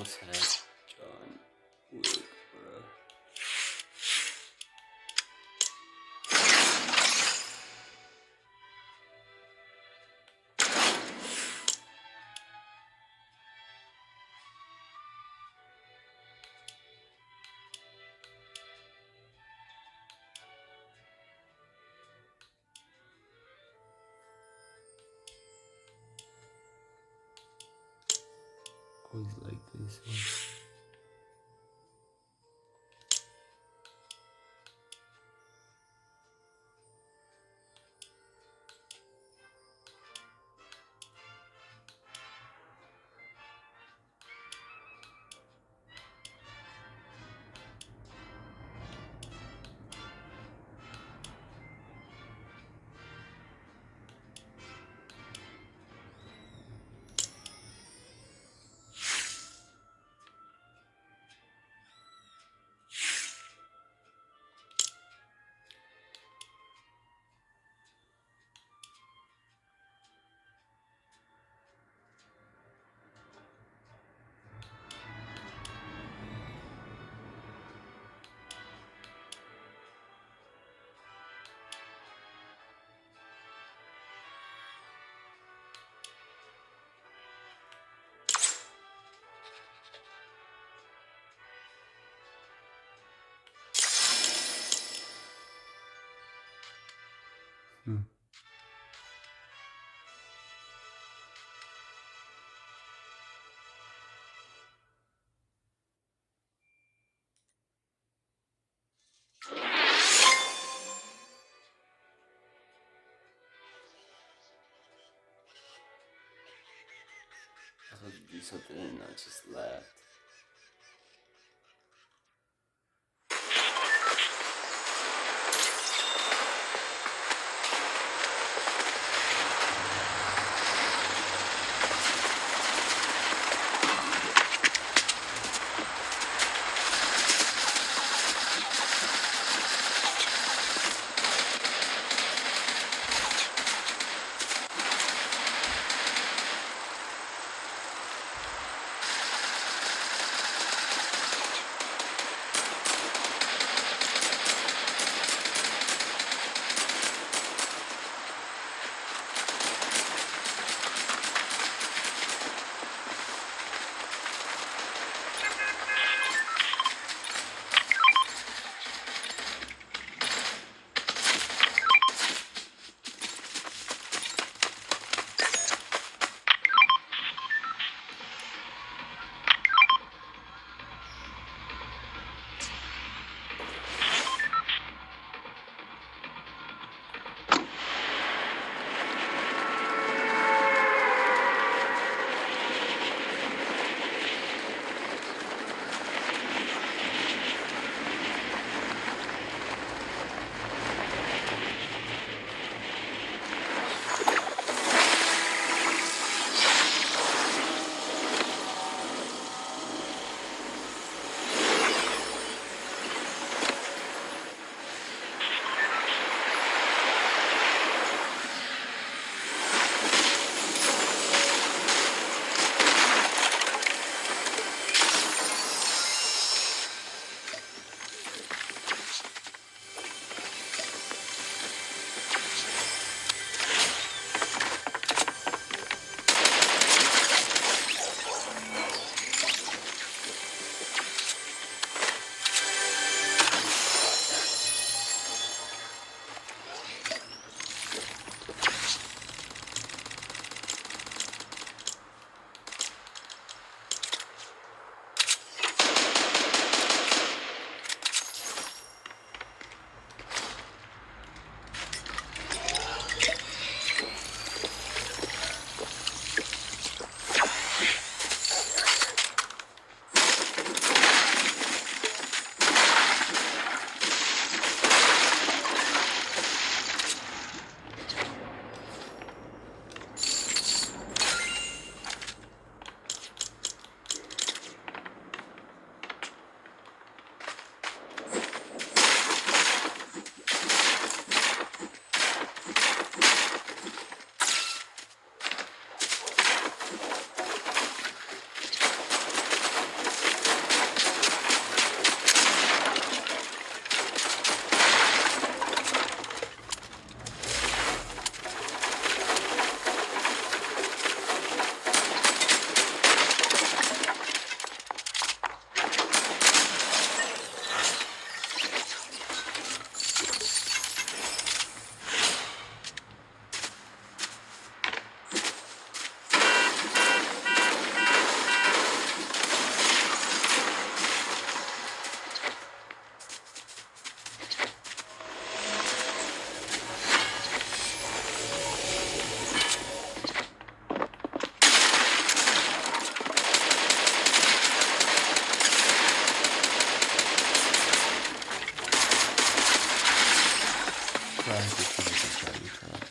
almost had John Wick, bro. Always like this one. Hmm. I was about to do something and I just laughed. try. You try.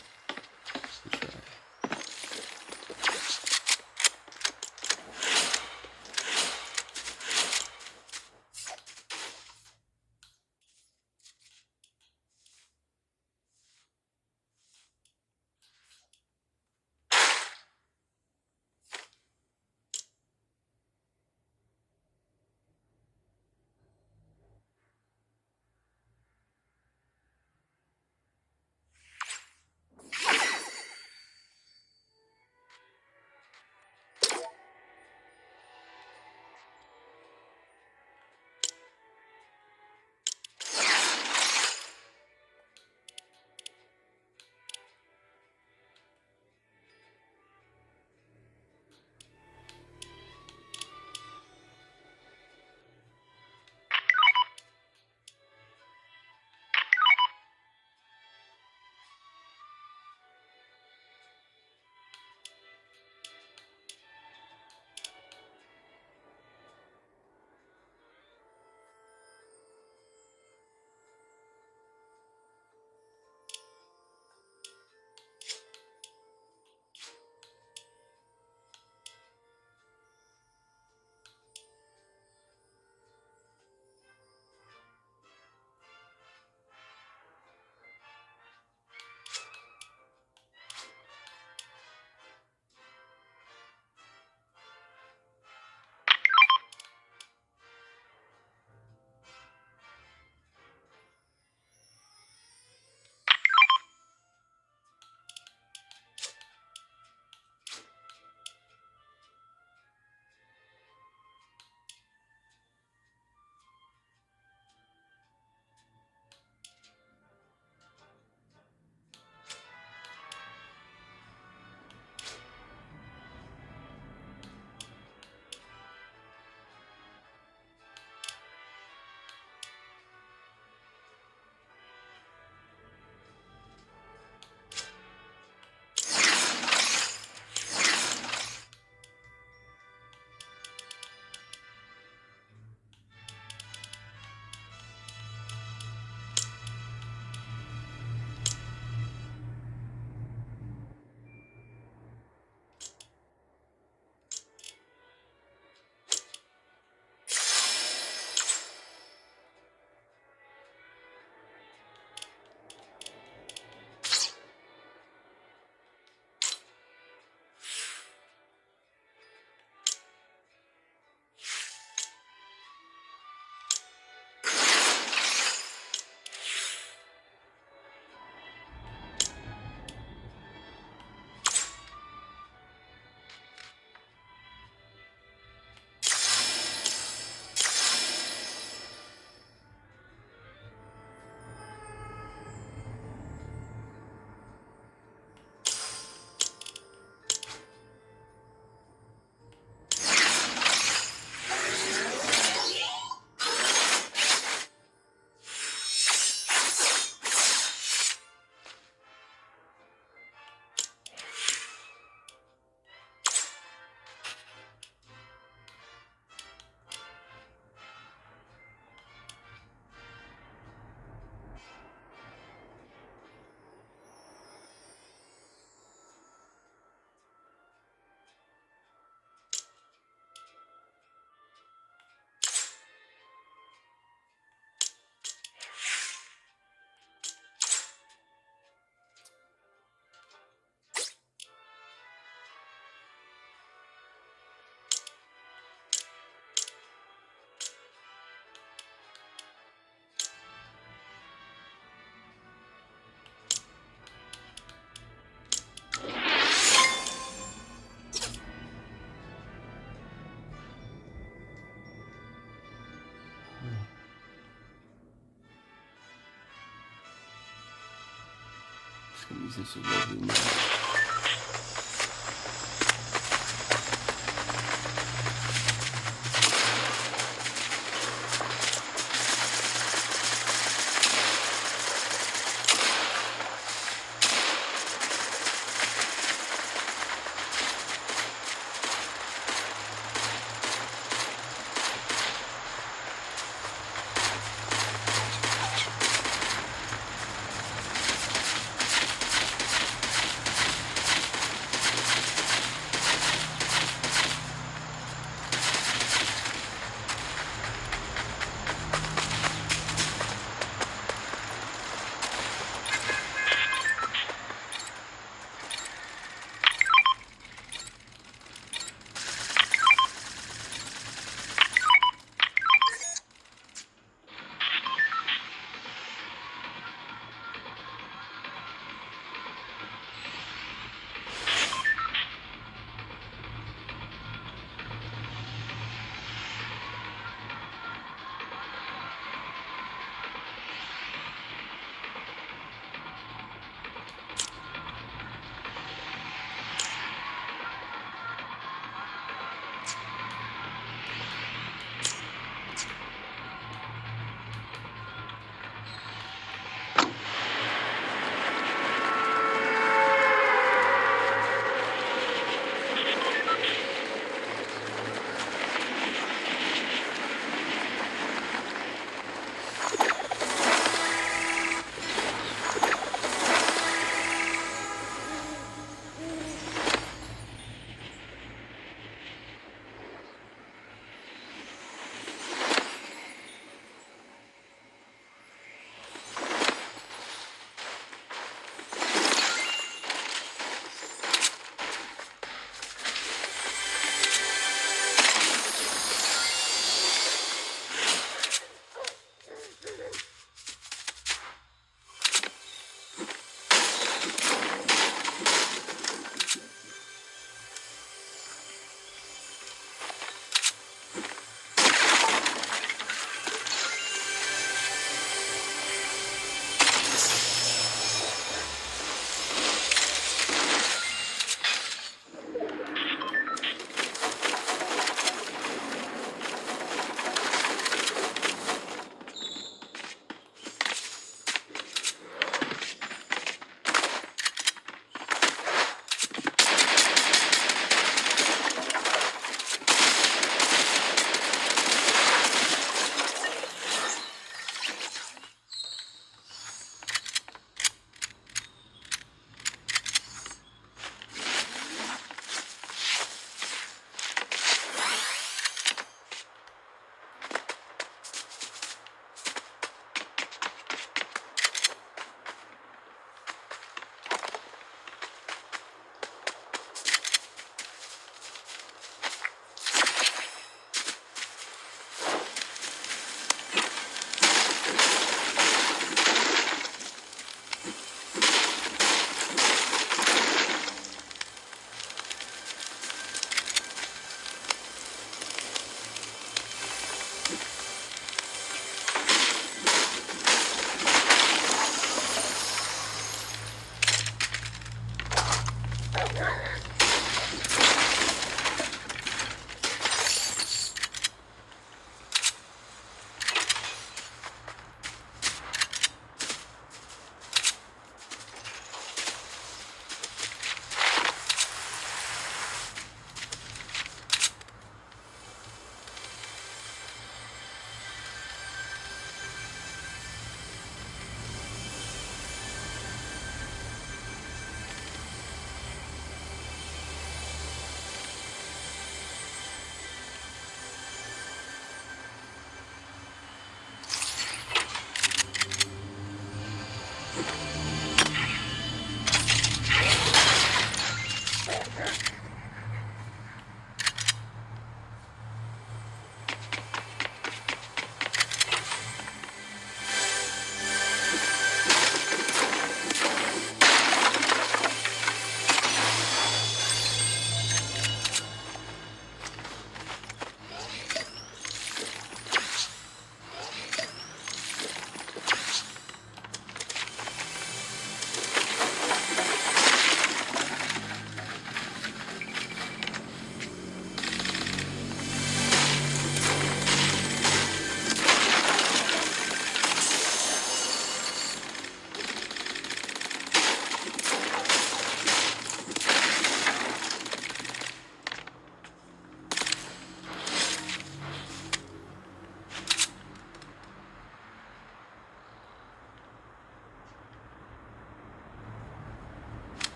This is lovely music.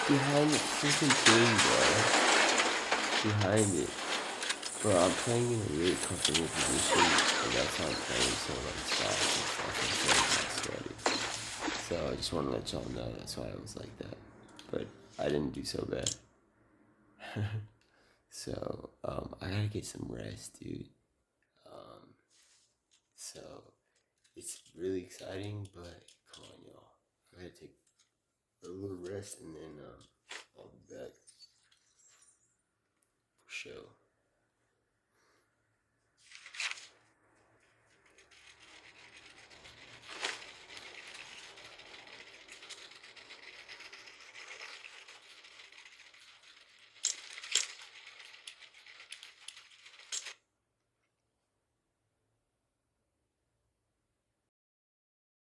behind the freaking thing, bro. Behind it. Bro, I'm playing in a really comfortable position, and that's how I'm playing, so like soft and stuff, and so I'm not sweaty. So I just want to let y'all know that's why I was like that. But I didn't do so bad. So, I gotta get some rest, dude. So, it's really exciting, but come on, y'all. I gotta take a little rest, and then, I'll be back. For sure.